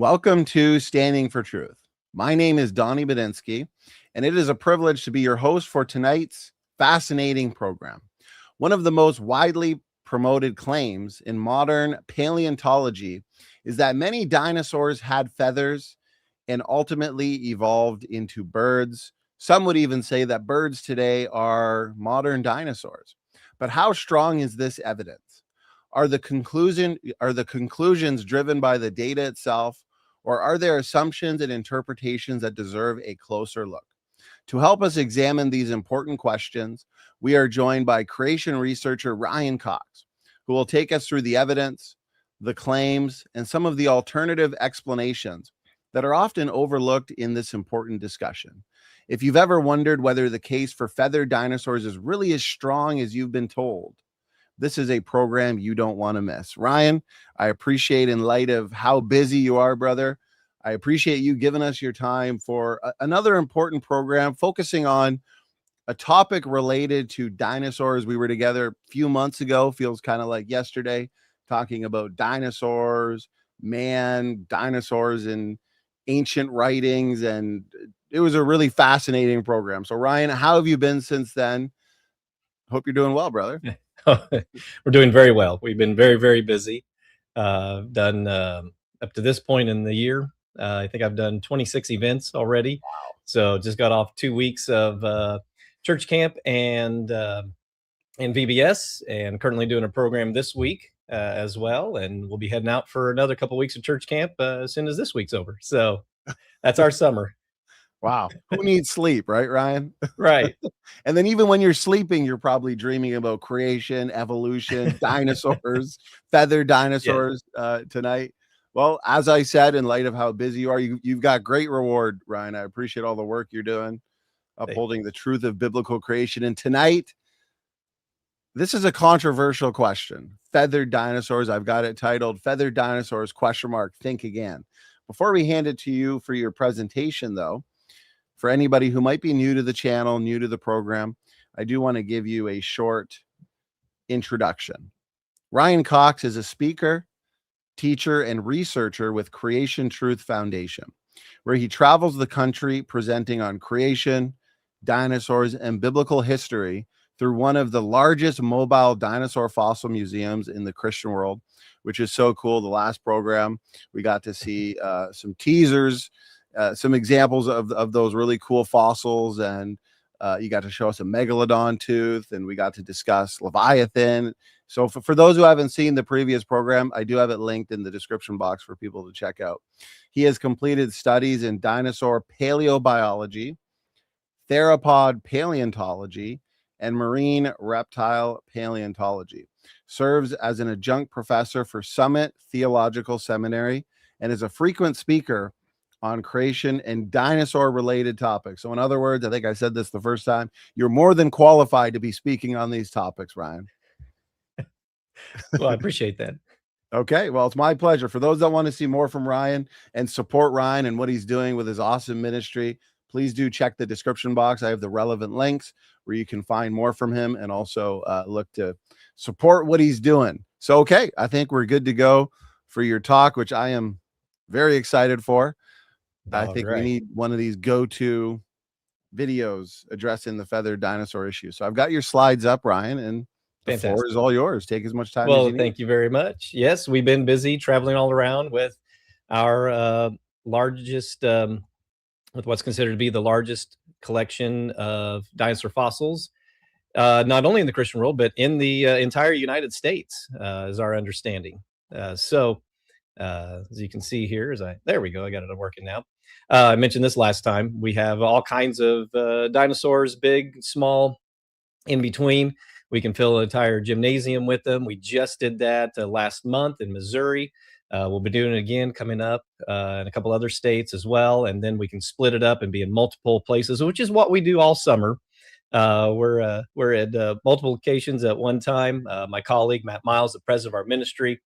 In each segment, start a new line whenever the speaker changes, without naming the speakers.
Welcome to Standing for Truth. My name is Donny Budinsky, and it is a privilege to be your host for tonight's fascinating program. One of the most widely promoted claims in modern paleontology is that many dinosaurs had feathers and ultimately evolved into birds. Some would even say that birds today are modern dinosaurs. But how strong is this evidence? Are the conclusions driven by the data itself, or are there assumptions and interpretations that deserve a closer look? To help us examine these important questions, we are joined by creation researcher Ryan Cox, who will take us through the evidence, the claims, and some of the alternative explanations that are often overlooked in this important discussion. If you've ever wondered whether the case for feathered dinosaurs is really as strong as you've been told, this is a program you don't want to miss. Ryan, I appreciate, in light of how busy you are, brother, I appreciate you giving us your time for another important program focusing on a topic related to dinosaurs. We were together a few months ago, feels kind of like yesterday, talking about dinosaurs, dinosaurs in ancient writings, and it was a really fascinating program. So Ryan, how have you been since then? Hope you're doing well, brother.
We're doing very well. We've been very, very busy. Done up to this point in the year. I think I've done 26 events already.
Wow.
So just got off 2 weeks of church camp and VBS, and currently doing a program this week as well. And we'll be heading out for another couple of weeks of church camp as soon as this week's over. So that's our summer.
Wow. Who needs sleep, right, Ryan?
Right.
And then even when you're sleeping, you're probably dreaming about creation, evolution, dinosaurs, feathered dinosaurs tonight. Well, as I said, in light of how busy you are, you've got great reward, Ryan. I appreciate all the work you're doing, upholding the truth of biblical creation. And tonight, this is a controversial question. Feathered dinosaurs. I've got it titled Feathered Dinosaurs, ? Think Again. Before we hand it to you for your presentation, though, for anybody who might be new to the channel, new to the program, I do want to give you a short introduction. Ryan Cox is a speaker, teacher, and researcher with Creation Truth Foundation, where he travels the country presenting on creation, dinosaurs, and biblical history through one of the largest mobile dinosaur fossil museums in the Christian world, which is so cool. The last program, we got to see some teasers, some examples of those really cool fossils, and you got to show us a megalodon tooth, and we got to discuss Leviathan. So for those who haven't seen the previous program, I do have it linked in the description box for people to check out. He has completed studies in dinosaur paleobiology, theropod paleontology, and marine reptile paleontology. Serves as an adjunct professor for Summit Theological Seminary and is a frequent speaker on creation and dinosaur-related topics. So in other words, I think I said this the first time, you're more than qualified to be speaking on these topics, Ryan.
Well, I appreciate that.
Okay, well, it's my pleasure. For those that want to see more from Ryan and support Ryan and what he's doing with his awesome ministry, please do check the description box. I have the relevant links where you can find more from him and also look to support what he's doing. So, okay, I think we're good to go for your talk, which I am very excited for. I think we need one of these go-to videos addressing the feathered dinosaur issue. So I've got your slides up, Ryan, and the floor is all yours. Take as much time as you need.
Thank you very much. Yes, we've been busy traveling all around with our largest, with what's considered to be the largest collection of dinosaur fossils, not only in the Christian world, but in the entire United States, is our understanding. So as you can see here, there we go. I got it working now. I mentioned this last time. We have all kinds of dinosaurs, big, small, in between. We can fill an entire gymnasium with them. We just did that last month in Missouri. We'll be doing it again coming up in a couple other states as well. And then we can split it up and be in multiple places, which is what we do all summer. We're at multiple locations at one time. My colleague, Matt Miles, the president of our ministry,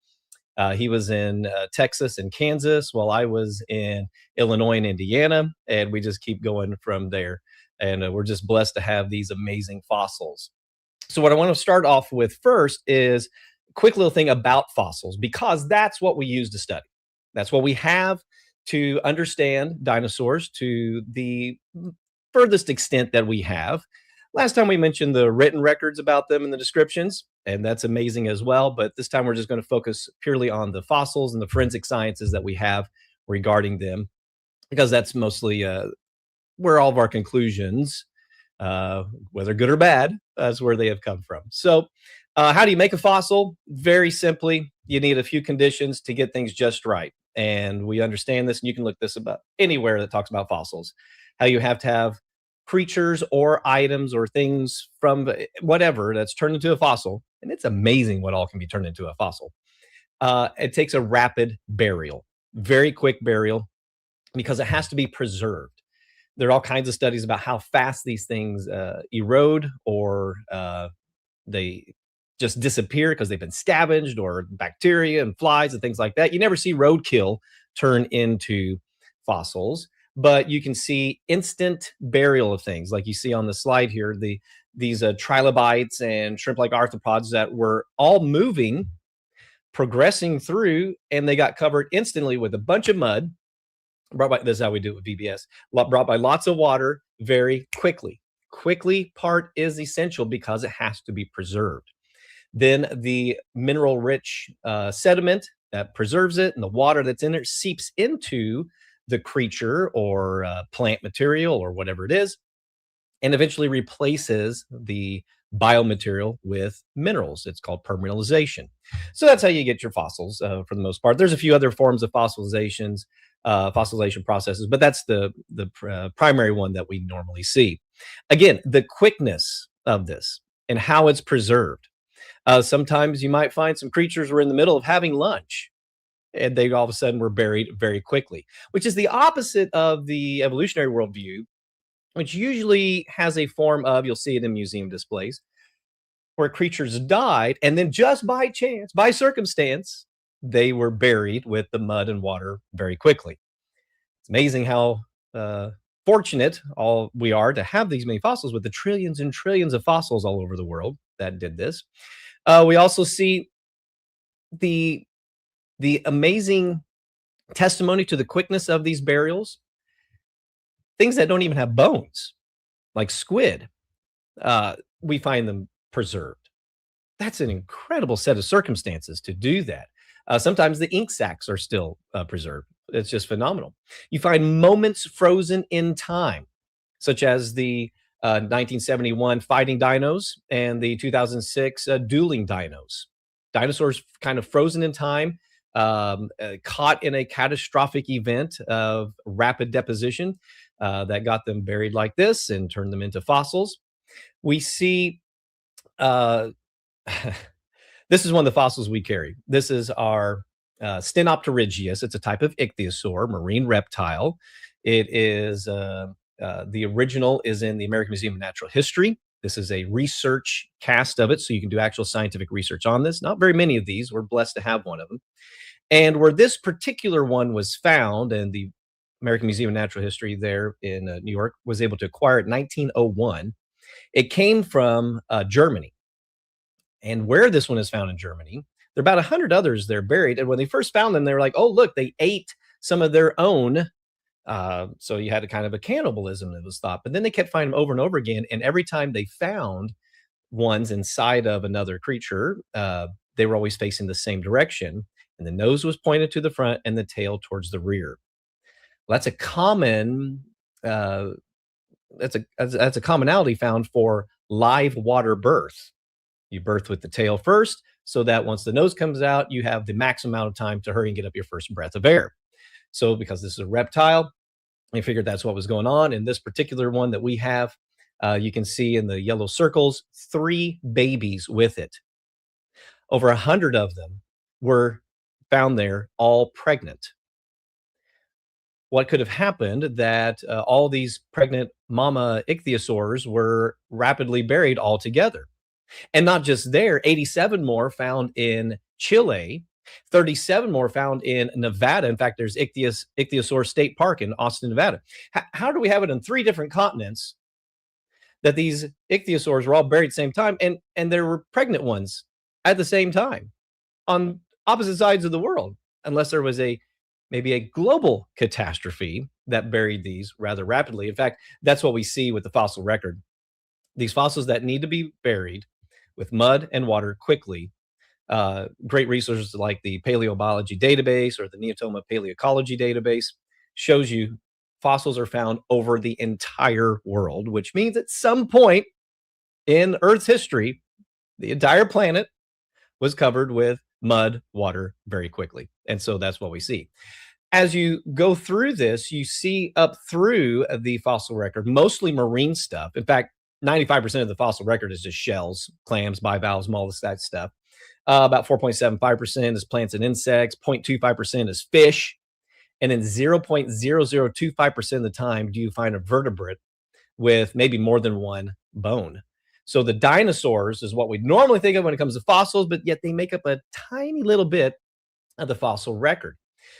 he was in Texas and Kansas while I was in Illinois and Indiana, and we just keep going from there. And we're just blessed to have these amazing fossils. So what I want to start off with first is a quick little thing about fossils, because that's what we use to study. That's what we have. to understand dinosaurs to the furthest extent that we have. Last time we mentioned the written records about them and the descriptions, and that's amazing as well. But this time we're just going to focus purely on the fossils and the forensic sciences that we have regarding them, because that's mostly where all of our conclusions, whether good or bad, that's where they have come from. So how do you make a fossil? Very simply, you need a few conditions to get things just right. And we understand this, and you can look this about anywhere that talks about fossils, how you have to have creatures or items or things from whatever that's turned into a fossil. And it's amazing what all can be turned into a fossil. It takes a rapid burial, very quick burial, because it has to be preserved. There are all kinds of studies about how fast these things erode, or they just disappear because they've been scavenged, or bacteria and flies and things like that. You never see roadkill turn into fossils, but you can see instant burial of things, like you see on the slide here, these trilobites and shrimp-like arthropods that were all moving, progressing through, and they got covered instantly with a bunch of mud. This is how we do it with VBS. Brought by lots of water very quickly. Quickly part is essential because it has to be preserved. Then the mineral-rich sediment that preserves it, and the water that's in there seeps into the creature or plant material or whatever it is, and eventually replaces the biomaterial with minerals. It's called permineralization. So that's how you get your fossils for the most part. There's a few other forms of fossilization processes, but that's the primary one that we normally see. Again, the quickness of this and how it's preserved. Sometimes you might find some creatures were in the middle of having lunch, and they all of a sudden were buried very quickly, which is the opposite of the evolutionary worldview, which usually has a form of, you'll see it in museum displays, where creatures died, and then just by chance, by circumstance, they were buried with the mud and water very quickly. It's amazing how fortunate all we are to have these many fossils, with the trillions and trillions of fossils all over the world that did this. We also see the amazing testimony to the quickness of these burials. Things that don't even have bones, like squid, we find them preserved. That's an incredible set of circumstances to do that. Sometimes the ink sacs are still preserved. It's just phenomenal. You find moments frozen in time, such as the 1971 fighting dinos and the 2006 dueling dinos. Dinosaurs kind of frozen in time, caught in a catastrophic event of rapid deposition that got them buried like this and turned them into fossils. We see this is one of the fossils we carry. This is our Stenopterygius. It's a type of ichthyosaur, marine reptile. It is the original is in the American Museum of Natural History. This is a research cast of it, so you can do actual scientific research on this. Not very many of these. We're blessed to have one of them. And where this particular one was found, and the American Museum of Natural History there in New York was able to acquire it in 1901, it came from Germany. And where this one is found in Germany, there are about 100 others there buried. And when they first found them, they were like, oh, look, they ate some of their own. So you had a kind of a cannibalism that was thought. But then they kept finding them over and over again. And every time they found ones inside of another creature, they were always facing the same direction. And the nose was pointed to the front and the tail towards the rear. Well, that's a common that's a commonality found for live water birth. You birth with the tail first, so that once the nose comes out, you have the maximum amount of time to hurry and get up your first breath of air. So because this is a reptile, I figured that's what was going on. In this particular one that we have, you can see in the yellow circles, 3 babies with it. Over 100 of them were found there, all pregnant. What could have happened that all these pregnant mama ichthyosaurs were rapidly buried all together? And not just there, 87 more found in Chile, 37 more found in Nevada. In fact, there's Ichthyosaur State Park in Austin, Nevada. How do we have it in 3 different continents that these ichthyosaurs were all buried at the same time, and there were pregnant ones at the same time on opposite sides of the world? Unless there was a maybe a global catastrophe that buried these rather rapidly. In fact, that's what we see with the fossil record. These fossils that need to be buried with mud and water quickly. Great resources like the Paleobiology database or the Neotoma Paleoecology database shows you fossils are found over the entire world, which means at some point in Earth's history, the entire planet was covered with mud, water very quickly. And so that's what we see. As you go through this, you see up through the fossil record, mostly marine stuff. In fact, 95% of the fossil record is just shells, clams, bivalves, mollusks, that stuff. About 4.75% is plants and insects, 0.25% is fish, and then 0.0025% of the time do you find a vertebrate with maybe more than one bone. So the dinosaurs is what we normally think of when it comes to fossils, but yet they make up a tiny little bit of the fossil record.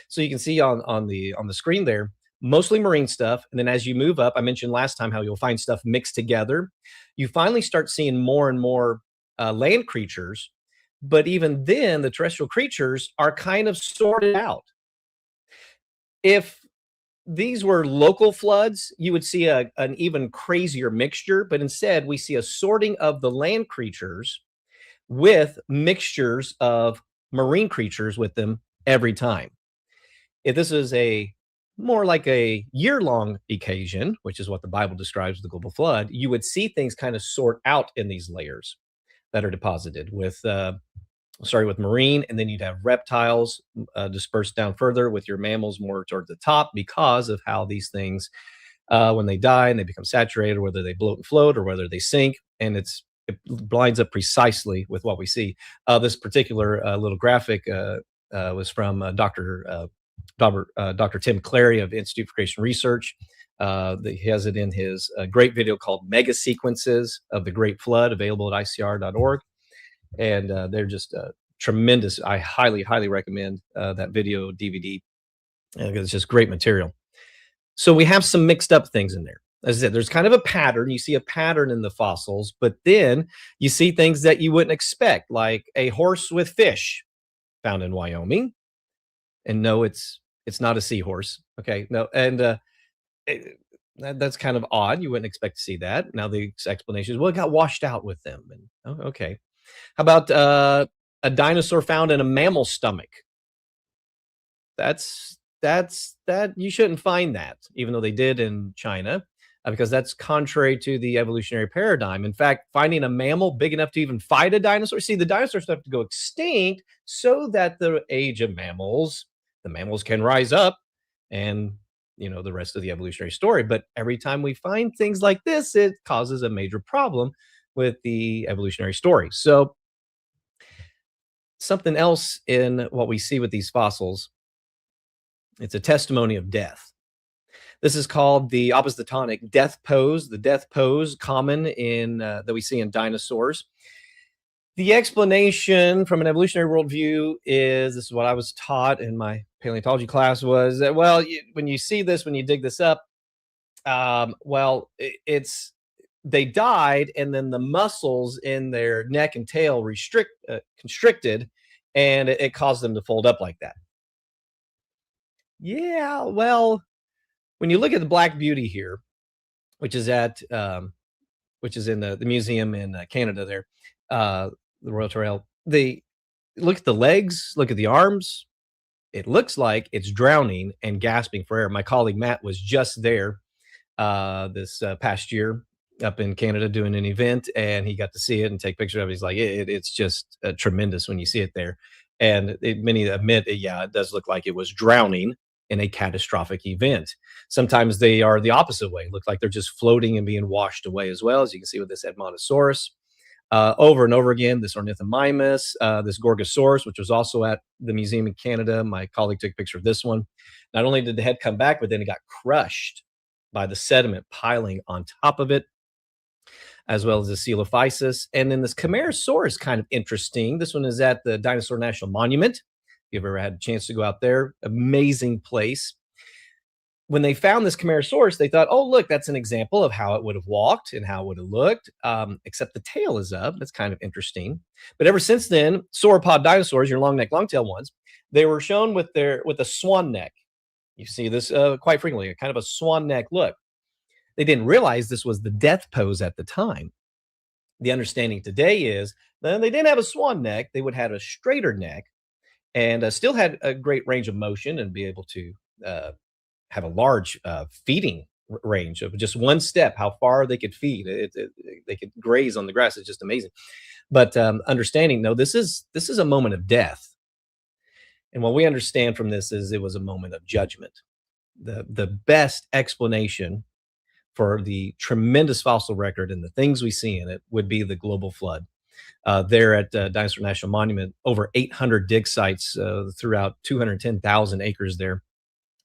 So you can see on the screen there, mostly marine stuff. And then as you move up, I mentioned last time how you'll find stuff mixed together. You finally start seeing more and more land creatures, but even then the terrestrial creatures are kind of sorted out. If these were local floods, you would see an even crazier mixture, but instead we see a sorting of the land creatures with mixtures of marine creatures with them every time. If this is a more like a year-long occasion, which is what the Bible describes the global flood, you would see things kind of sort out in these layers that are deposited with marine, and then you'd have reptiles dispersed down further with your mammals more toward the top because of how these things, when they die and they become saturated, whether they bloat and float or whether they sink, and it lines up precisely with what we see. This particular little graphic was from Dr. Tim Clary of Institute for Creation Research. He has it in his great video called Mega Sequences of the Great Flood, available at icr.org. And they're just tremendous. I highly, highly recommend that video DVD because it's just great material. So we have some mixed up things in there. As I said, there's kind of a pattern. You see a pattern in the fossils, but then you see things that you wouldn't expect, like a horse with fish found in Wyoming. And no, it's not a seahorse. Okay, no, and that's kind of odd. You wouldn't expect to see that. Now the explanation is, well, it got washed out with them. And okay. How about a dinosaur found in a mammal stomach? That's you shouldn't find that, even though they did in China, because that's contrary to the evolutionary paradigm. In fact, finding a mammal big enough to even fight a dinosaur. See, the dinosaurs have to go extinct so that the age of mammals, the mammals can rise up, and the rest of the evolutionary story. But every time we find things like this, it causes a major problem with the evolutionary story. So something else in what we see with these fossils, it's a testimony of death. This is called the oppositonic death pose, the death pose common in that we see in dinosaurs. The explanation from an evolutionary worldview is, this is what I was taught in my paleontology class, was that, well, when you see this, when you dig this up, it's they died, and then the muscles in their neck and tail constricted, and it caused them to fold up like that. Yeah, well, when you look at the Black Beauty here, which is in the museum in Canada there, the Royal Trail, they look at the legs, look at the arms. It looks like it's drowning and gasping for air. My colleague Matt was just there this past year up in Canada doing an event, and he got to see it and take pictures of it. He's like, it's just tremendous when you see it there. And many admit, yeah, it does look like it was drowning in a catastrophic event. Sometimes they are the opposite way, look like they're just floating and being washed away as well, as you can see with this Edmontosaurus. Over and over again, this Ornithomimus, this Gorgosaurus, which was also at the museum in Canada. My colleague took a picture of this one. Not only did the head come back, but then it got crushed by the sediment piling on top of it, as well as the Coelophysis. And then this Camarasaurus, kind of interesting. This one is at the Dinosaur National Monument. If you've ever had a chance to go out there, amazing place. When they found this Camarasaurus, they thought, oh, look, that's an example of how it would have walked and how it would have looked, except the tail is up. That's kind of interesting. But ever since then, sauropod dinosaurs, your long neck, long tail ones, They were shown with a swan neck. You see this quite frequently, a kind of a swan neck look. They didn't realize this was the death pose at the time. The understanding today is that they didn't have a swan neck. They would have a straighter neck and still had a great range of motion and be able to have a large feeding range of just one step, how far they could feed. They could graze on the grass. It's just amazing. But understanding, no, this is a moment of death. And what we understand from this is it was a moment of judgment. The best explanation for the tremendous fossil record and the things we see in it would be the global flood. There at Dinosaur National Monument, over 800 dig sites throughout 210,000 acres there.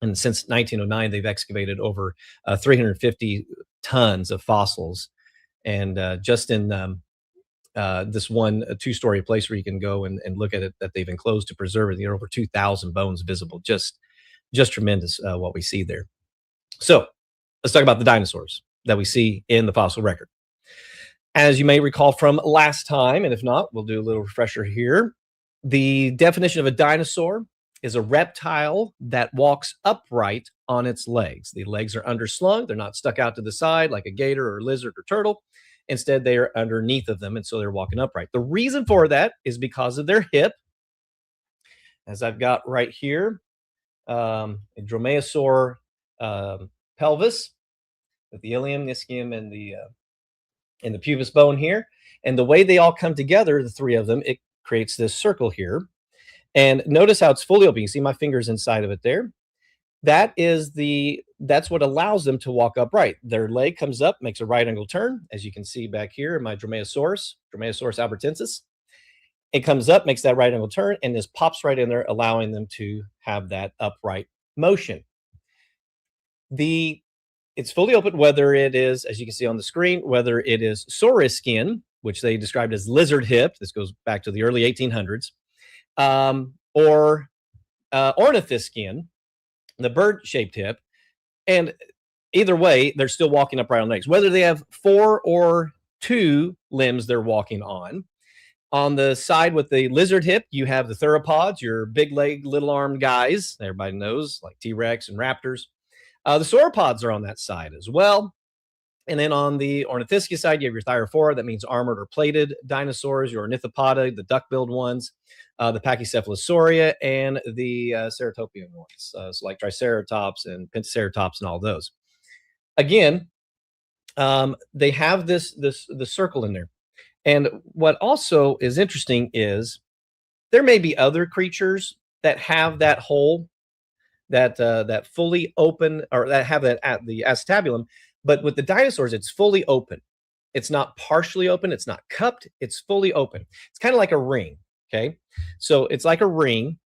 And since 1909, they've excavated over 350 tons of fossils. And just in this one two-story place where you can go and look at it that they've enclosed to preserve it, there are over 2,000 bones visible. Just tremendous what we see there. So let's talk about the dinosaurs that we see in the fossil record. As you may recall from last time, and if not, we'll do a little refresher here. The definition of a dinosaur is a reptile that walks upright on its legs. The legs are underslung. They're not stuck out to the side like a gator or lizard or turtle. Instead, they are underneath of them, and so they're walking upright. The reason for that is because of their hip, as I've got right here, a dromaeosaur pelvis with the ilium, ischium, and the pubis bone here. And the way they all come together, the three of them, it creates this circle here. And notice how it's fully open. You see my fingers inside of it there. That's what allows them to walk upright. Their leg comes up, makes a right angle turn, as you can see back here in my Dromaeosaurus albertensis. It comes up, makes that right angle turn, and this pops right in there, allowing them to have that upright motion. It's fully open, whether it is, as you can see on the screen, whether it is saurischian, which they described as lizard hip. This goes back to the early 1800s. Or ornithischian, the bird-shaped hip. And either way, they're still walking upright on legs. Whether they have 4 or 2 limbs they're walking on. On the side with the lizard hip, you have the theropods, your big leg, little armed guys. Everybody knows, like T-Rex and raptors. The sauropods are on that side as well. And then on the ornithischia side, you have your thyrophora. That means armored or plated dinosaurs, your ornithopoda, the duck-billed ones, the pachycephalosauria, and the ceratopian ones, so like Triceratops and Pentaceratops and all those. Again, they have the circle in there. And what also is interesting is there may be other creatures that have that hole, that fully open, or that have that at the acetabulum. But with the dinosaurs, it's fully open. It's not partially open. It's not cupped. It's fully open. It's kind of like a ring. Okay. So it's like a ring.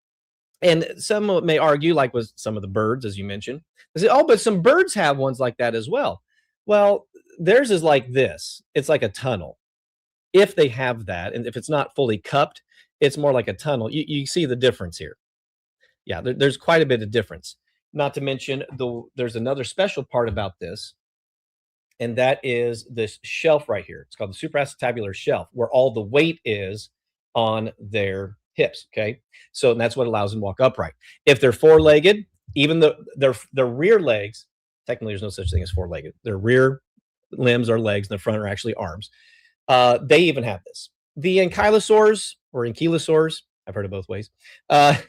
And some may argue, like with some of the birds, as you mentioned, they say, oh, but some birds have ones like that as well. Well, theirs is like this. It's like a tunnel. If they have that, and if it's not fully cupped, it's more like a tunnel. You see the difference here. Yeah, there's quite a bit of difference. Not to mention, there's another special part about this. And that is this shelf right here. It's called the supraacetabular shelf, where all the weight is on their hips. Okay, so that's what allows them to walk upright. If they're four-legged, even though their rear legs, technically there's no such thing as four-legged. Their rear limbs are legs, and the front are actually arms. They even have this. The ankylosaurs or ankylosaurs, I've heard it both ways. They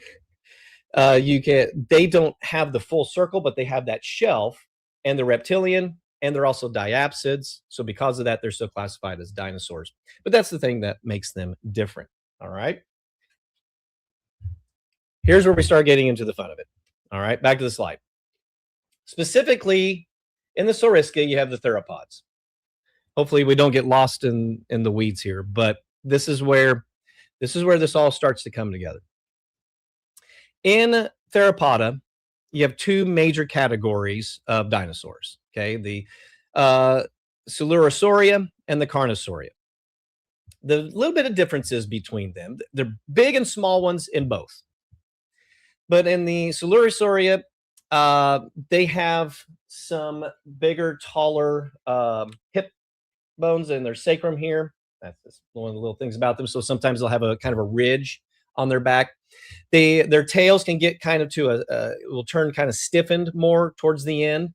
don't have the full circle, but they have that shelf, and the reptilian. And they're also diapsids. So because of that, they're still classified as dinosaurs. But that's the thing that makes them different. All right. Here's where we start getting into the fun of it. All right. Back to the slide. Specifically, in the Saurischiae, you have the theropods. Hopefully, we don't get lost in the weeds here. But this is where this all starts to come together. In Theropoda, you have 2 major categories of dinosaurs. Okay, the Coelurosauria and the Carnosauria. The little bit of differences between them. They're big and small ones in both. But in the Coelurosauria, they have some bigger, taller hip bones in their sacrum here. That's just one of the little things about them. So sometimes they'll have a kind of a ridge on their back. Their tails can get kind of will turn kind of stiffened more towards the end.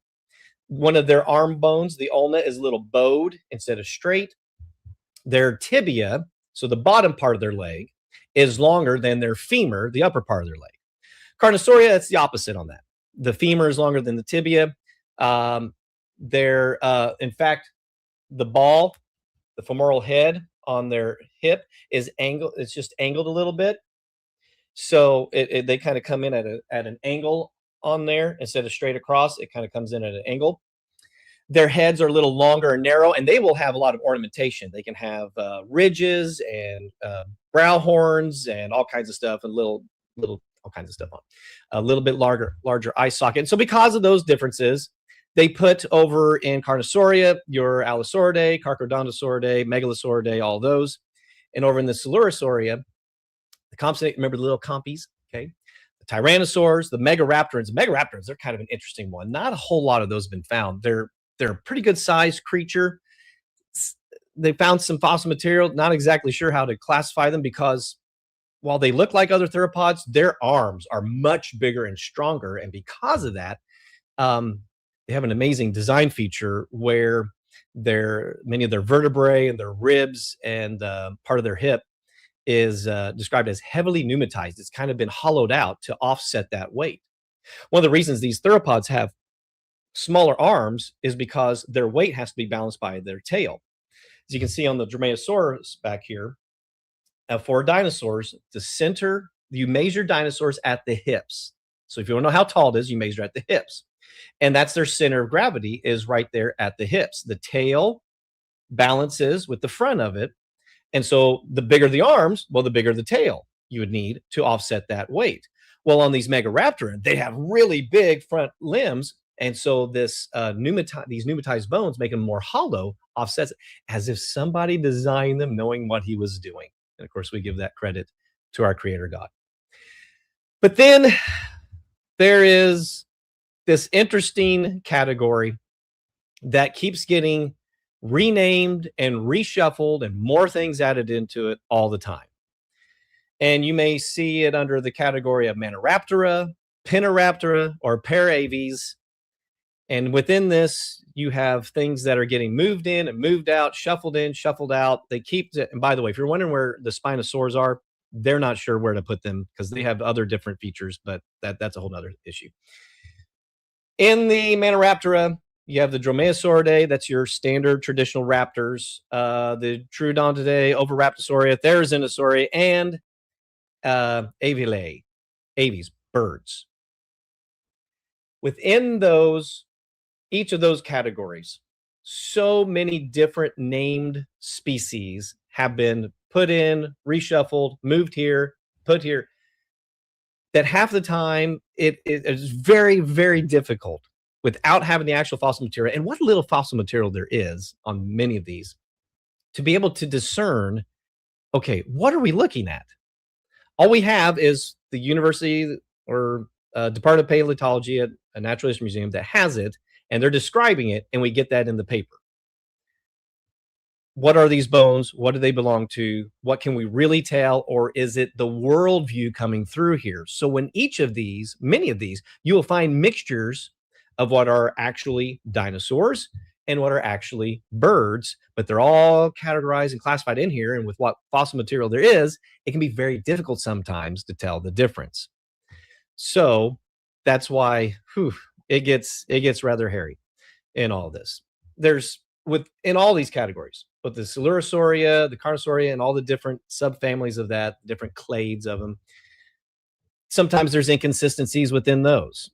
One of their arm bones, the ulna, is a little bowed instead of straight. Their tibia, so the bottom part of their leg, is longer than their femur, the upper part of their leg. Carnosauria, that's the opposite on that. The femur is longer than the tibia. In fact, the ball, the femoral head on their hip is angled. It's just angled a little bit. So they kind of come in at an angle on there instead of straight across. It kind of comes in at an angle. Their heads are a little longer and narrow, and they will have a lot of ornamentation. They can have ridges and brow horns and all kinds of stuff, and little all kinds of stuff on. A little bit larger eye socket. And so because of those differences, they put over in Carnosauria your Allosauridae, Carcharodontosauridae, Megalosauridae, all those. And over in the Coelurosauria, the compsognaths, remember the little compies, okay? The Tyrannosaurs, the Megaraptorans. Megaraptorans, they're kind of an interesting one. Not a whole lot of those have been found. They're a pretty good sized creature. They found some fossil material, not exactly sure how to classify them because while they look like other theropods, their arms are much bigger and stronger. And because of that, they have an amazing design feature where many of their vertebrae and their ribs and part of their hip is described as heavily pneumatized. It's kind of been hollowed out to offset that weight. One of the reasons these theropods have smaller arms is because their weight has to be balanced by their tail. As you can see on the Dromaeosaurus back here, for dinosaurs, the center, you measure dinosaurs at the hips. So if you want to know how tall it is, you measure at the hips. And that's their center of gravity is right there at the hips. The tail balances with the front of it. And so the bigger the arms, well, the bigger the tail you would need to offset that weight. Well, on these Megaraptoran, they have really big front limbs. And so these pneumatized bones make them more hollow, offsets it, as if somebody designed them knowing what he was doing. And of course, we give that credit to our creator God. But then there is this interesting category that keeps getting renamed and reshuffled and more things added into it all the time. And you may see it under the category of Maniraptora, Pinoraptora, or Paraves. And within this, you have things that are getting moved in and moved out, shuffled in, shuffled out. They keep it. And by the way, if you're wondering where the Spinosaurs are, they're not sure where to put them because they have other different features, but that's a whole other issue. In the Maniraptora, you have the Dromaeosauridae, that's your standard traditional raptors, the Troodontidae, Oviraptorauria, Therizinosauridae, and Avilae, aves, birds. Within those, each of those categories, so many different named species have been put in, reshuffled, moved here, put here, that half the time it is very, very difficult without having the actual fossil material, and what little fossil material there is on many of these, to be able to discern, okay, what are we looking at? All we have is the university or Department of Paleontology at a Natural History Museum that has it, and they're describing it, and we get that in the paper. What are these bones? What do they belong to? What can we really tell? Or is it the worldview coming through here? So when each of these, many of these, you will find mixtures of what are actually dinosaurs and what are actually birds, but they're all categorized and classified in here. And with what fossil material there is, it can be very difficult sometimes to tell the difference. So that's why it gets rather hairy in all this. There's in all these categories, but the Coelurosauria, the Carnosauria, and all the different subfamilies of that, different clades of them. Sometimes there's inconsistencies within those.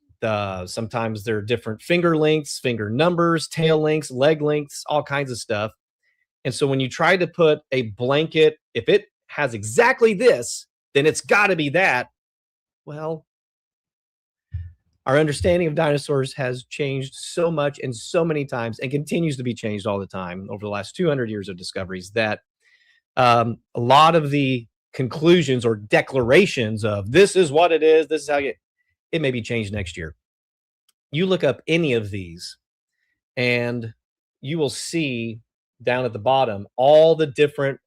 Sometimes there are different finger lengths, finger numbers, tail lengths, leg lengths, all kinds of stuff. And so when you try to put a blanket, if it has exactly this, then it's got to be that. Well, our understanding of dinosaurs has changed so much and so many times and continues to be changed all the time over the last 200 years of discoveries that a lot of the conclusions or declarations of this is what it is, this is how it may be changed next year. You look up any of these and you will see down at the bottom all the different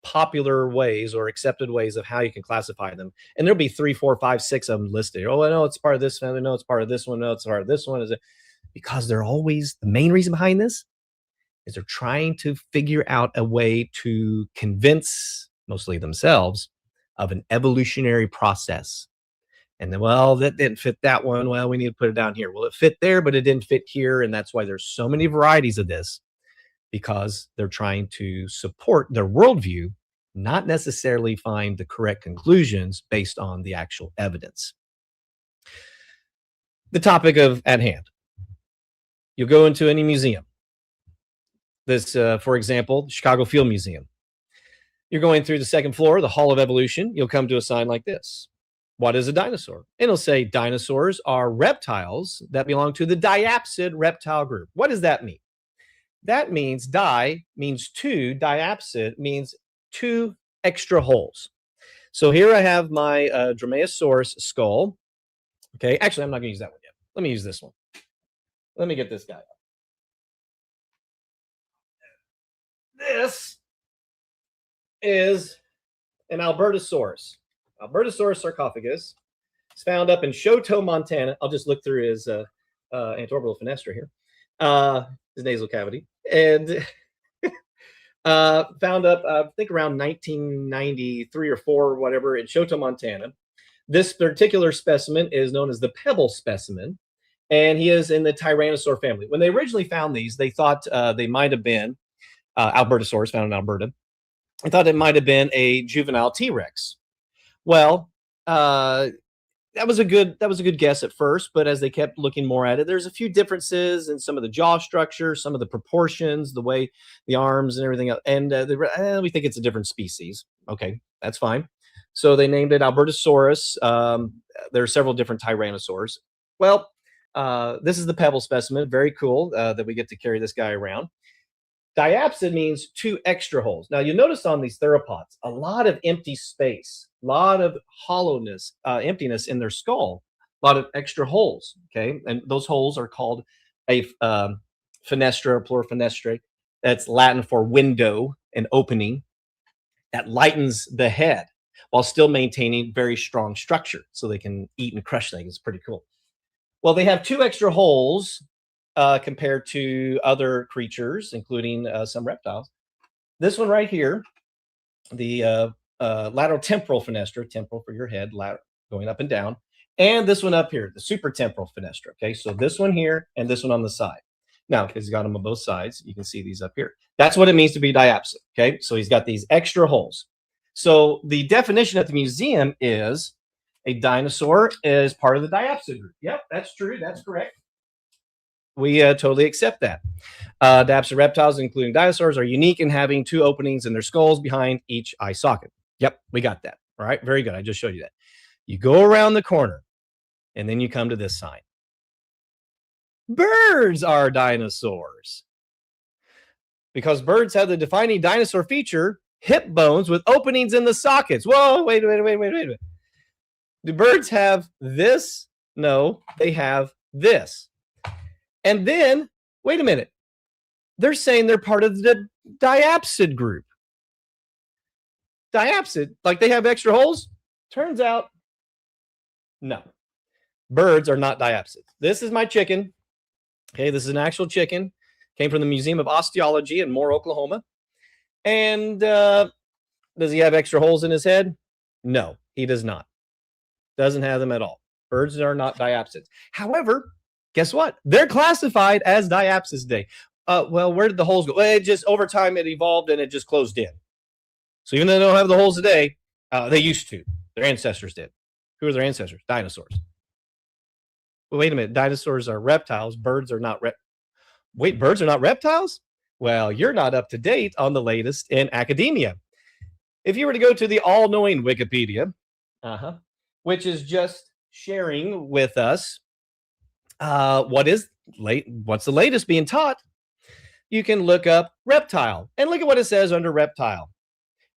popular ways or accepted ways of how you can classify them. And there'll be 3, 4, 5, 6 of them listed. Oh, I know it's part of this family. No, it's part of this one. No, it's part of this one. Is it? Because they're always, the main reason behind this is they're trying to figure out a way to convince mostly themselves of an evolutionary process. And then, well, that didn't fit that one. Well, we need to put it down here. Well, it fit there, but it didn't fit here. And that's why there's so many varieties of this, because they're trying to support their worldview, not necessarily find the correct conclusions based on the actual evidence. The topic at hand. You'll go into any museum. This, for example, the Chicago Field Museum. You're going through the second floor, the Hall of Evolution. You'll come to a sign like this. What is a dinosaur? And it'll say dinosaurs are reptiles that belong to the diapsid reptile group. What does that mean? That means di means two, diapsid means two extra holes. So here I have my Dromaeosaurus skull. Okay, actually, I'm not going to use that one yet. Let me use this one. Let me get this guy up. This is an Albertosaurus. Albertosaurus sarcophagus. It's found up in Choteau, Montana. I'll just look through his anterorbital fenestra here, his nasal cavity, and found up, I think, around 1993 or 4 or whatever in Choteau, Montana. This particular specimen is known as the pebble specimen, and he is in the Tyrannosaur family. When they originally found these, they thought they might have been Albertosaurus, found in Alberta. I thought it might have been a juvenile T-Rex. Well, that was a good guess at first, but as they kept looking more at it, there's a few differences in some of the jaw structure, some of the proportions, the way the arms and everything else, and we think it's a different species. Okay, that's fine. So they named it Albertosaurus. There are several different tyrannosaurs. Well, this is the pebble specimen. Very cool that we get to carry this guy around. Diapsid means two extra holes. Now, you notice on these theropods, a lot of empty space, a lot of hollowness, emptiness in their skull, a lot of extra holes, okay? And those holes are called a fenestra, plural fenestra. That's Latin for window, an opening that lightens the head while still maintaining very strong structure so they can eat and crush things. It's pretty cool. Well, they have two extra holes compared to other creatures, including some reptiles. This one right here, the lateral temporal fenestra, temporal for your head, lateral, going up and down, and this one up here, the supratemporal fenestra. Okay, so this one here and this one on the side. Now, because he's got them on both sides, you can see these up here. That's what it means to be diapsid. Okay, so he's got these extra holes. So the definition at the museum is a dinosaur is part of the diapsid group. Yep, that's true. That's correct. We totally accept that. Diapsid reptiles, including dinosaurs, are unique in having two openings in their skulls behind each eye socket. Yep, we got that. All right, very good. I just showed you that. You go around the corner, and then you come to this sign. Birds are dinosaurs. Because birds have the defining dinosaur feature, hip bones with openings in the sockets. Whoa, wait a minute. Do birds have this? No, they have this. And then, wait a minute, they're saying they're part of the diapsid group. Diapsid, like they have extra holes? Turns out, no. Birds are not diapsid. This is my chicken. Okay, this is an actual chicken. Came from the Museum of Osteology in Moore, Oklahoma. And does he have extra holes in his head? No, he does not. Doesn't have them at all. Birds are not diapsids. However, guess what? They're classified as diapsids today. Well, where did the holes go? Well, it just, over time, it evolved and it just closed in. So even though they don't have the holes today, they used to. Their ancestors did. Who are their ancestors? Dinosaurs. Well, wait a minute. Dinosaurs are reptiles. Birds are not Wait, birds are not reptiles? Well, you're not up to date on the latest in academia. If you were to go to the all-knowing Wikipedia, which is just sharing with us what's the latest being taught, you can look up reptile and look at what it says under reptile.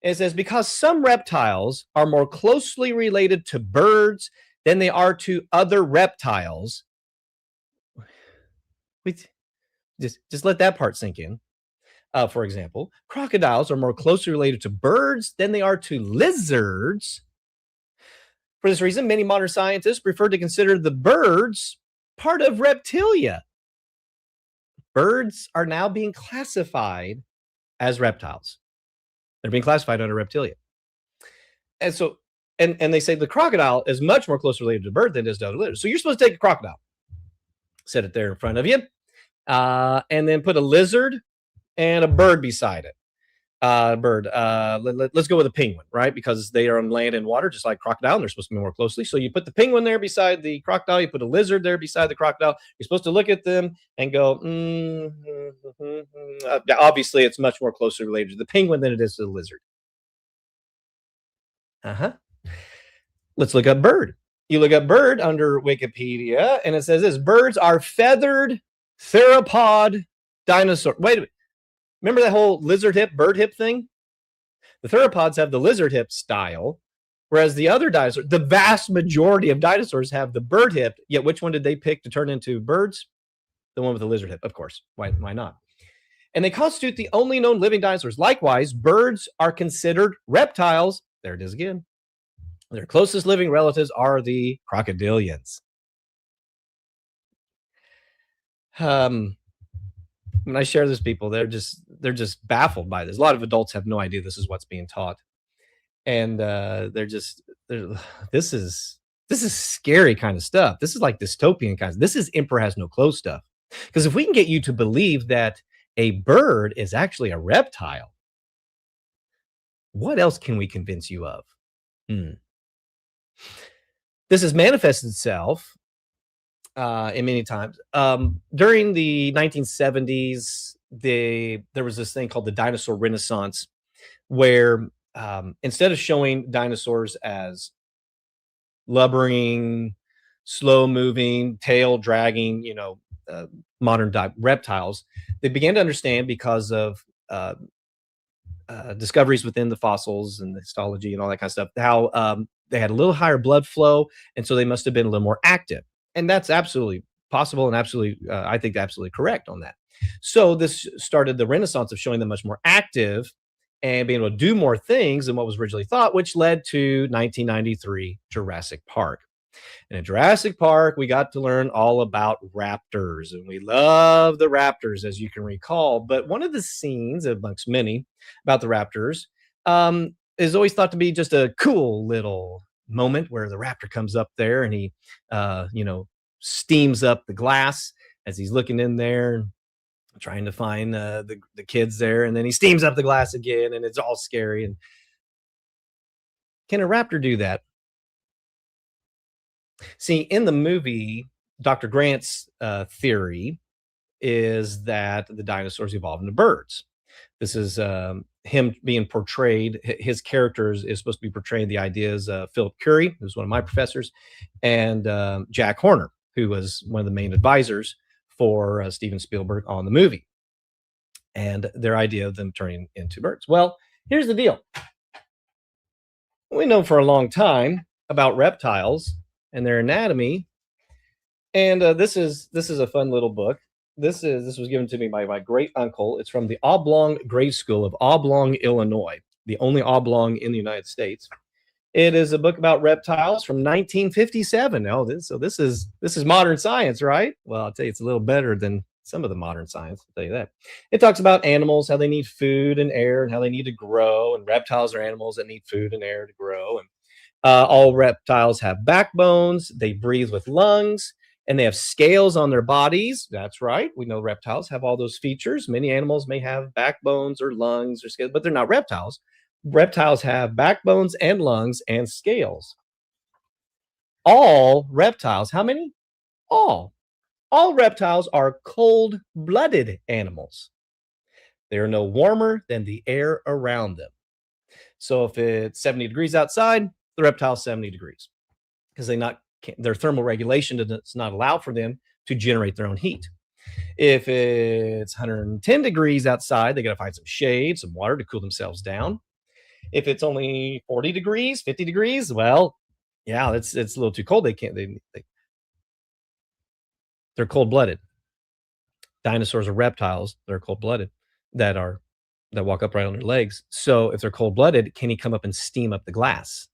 It says, because some reptiles are more closely related to birds than they are to other reptiles. Wait, just let that part sink in. For example, crocodiles are more closely related to birds than they are to lizards. For this reason, many modern scientists prefer to consider the birds part of reptilia. Birds are now being classified as reptiles. They're being classified under reptilia. And so, and they say the crocodile is much more closely related to bird than it is to other lizards. So you're supposed to take a crocodile, set it there in front of you, and then put a lizard and a bird beside it. Let's go with a penguin, right? Because they are on land and water, just like crocodile, and they're supposed to be more closely. So you put the penguin there beside the crocodile, you put a lizard there beside the crocodile. You're supposed to look at them and go, obviously, it's much more closely related to the penguin than it is to the lizard. Let's look up bird. You look up bird under Wikipedia, and it says this: birds are feathered theropod dinosaur. Wait a minute. Remember that whole lizard hip, bird hip thing? The theropods have the lizard hip style, whereas the other dinosaurs, the vast majority of dinosaurs have the bird hip. Yet which one did they pick to turn into birds? The one with the lizard hip, of course. Why not? And they constitute the only known living dinosaurs. Likewise, birds are considered reptiles. There it is again. Their closest living relatives are the crocodilians. When I share this, people, they're just baffled by this. A lot of adults have no idea this is what's being taught, and this is scary kind of stuff. This is like dystopian kind of. This is Emperor Has No Clothes stuff. Because if we can get you to believe that a bird is actually a reptile, what else can we convince you of? This has manifested itself in many times. During the 1970s, there was this thing called the dinosaur renaissance, where instead of showing dinosaurs as lumbering, slow-moving, tail-dragging, modern reptiles, they began to understand, because of discoveries within the fossils and the histology and all that kind of stuff, how they had a little higher blood flow, and so they must have been a little more active. And that's absolutely possible, and absolutely, I think, absolutely correct on that. So this started the renaissance of showing them much more active and being able to do more things than what was originally thought, which led to 1993 Jurassic Park. And in Jurassic Park, we got to learn all about raptors, and we love the raptors, as you can recall. But one of the scenes, amongst many, about the raptors is always thought to be just a cool little moment where the raptor comes up there and he, steams up the glass as he's looking in there, trying to find the kids there, and then he steams up the glass again, and it's all scary. And can a raptor do that? See, in the movie, Dr. Grant's theory is that the dinosaurs evolved into birds. This is him being portrayed. His characters is supposed to be portraying the ideas of Philip Currie, who's one of my professors, and Jack Horner, who was one of the main advisors for Steven Spielberg on the movie, and their idea of them turning into birds. Well, here's the deal. We know for a long time about reptiles and their anatomy, and this is a fun little book. This was given to me by my great uncle. It's from the Oblong Grade School of Oblong, Illinois, the only oblong in the United States. It is a book about reptiles from 1957. Oh, this is modern science, right? Well, I'll tell you, it's a little better than some of the modern science. I'll tell you that. It talks about animals, how they need food and air, and how they need to grow. And reptiles are animals that need food and air to grow. And all reptiles have backbones. They breathe with lungs. And they have scales on their bodies. That's right. We know reptiles have all those features. Many animals may have backbones or lungs or scales, but they're not reptiles. Reptiles have backbones and lungs and scales. All reptiles, how many? All reptiles are cold-blooded animals. They are no warmer than the air around them. So if it's 70 degrees outside, the reptile's 70 degrees, because their thermal regulation does not allow for them to generate their own heat. If it's 110 degrees outside, they got to find some shade, some water to cool themselves down. If it's only 40 degrees, 50 degrees, well, yeah, it's a little too cold. They're cold-blooded. Dinosaurs are reptiles. They're cold-blooded that are that walk upright on their legs. So if they're cold-blooded, can he come up and steam up the glass?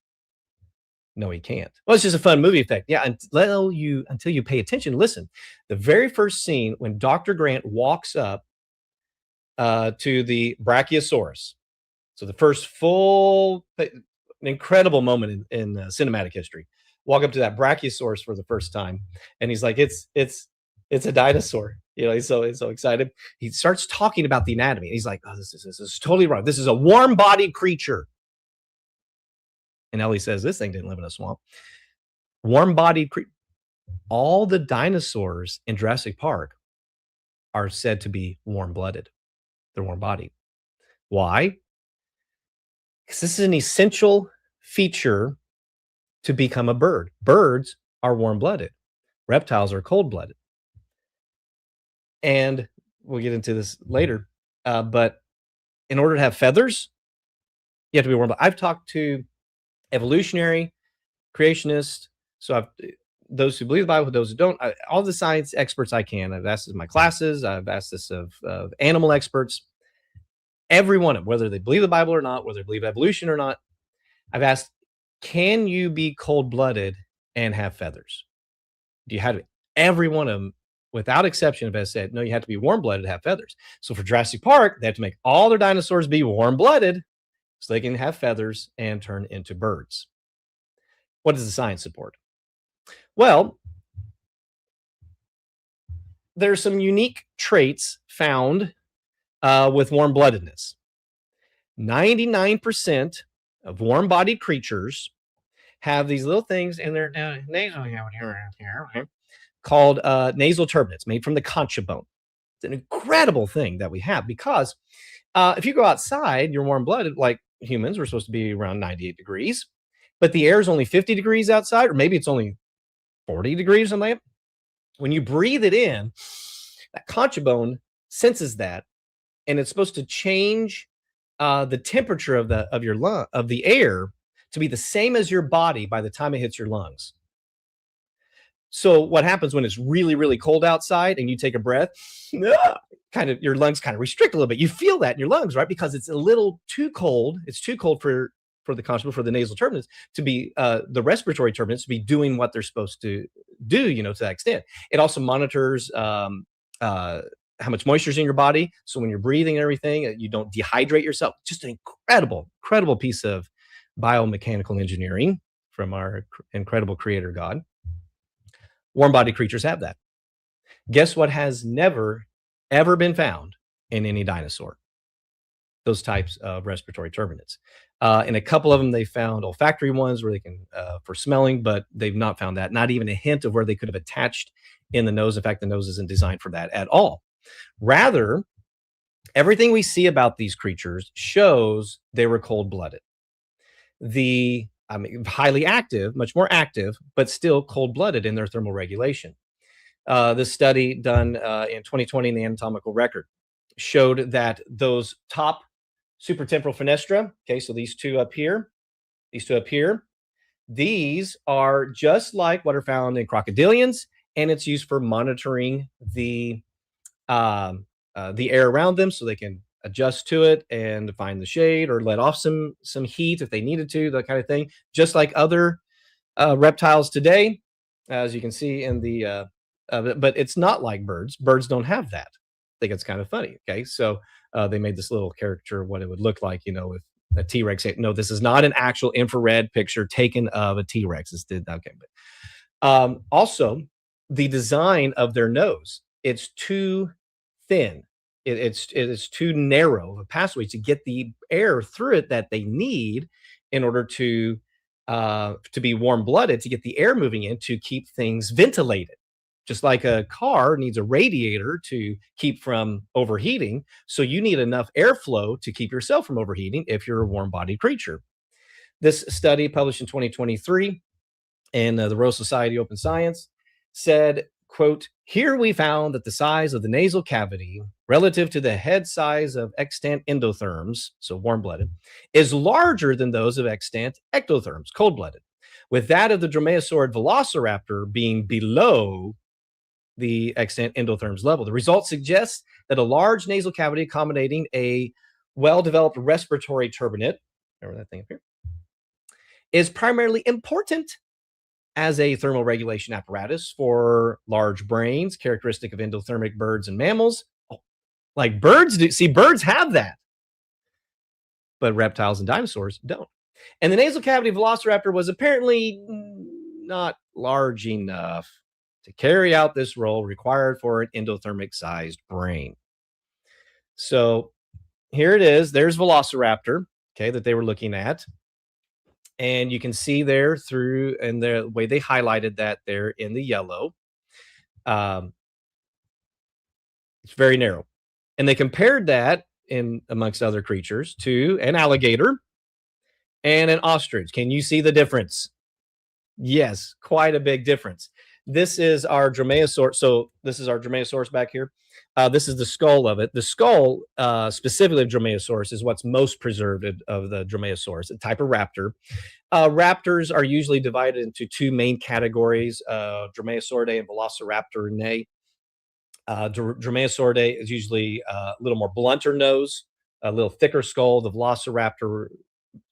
No, he can't. Well, it's just a fun movie effect. Yeah, until you pay attention. Listen, the very first scene when Dr. Grant walks up to the Brachiosaurus. So the first full, an incredible moment in cinematic history. Walk up to that Brachiosaurus for the first time, and he's like, "It's a dinosaur." You know, he's so excited. He starts talking about the anatomy. And he's like, "Oh, this is totally wrong. This is a warm-bodied creature." And Ellie says, "This thing didn't live in a swamp." Warm-bodied creature. All the dinosaurs in Jurassic Park are said to be warm-blooded. They're warm-bodied. Why? Because this is an essential feature to become a bird. Birds are warm-blooded. Reptiles are cold-blooded. And we'll get into this later. But in order to have feathers, you have to be warm-blooded. I've talked to evolutionary, creationists, so those who believe the Bible, those who don't, all the science experts I can. I've asked this in my classes. I've asked this of animal experts. Every one of them, whether they believe the Bible or not, whether they believe evolution or not, I've asked, can you be cold-blooded and have feathers? Do you have to? Every one of them, without exception, have said, no, you have to be warm-blooded to have feathers. So for Jurassic Park, they have to make all their dinosaurs be warm-blooded so they can have feathers and turn into birds. What does the science support? Well, there's some unique traits found with warm-bloodedness. 99% of warm-bodied creatures have these little things in their nasal here called nasal turbinates, made from the concha bone. It's an incredible thing that we have because if you go outside, you're warm-blooded, like humans, we're supposed to be around 98 degrees, but the air is only 50 degrees outside, or maybe it's only 40 degrees or something like that. When you breathe it in, that concha bone senses that, and it's supposed to change the temperature of the air to be the same as your body by the time it hits your lungs. So what happens when it's really, really cold outside and you take a breath, your lungs kind of restrict a little bit. You feel that in your lungs, right? Because it's a little too cold. It's too cold for the concha, for the nasal turbinates to be, the respiratory turbinates to be doing what they're supposed to do, to that extent. It also monitors how much moisture is in your body. So when you're breathing and everything, you don't dehydrate yourself. Just an incredible piece of biomechanical engineering from our incredible creator God. Warm-bodied creatures have that. Guess what has never, ever been found in any dinosaur? Those types of respiratory turbinates. In a couple of them, they found olfactory ones where they can, for smelling, but they've not found that. Not even a hint of where they could have attached in the nose. In fact, the nose isn't designed for that at all. Rather, everything we see about these creatures shows they were cold-blooded. Highly active, much more active, but still cold-blooded in their thermal regulation. This study done in 2020 in the Anatomical Record showed that those top supratemporal fenestra, okay, so these two up here, these are just like what are found in crocodilians, and it's used for monitoring the air around them so they can adjust to it and find the shade or let off some heat if they needed to, that kind of thing, just like other reptiles today, as you can see in the but it's not like birds. Birds don't have that. I think it's kind of funny. Okay, so they made this little caricature of what it would look like, if a T-Rex. No, this is not an actual infrared picture taken of a T-Rex. Okay, but also the design of their nose, it's too thin. It's too narrow of a passageway to get the air through it that they need in order to be warm-blooded, to get the air moving in to keep things ventilated. Just like a car needs a radiator to keep from overheating, so you need enough airflow to keep yourself from overheating if you're a warm-bodied creature. This study, published in 2023 in the Royal Society of Open Science, said, quote, "Here we found that the size of the nasal cavity relative to the head size of extant endotherms," so warm-blooded, "is larger than those of extant ectotherms, cold-blooded, with that of the dromaeosaurid velociraptor being below the extant endotherms level. The results suggest that a large nasal cavity accommodating a well-developed respiratory turbinate, remember that thing up here, is primarily important as a thermoregulation apparatus for large brains, characteristic of endothermic birds and mammals. Like birds do. See, birds have that, but reptiles and dinosaurs don't. And the nasal cavity velociraptor was apparently not large enough to carry out this role required for an endothermic sized brain. So here it is. There's velociraptor, okay, that they were looking at. And you can see there through, and the way they highlighted that there in the yellow, it's very narrow. And they compared that, in amongst other creatures, to an alligator and an ostrich. Can you see the difference? Yes, quite a big difference. This is our Dromaeosaurus. So this is our Dromaeosaurus back here. This is the skull of it. The skull, specifically of Dromaeosaurus, is what's most preserved of the Dromaeosaurus, a type of raptor. Raptors are usually divided into two main categories, Dromaeosauridae and Velociraptoridae. Dromaeosauridae is usually a little more blunter nose, a little thicker skull. The Velociraptor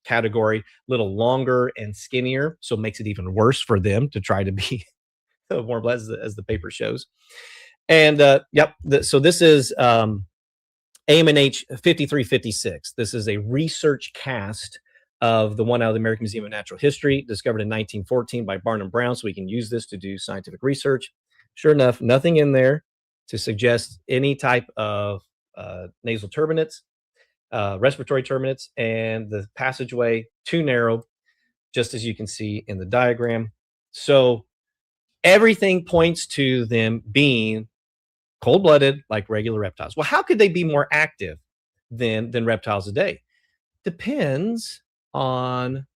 category, a little longer and skinnier, so it makes it even worse for them to try to be more blessed, as the paper shows. And so this is AMNH 5356. This is a research cast of the one out of the American Museum of Natural History, discovered in 1914 by Barnum Brown, so we can use this to do scientific research. Sure enough, nothing in there to suggest any type of nasal turbinates, respiratory turbinates, and the passageway too narrow, just as you can see in the diagram. So everything points to them being cold-blooded like regular reptiles. Well, how could they be more active than reptiles today? Depends on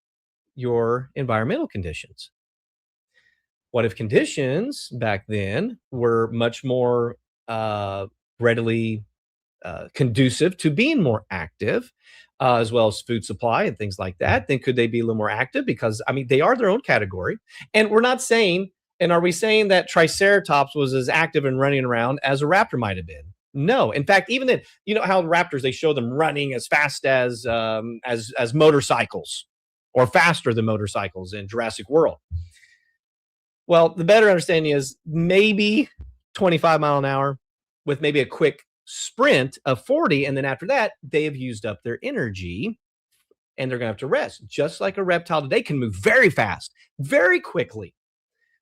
your environmental conditions. What if conditions back then were much more readily conducive to being more active, as well as food supply and things like that? Then could they be a little more active? Because, I mean, they are their own category. And we're not saying, and are we saying that Triceratops was as active and running around as a raptor might have been? No. In fact, even then, you know how raptors, they show them running as fast as motorcycles, or faster than motorcycles in Jurassic World. Well, the better understanding is maybe 25 mile an hour with maybe a quick sprint of 40. And then after that, they have used up their energy and they're going to have to rest. Just like a reptile today can move very fast, very quickly.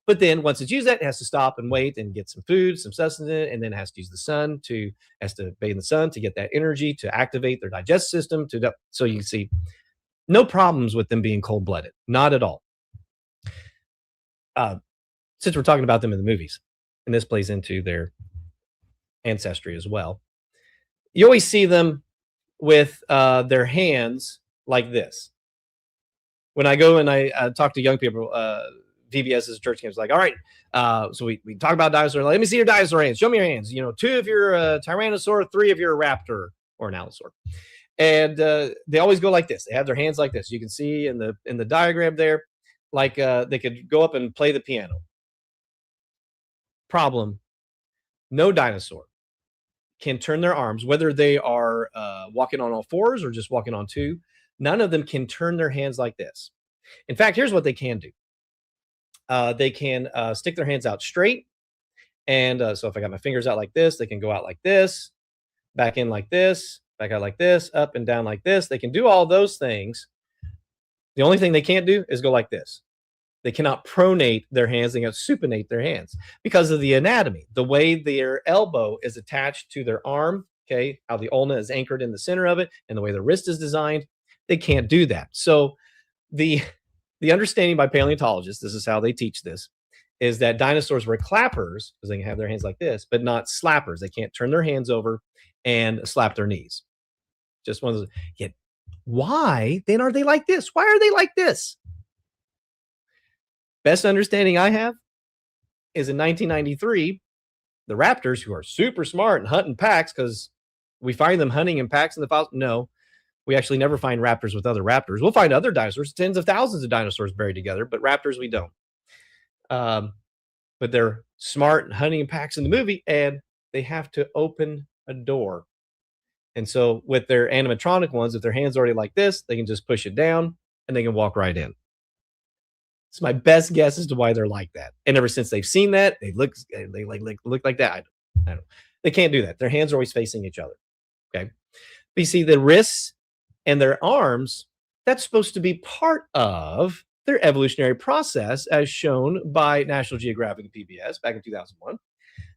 But then once it's used that, it has to stop and wait and get some food, some sustenance, and then it has to use the sun has to bathe in the sun to get that energy to activate their digestive system. So you can see no problems with them being cold-blooded, not at all. Since we're talking about them in the movies, and this plays into their ancestry as well, you always see them with their hands like this. When I go and I talk to young people, VBS's church camps, like, all right, so we talk about dinosaurs. Like, let me see your dinosaur hands. Show me your hands. 2 if you're a Tyrannosaur, 3 if you're a raptor or an Allosaur. And they always go like this. They have their hands like this. You can see in the diagram there, like they could go up and play the piano. Problem: no dinosaur can turn their arms, whether they are walking on all fours or just walking on two. None of them can turn their hands like this. In fact, here's what they can do. They can stick their hands out straight. And so if I got my fingers out like this, they can go out like this, back in like this, back out like this, up and down like this. They can do all those things. The only thing they can't do is go like this. They cannot pronate their hands. They have to supinate their hands because of the anatomy, the way their elbow is attached to their arm, okay, how the ulna is anchored in the center of it, and the way the wrist is designed. They can't do that. So the understanding by paleontologists, this is how they teach this, is that dinosaurs were clappers because they can have their hands like this, but not slappers. They can't turn their hands over and slap their knees. Just one of those. Yet, why then are they like this? Why are they like this? Best understanding I have is in 1993, the raptors, who are super smart and hunt in packs, because we find them hunting in packs in the files. No, we actually never find raptors with other raptors. We'll find other dinosaurs, tens of thousands of dinosaurs buried together, but raptors we don't. But they're smart and hunting in packs in the movie, and they have to open a door. And so with their animatronic ones, if their hand's already like this, they can just push it down and they can walk right in. It's my best guess as to why they're like that. And ever since they've seen that, they look like that. I don't. They can't do that. Their hands are always facing each other. Okay. But you see, the wrists and their arms, that's supposed to be part of their evolutionary process, as shown by National Geographic and PBS back in 2001.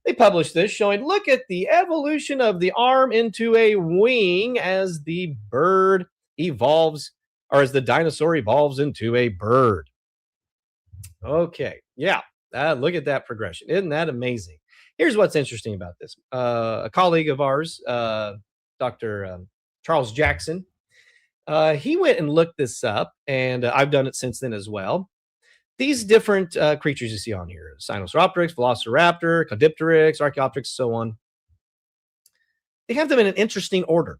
They published this showing, look at the evolution of the arm into a wing as the bird evolves, or as the dinosaur evolves into a bird. Okay, yeah, look at that progression. Isn't that amazing? Here's what's interesting about this. A colleague of ours, Dr. Charles Jackson, he went and looked this up, and I've done it since then as well. These different creatures you see on here, Sinosauropteryx, Velociraptor, Caudipteryx, Archaeopteryx, so on, they have them in an interesting order.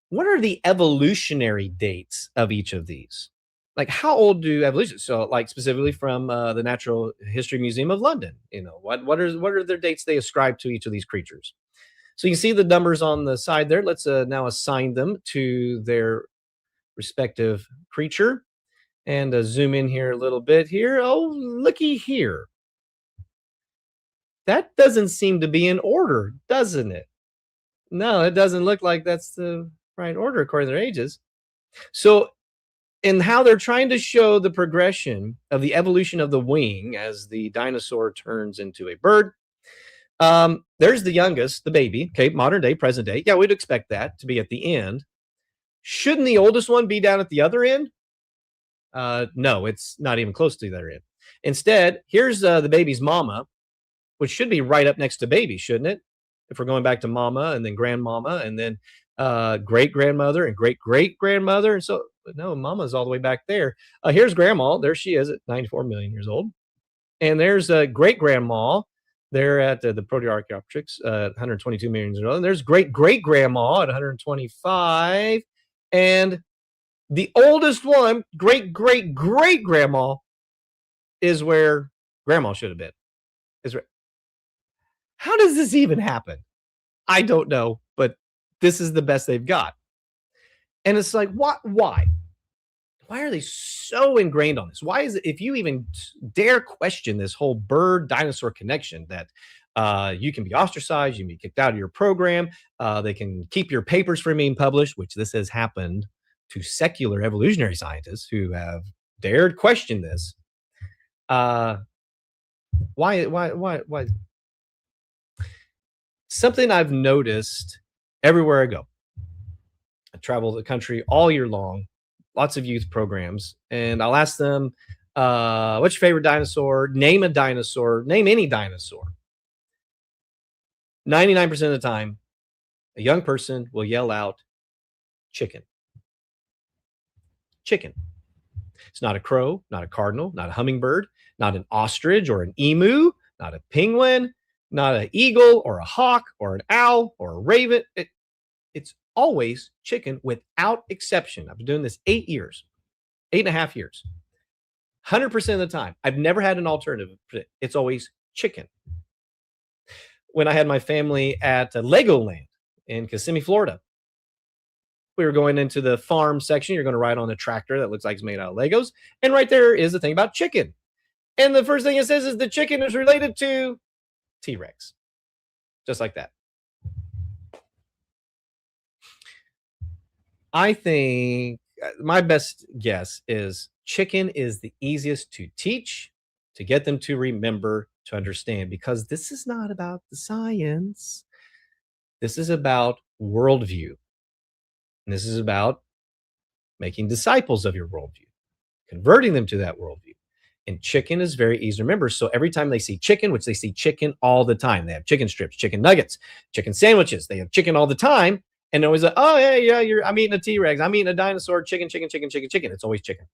What are the evolutionary dates of each of these? Like, how old do evolution? So, like, specifically from the Natural History Museum of London, you know, what are their dates they ascribe to each of these creatures? So you can see the numbers on the side there. Let's now assign them to their respective creature, and zoom in here a little bit here. Oh, looky here. That doesn't seem to be in order, doesn't it? No, it doesn't look like that's the right order according to their ages. So in how they're trying to show the progression of the evolution of the wing as the dinosaur turns into a bird, there's the youngest, the baby, okay, modern day, present day. Yeah, we'd expect that to be at the end. Shouldn't the oldest one be down at the other end? No, it's not even close to the other end. Instead, here's the baby's mama, which should be right up next to baby, shouldn't it? If we're going back to mama and then grandmama and then great-grandmother and great-great-grandmother. And so, no, mama's all the way back there. Here's grandma. There she is at 94 million years old. And there's great-grandma there at the Protearchaeopteryx, 122 million years old. And there's great-great-grandma at 125. And the oldest one, great-great-great-grandma, is where grandma should have been. How does this even happen? I don't know, but this is the best they've got. And it's like, why? Why are they so ingrained on this? Why is it, if you even dare question this whole bird-dinosaur connection, that you can be ostracized, you can be kicked out of your program, they can keep your papers from being published, which this has happened to secular evolutionary scientists who have dared question this. Why? Something I've noticed everywhere I go. I travel the country all year long, lots of youth programs, and I'll ask them, what's your favorite dinosaur? Name a dinosaur. Name any dinosaur. 99% of the time, a young person will yell out, chicken. Chicken. It's not a crow, not a cardinal, not a hummingbird, not an ostrich or an emu, not a penguin, not an eagle or a hawk or an owl or a raven. It's always chicken without exception. I've been doing this 8 years, 8.5 years. 100% of the time. I've never had an alternative. It's always chicken. When I had my family at Legoland in Kissimmee, Florida, we were going into the farm section. You're going to ride on a tractor that looks like it's made out of Legos. And right there is the thing about chicken. And the first thing it says is the chicken is related to T-Rex. Just like that. I think my best guess is chicken is the easiest to teach, to get them to remember, to understand, because this is not about the science. This is about worldview. And this is about making disciples of your worldview, converting them to that worldview. And chicken is very easy to remember. So every time they see chicken, which they see chicken all the time, they have chicken strips, chicken nuggets, chicken sandwiches. They have chicken all the time. And they're always like, oh, yeah, I'm eating a T-Rex. I'm eating a dinosaur, chicken. It's always chicken.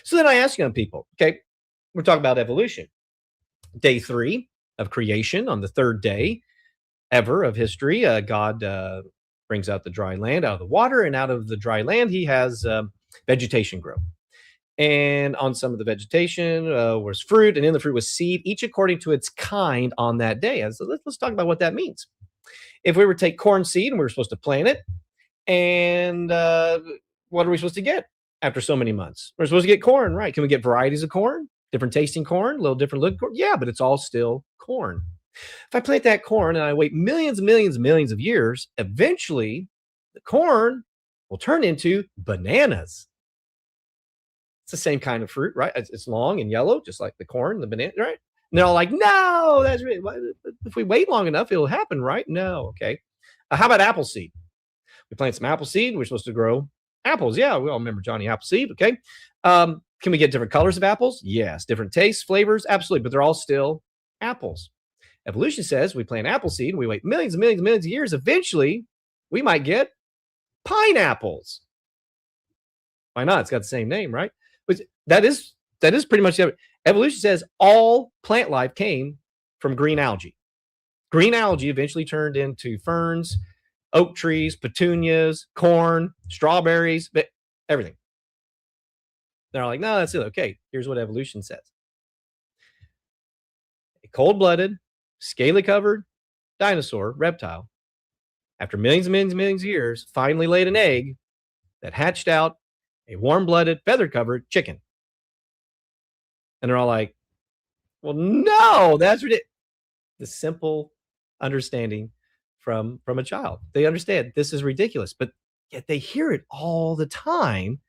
So then I ask young people, okay, we're talking about evolution. Day 3 of creation, on the 3rd day ever of history, God brings out the dry land out of the water, and out of the dry land, he has vegetation grow. And on some of the vegetation was fruit, and in the fruit was seed, each according to its kind on that day. So let's talk about what that means. If we were to take corn seed and we were supposed to plant it, and what are we supposed to get after so many months? We're supposed to get corn, right? Can we get varieties of corn, different tasting corn, a little different looking corn? Yeah, but it's all still corn. If I plant that corn and I wait millions and millions and millions of years, eventually the corn will turn into bananas. It's the same kind of fruit, right? It's long and yellow, just like the corn, the banana, right? And they're all like, no, that's right. If we wait long enough, it'll happen, right? No, okay. How about apple seed? We plant some apple seed. We're supposed to grow apples. Yeah, we all remember Johnny Appleseed, okay? Can we get different colors of apples? Yes. Different tastes, flavors? Absolutely, but they're all still apples. Evolution says we plant apple seed and we wait millions and millions and millions of years. Eventually, we might get pineapples. Why not? It's got the same name, right? But that is pretty much it. Evolution says all plant life came from green algae. Green algae eventually turned into ferns, oak trees, petunias, corn, strawberries, everything. They're all like, no, that's it. Okay, here's what evolution says. A cold-blooded, scaly-covered dinosaur, reptile, after millions and millions and millions of years, finally laid an egg that hatched out a warm-blooded, feather-covered chicken. And they're all like, well, no, that's ridiculous. The simple understanding from a child. They understand this is ridiculous, but yet they hear it all the time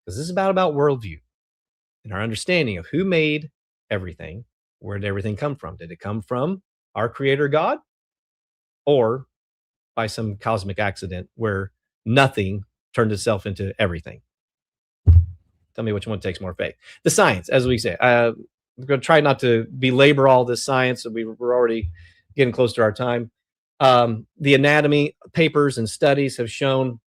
because this is about worldview and our understanding of who made everything. Where did everything come from? Did it come from our creator God or by some cosmic accident where nothing turned itself into everything? Tell me which one takes more faith. The science, as we say, we're going to try not to belabor all this science. We're already getting close to our time. The anatomy papers and studies have shown,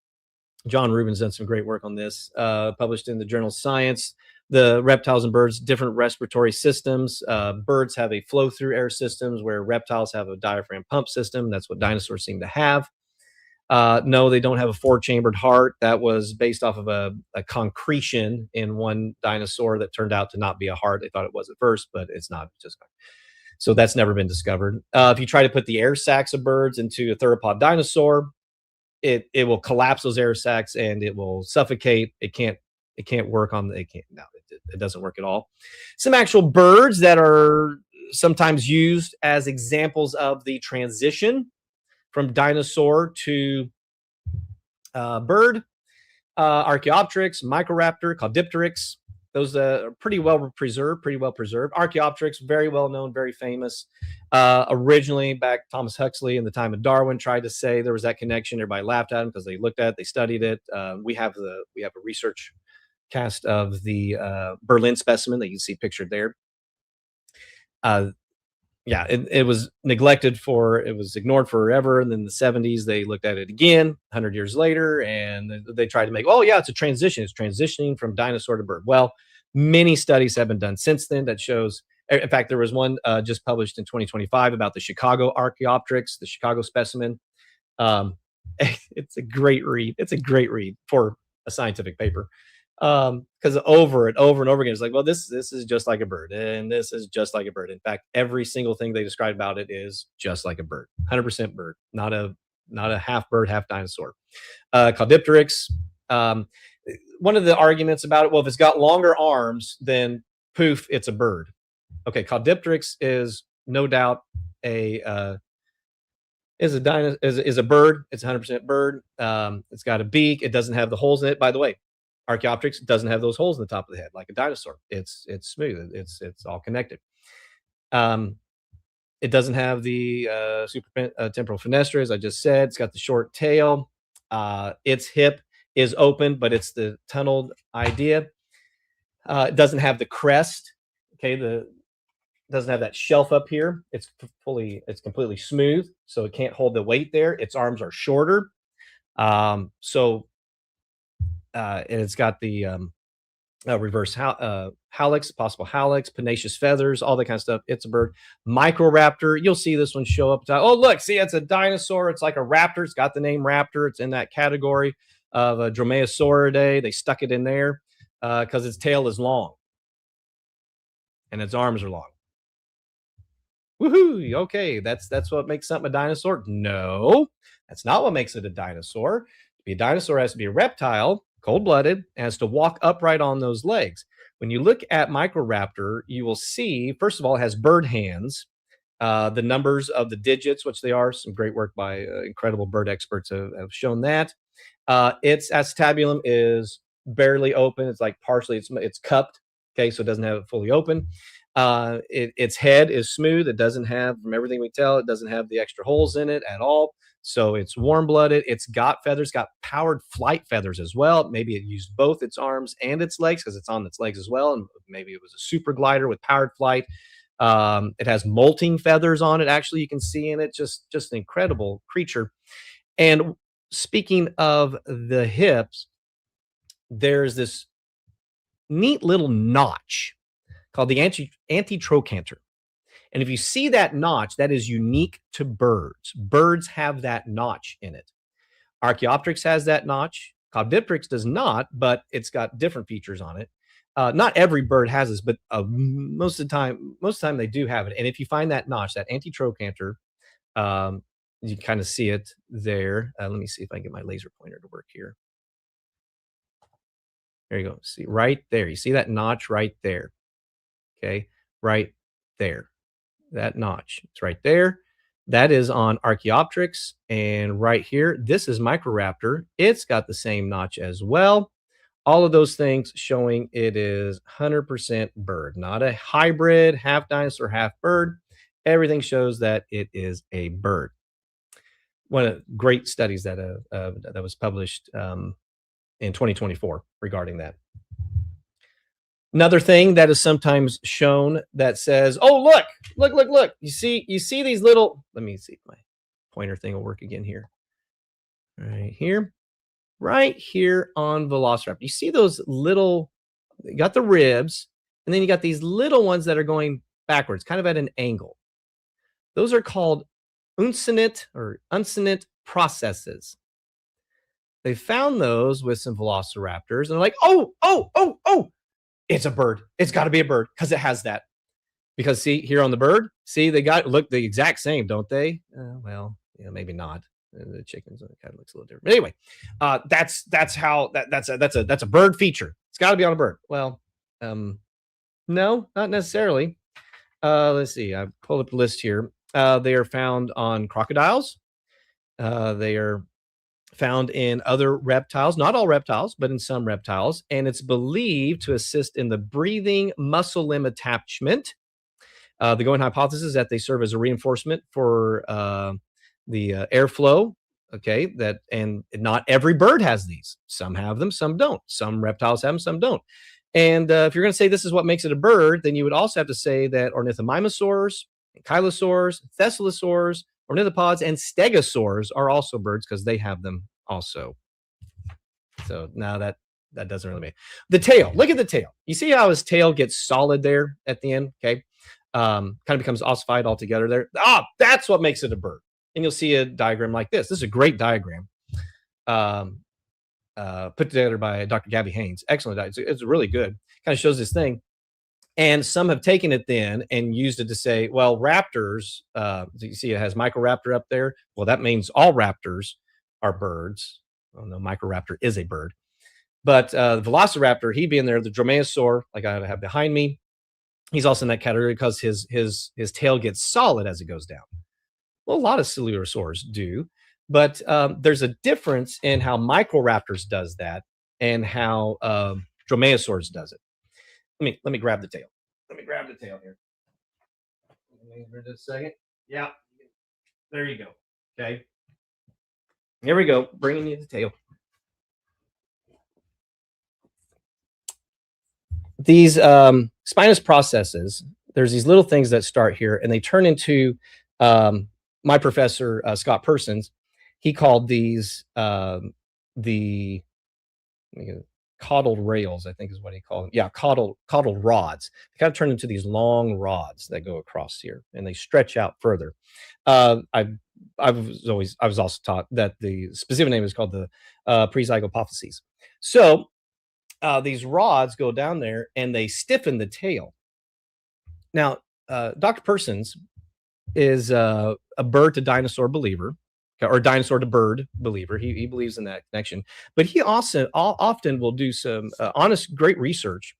John Rubin's done some great work on this, published in the journal Science, the reptiles and birds, different respiratory systems. Birds have a flow-through air systems where reptiles have a diaphragm pump system. That's what dinosaurs seem to have. No, they don't have a four-chambered heart. That was based off of a concretion in one dinosaur that turned out to not be a heart. They thought it was at first, but it's not. It's just so that's never been discovered. If you try to put the air sacs of birds into a theropod dinosaur, it will collapse those air sacs and it will suffocate. It can't work on. It doesn't work at all. Some actual birds that are sometimes used as examples of the transition from dinosaur to bird, Archaeopteryx, Microraptor, Caudipteryx. Those are pretty well preserved. Archaeopteryx, very well known, very famous. Originally, back Thomas Huxley in the time of Darwin tried to say there was that connection. Everybody laughed at him because they looked at it, they studied it. We have a research cast of the Berlin specimen that you can see pictured there. Yeah, it was neglected it was ignored forever. And then in the 70s, they looked at it again 100 years later, and they tried to make, oh, yeah, it's a transition. It's transitioning from dinosaur to bird. Well, many studies have been done since then that shows, in fact, there was one just published in 2025 about the Chicago Archaeopteryx, the Chicago specimen. It's a great read. It's a great read for a scientific paper. Because over and over and over again, it's like, well, this is just like a bird, and this is just like a bird. In fact, every single thing they describe about it is just like a bird, 100% bird, not a half bird, half dinosaur. Caudipteryx. One of the arguments about it, well, if it's got longer arms, then poof, it's a bird. Okay, Caudipteryx is no doubt is a bird. It's 100% bird. It's got a beak. It doesn't have the holes in it. By the way, Archaeopteryx doesn't have those holes in the top of the head like a dinosaur. It's smooth. It's all connected. It doesn't have the temporal fenestra, as I just said. It's got the short tail. Its hip is open, but it's the tunneled idea. It doesn't have the crest. Okay, doesn't have that shelf up here. It's completely smooth, so it can't hold the weight there. Its arms are shorter. And it's got the reverse hallux, possible hallux, pugnacious feathers, all that kind of stuff. It's a bird. Microraptor, you'll see this one show up. Oh, look, see, it's a dinosaur. It's like a raptor. It's got the name raptor. It's in that category of a Dromaeosauridae. They stuck it in there because its tail is long and its arms are long. Woohoo! Okay, that's what makes something a dinosaur. No, that's not what makes it a dinosaur. To be a dinosaur, it has to be a reptile, cold-blooded, has to walk upright on those legs. When you look at Microraptor, you will see, first of all, it has bird hands. The numbers of the digits, which they are, some great work by incredible bird experts have shown that. Its acetabulum is barely open. It's like partially, it's cupped. Okay, so it doesn't have it fully open. Its head is smooth. It doesn't have, from everything we tell, it doesn't have the extra holes in it at all. So it's warm-blooded. It's got feathers, got powered flight feathers as well. Maybe it used both its arms and its legs because it's on its legs as well. And maybe it was a super glider with powered flight. It has molting feathers on it. Actually, you can see in it, just an incredible creature. And speaking of the hips, there's this neat little notch called the antitrochanter. And if you see that notch, that is unique to birds. Birds have that notch in it. Archaeopteryx has that notch. Caudipteryx does not, but it's got different features on it. Not every bird has this, but most of the time they do have it. And if you find that notch, that antitrochanter, you kind of see it there. Let me see if I can get my laser pointer to work here. There you go. See right there. You see that notch right there. Okay, right there. That notch. It's right there. That is on Archaeopteryx. And right here, this is Microraptor. It's got the same notch as well. All of those things showing it is 100% bird, not a hybrid, half dinosaur, half bird. Everything shows that it is a bird. One of the great studies that was published in 2024 regarding that. Another thing that is sometimes shown that says, "Oh, look! You see these little." Let me see if my pointer thing will work again here. Right here on Velociraptor. You see those little? You got the ribs, and then you got these little ones that are going backwards, kind of at an angle. Those are called uncinate processes. They found those with some velociraptors, and they're like, oh, it's a bird. It's got to be a bird because it has that. Because see here on the bird, see they look the exact same, don't they? Well, maybe not. The chickens kind of looks a little different. But anyway, that's a bird feature. It's got to be on a bird. Well, no, not necessarily. Let's see. I pulled up a list here. They are found on crocodiles. They are found in other reptiles, not all reptiles, but in some reptiles. And it's believed to assist in the breathing muscle limb attachment. The going hypothesis is that they serve as a reinforcement for the airflow. Okay, and not every bird has these. Some have them, some don't. Some reptiles have them, some don't. And if you're going to say this is what makes it a bird, then you would also have to say that ornithomimosaurs, chylosaurs, thescelosaurs, ornithopods, and stegosaurs are also birds because they have them also. So now that doesn't really make the tail. Look at the tail. You see how his tail gets solid there at the end? Okay, kind of becomes ossified altogether there. That's what makes it a bird. And you'll see a diagram like this. This is a great diagram put together by Dr. Gabby Haynes. Excellent diagram. It's really good. Kind of shows this thing. And some have taken it then and used it to say, well, raptors, you see it has Microraptor up there. Well, that means all raptors are birds. Well, no, Microraptor is a bird. But the Velociraptor, he being there, the Dromaeosaur, like I have behind me, he's also in that category because his tail gets solid as it goes down. Well, a lot of coelurosaurs do. But there's a difference in how Microraptors does that and how Dromaeosaurs does it. Let me grab the tail. Let me grab the tail here. Just a second. Yeah, there you go. Okay, here we go. Bringing you the tail. These spinous processes. There's these little things that start here, and they turn into my professor Scott Persons. He called these the caudal rails, I think is what he called them. Yeah, caudal rods. They kind of turn into these long rods that go across here, and they stretch out further. I was also taught that the specific name is called the presygopophyses. So these rods go down there and they stiffen the tail. Now, Dr. Persons is a bird to dinosaur believer, or dinosaur to bird believer. He believes in that connection, but he also often will do some honest, great research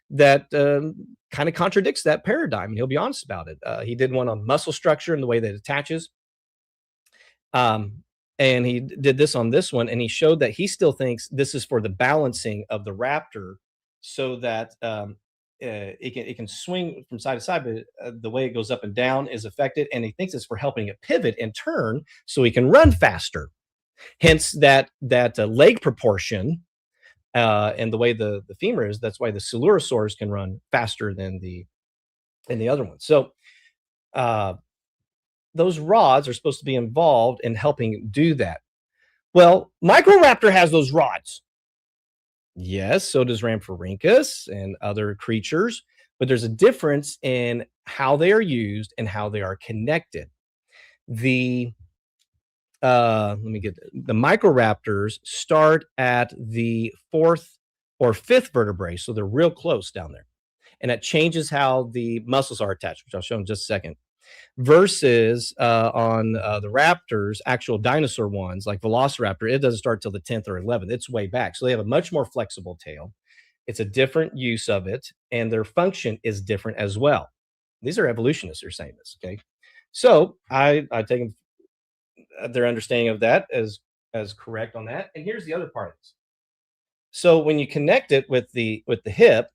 that kind of contradicts that paradigm, and he'll be honest about it. He did one on muscle structure and the way that it attaches. And he did this on this one, and he showed that he still thinks this is for the balancing of the raptor so that it can swing from side to side, but the way it goes up and down is affected, and he thinks it's for helping it pivot and turn so he can run faster. Hence that leg proportion and the way the femur is. That's why the coelurosaurs can run faster than the other ones. So those rods are supposed to be involved in helping do that. Well, Microraptor has those rods. Yes, so does Rhamphorhynchus and other creatures, but there's a difference in how they are used and how they are connected. The Microraptors start at the 4th or 5th vertebrae, so they're real close down there, and that changes how the muscles are attached, which I'll show in just a second. Versus on the raptors, actual dinosaur ones like Velociraptor, it doesn't start till the 10th or 11th. It's way back. So they have a much more flexible tail. It's a different use of it, and their function is different as well. These are evolutionists who are saying this, okay? So I take their understanding of that as correct on that. And here's the other part of this. So when you connect it with the hip,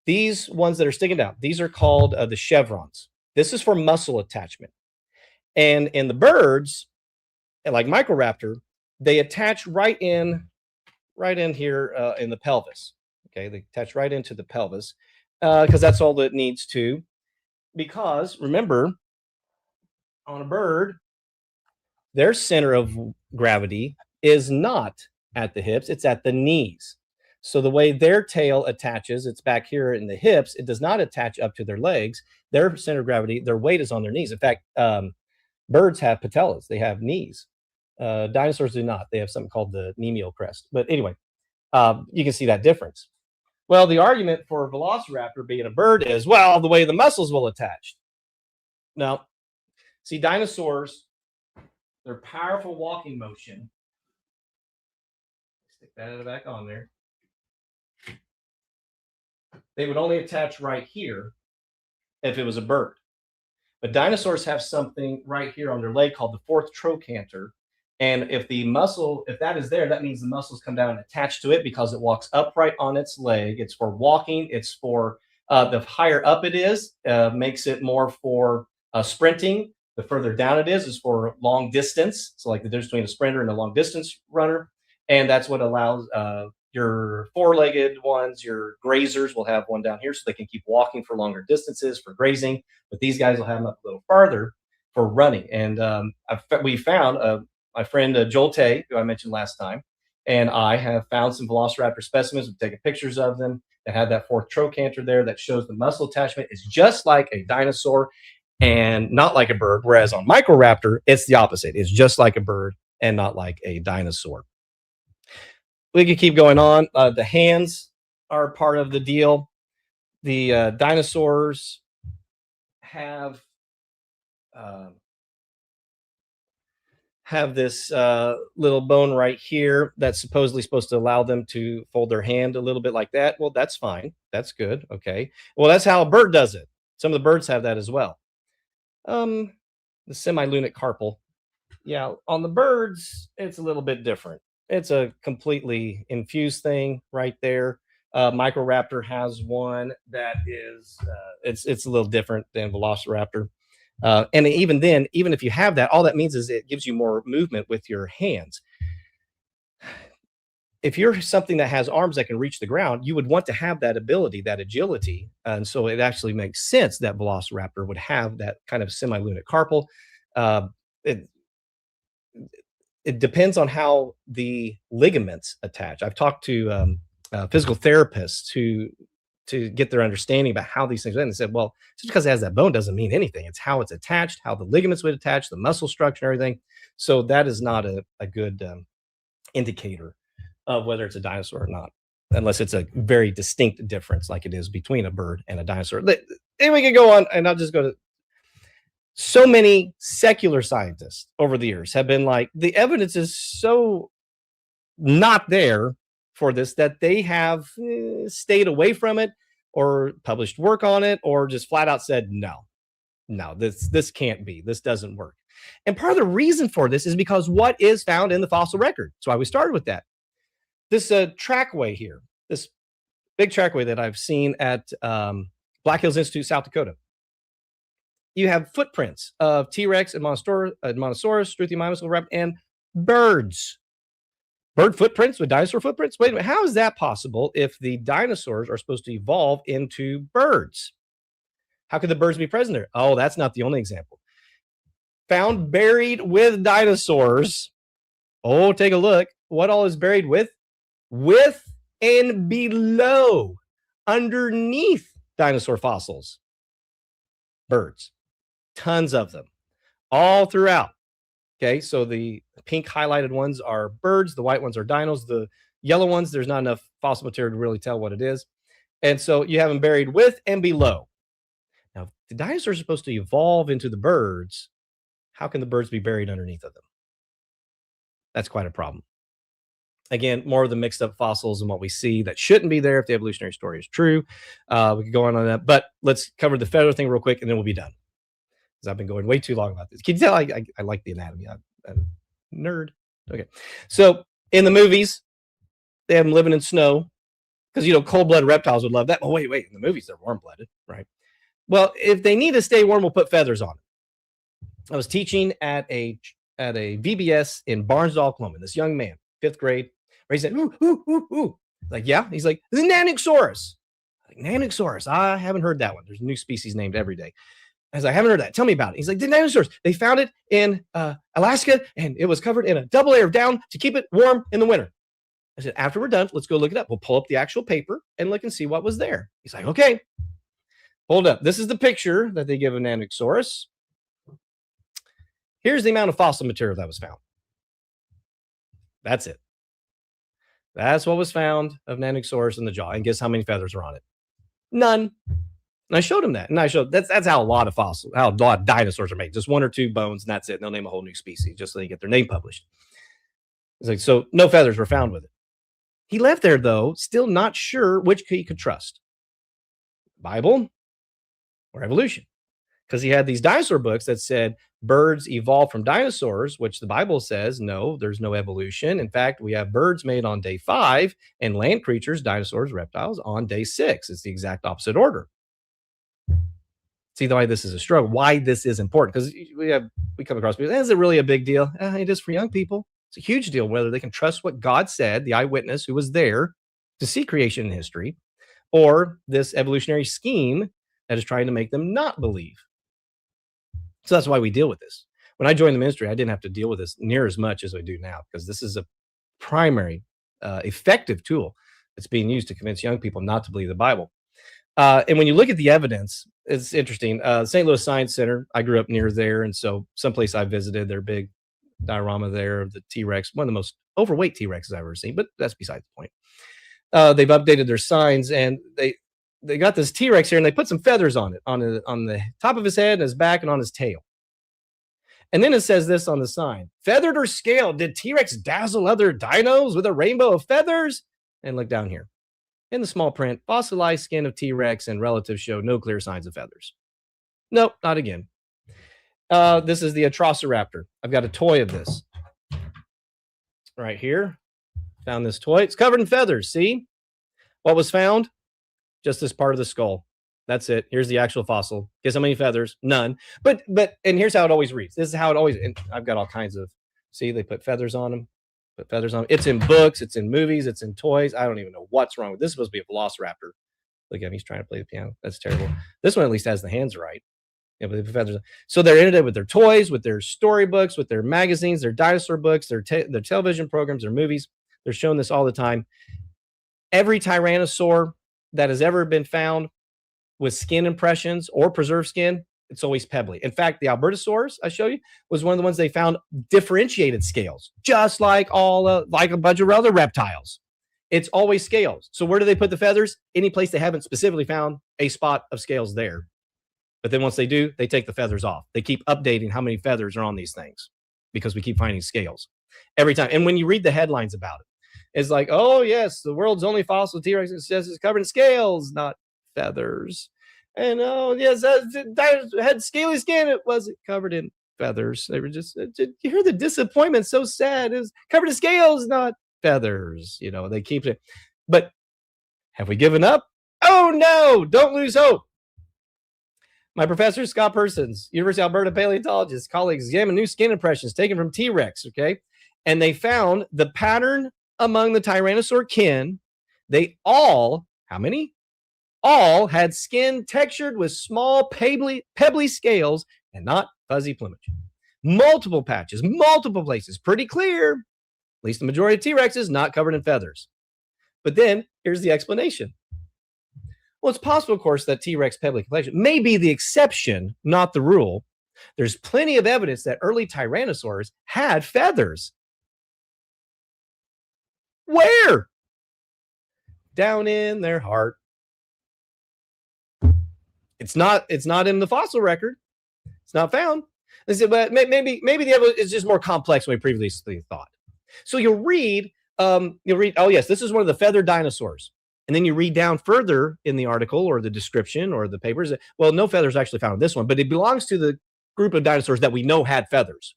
these ones that are sticking down, these are called the chevrons. This is for muscle attachment. And in the birds, like Microraptor, they attach right in here in the pelvis. Okay, they attach right into the pelvis because that's all that it needs to. Because remember, on a bird, their center of gravity is not at the hips, it's at the knees. So the way their tail attaches, it's back here in the hips. It does not attach up to their legs. Their center of gravity, their weight is on their knees. In fact, birds have patellas. They have knees. Dinosaurs do not. They have something called the knee crest. But anyway, you can see that difference. Well, the argument for Velociraptor being a bird is, well, the way the muscles will attach. Now, see, dinosaurs, their powerful walking motion. Stick that back on there. They would only attach right here if it was a bird. But dinosaurs have something right here on their leg called the 4th trochanter. And if the muscle, if that is there, that means the muscles come down and attach to it because it walks upright on its leg. It's for walking. It's for the higher up it is, makes it more for sprinting. The further down it is for long distance. So like the difference between a sprinter and a long distance runner. And that's what allows your 4-legged ones, your grazers will have one down here so they can keep walking for longer distances for grazing. But these guys will have them up a little farther for running. And we found my friend Joel Tay, who I mentioned last time, and I have found some Velociraptor specimens. We've taken pictures of them that have that 4th trochanter there that shows the muscle attachment is just like a dinosaur and not like a bird. Whereas on Microraptor, it's the opposite. It's just like a bird and not like a dinosaur. We could keep going on. The hands are part of the deal. The dinosaurs have this little bone right here that's supposedly supposed to allow them to fold their hand a little bit like that. Well, that's fine. That's good. Okay. Well, that's how a bird does it. Some of the birds have that as well. The semilunate carpal. Yeah, on the birds, it's a little bit different. It's a completely infused thing right there. Microraptor has one that is, it's a little different than Velociraptor. And even then, even if you have that, all that means is it gives you more movement with your hands. If you're something that has arms that can reach the ground, you would want to have that ability, that agility. And so it actually makes sense that Velociraptor would have that kind of semilunate carpal. It depends on how the ligaments attach. I've talked to physical therapists to get their understanding about how these things are. And they said, well, just because it has that bone doesn't mean anything. It's how it's attached, how the ligaments would attach, the muscle structure and everything. So that is not a good indicator of whether it's a dinosaur or not, unless it's a very distinct difference like it is between a bird and a dinosaur. And we can go on, and I'll just go to So many secular scientists over the years have been like, the evidence is so not there for this that they have stayed away from it or published work on it or just flat out said, no, this can't be, this doesn't work. And part of the reason for this is because what is found in the fossil record. That's why we started with that. This trackway here, this big trackway that I've seen at Black Hills Institute, South Dakota. You have footprints of T-Rex and Montosaurus, Struthiomimus, and birds. Bird footprints with dinosaur footprints? Wait a minute, how is that possible if the dinosaurs are supposed to evolve into birds? How could the birds be present there? Oh, that's not the only example. Found buried with dinosaurs. Oh, take a look. What all is buried with? With and below, underneath dinosaur fossils. Birds. Tons of them. All throughout. Okay, so the pink highlighted ones are birds. The white ones are dinos. The yellow ones, there's not enough fossil material to really tell what it is. And so you have them buried with and below. Now, if the dinosaurs are supposed to evolve into the birds, how can the birds be buried underneath of them? That's quite a problem. Again, more of the mixed up fossils and what we see that shouldn't be there if the evolutionary story is true. We could go on that, but let's cover the feather thing real quick and then we'll be done. Because I've been going way too long about this. Can you tell I like the anatomy? I'm a nerd. Okay. So in the movies, they have them living in snow because, cold-blooded reptiles would love that. Oh, wait. In the movies, they're warm-blooded, right? Well, if they need to stay warm, we'll put feathers on it. I was teaching at a VBS in Barnesdall, Oklahoma. This young man, 5th grade, where he said, ooh. Like, yeah. He's like, the Nanosaurus. Like, Nanosaurus. I haven't heard that one. There's a new species named every day. I was like, I haven't heard that. Tell me about it. He's like, the dinosaurs. They found it in Alaska, and it was covered in a double layer of down to keep it warm in the winter. I said, after we're done, let's go look it up. We'll pull up the actual paper and look and see what was there. He's like, okay. Hold up. This is the picture that they give of Nanosaurus. Here's the amount of fossil material that was found. That's it. That's what was found of Nanosaurus in the jaw. And guess how many feathers are on it? None. And I showed him that. And I showed that's how a lot of dinosaurs are made. Just 1 or 2 bones, and that's it. And they'll name a whole new species just so they get their name published. It's like, so no feathers were found with it. He left there, though, still not sure which he could trust. Bible or evolution. Because he had these dinosaur books that said birds evolved from dinosaurs, which the Bible says, no, there's no evolution. In fact, we have birds made on day 5 and land creatures, dinosaurs, reptiles, on day 6. It's the exact opposite order. See why this is a struggle, why this is important. Because we come across people, is it really a big deal? It is for young people. It's a huge deal whether they can trust what God said, the eyewitness who was there to see creation in history, or this evolutionary scheme that is trying to make them not believe. So that's why we deal with this. When I joined the ministry, I didn't have to deal with this near as much as I do now, because this is a primary effective tool that's being used to convince young people not to believe the Bible. And when you look at the evidence, it's interesting. St. Louis Science Center, I grew up near there. And so someplace I visited, their big diorama there of the T-Rex, one of the most overweight T-Rexes I've ever seen, but that's beside the point. They've updated their signs, and they got this T-Rex here, and they put some feathers on it, on the top of his head and his back and on his tail. And then it says this on the sign: feathered or scaled, did T-Rex dazzle other dinos with a rainbow of feathers? And look down here. In the small print, fossilized skin of T-Rex and relatives show no clear signs of feathers. Nope, not again. This is the Atrociraptor. I've got a toy of this right here. Found this toy. It's covered in feathers. See? What was found? Just this part of the skull. That's it. Here's the actual fossil. Guess how many feathers? None. But and here's how it always reads. This is how it always, and I've got all kinds of, see, they put feathers on them. Put feathers on them. It's in books, it's in movies, it's in toys. I don't even know what's wrong with this. Is supposed to be a velociraptor. Look at him, he's trying to play the piano. That's terrible. This one at least has the hands right. Yeah, but they put feathers on. So they're in it with their toys, with their storybooks, with their magazines, their dinosaur books, their television programs, their movies. They're showing this all the time. Every tyrannosaur that has ever been found with skin impressions or preserved skin, it's always pebbly. In fact, the Albertosaurus I show you was one of the ones they found differentiated scales, just like like a bunch of other reptiles. It's always scales. So where do they put the feathers? Any place they haven't specifically found a spot of scales there. But then once they do, they take the feathers off. They keep updating how many feathers are on these things because we keep finding scales every time. And when you read the headlines about it, it's like, oh, yes, the world's only fossil T-Rex is covered in scales, not feathers. And oh, yes, that had scaly skin. It wasn't covered in feathers. They were just, you hear the disappointment, so sad. It was covered in scales, not feathers. You know, they keep it. But have we given up? Oh, no, don't lose hope. My professor, Scott Persons, University of Alberta paleontologist, colleagues examined new skin impressions taken from T-Rex, okay? And they found the pattern among the Tyrannosaur kin. They all, how many? All had skin textured with small pebbly scales and not fuzzy plumage. Multiple patches, multiple places, pretty clear. At least the majority of T-Rexes not covered in feathers. But then here's the explanation. Well, it's possible, of course, that T-Rex pebbly complexion may be the exception, not the rule. There's plenty of evidence that early Tyrannosaurs had feathers. Where? Down in their heart. It's not in the fossil record. It's not found. They said, but maybe the evidence is just more complex than we previously thought. So you'll read, oh yes, this is one of the feathered dinosaurs. And then you read down further in the article or the description or the papers. Well, no feathers actually found in this one, but it belongs to the group of dinosaurs that we know had feathers.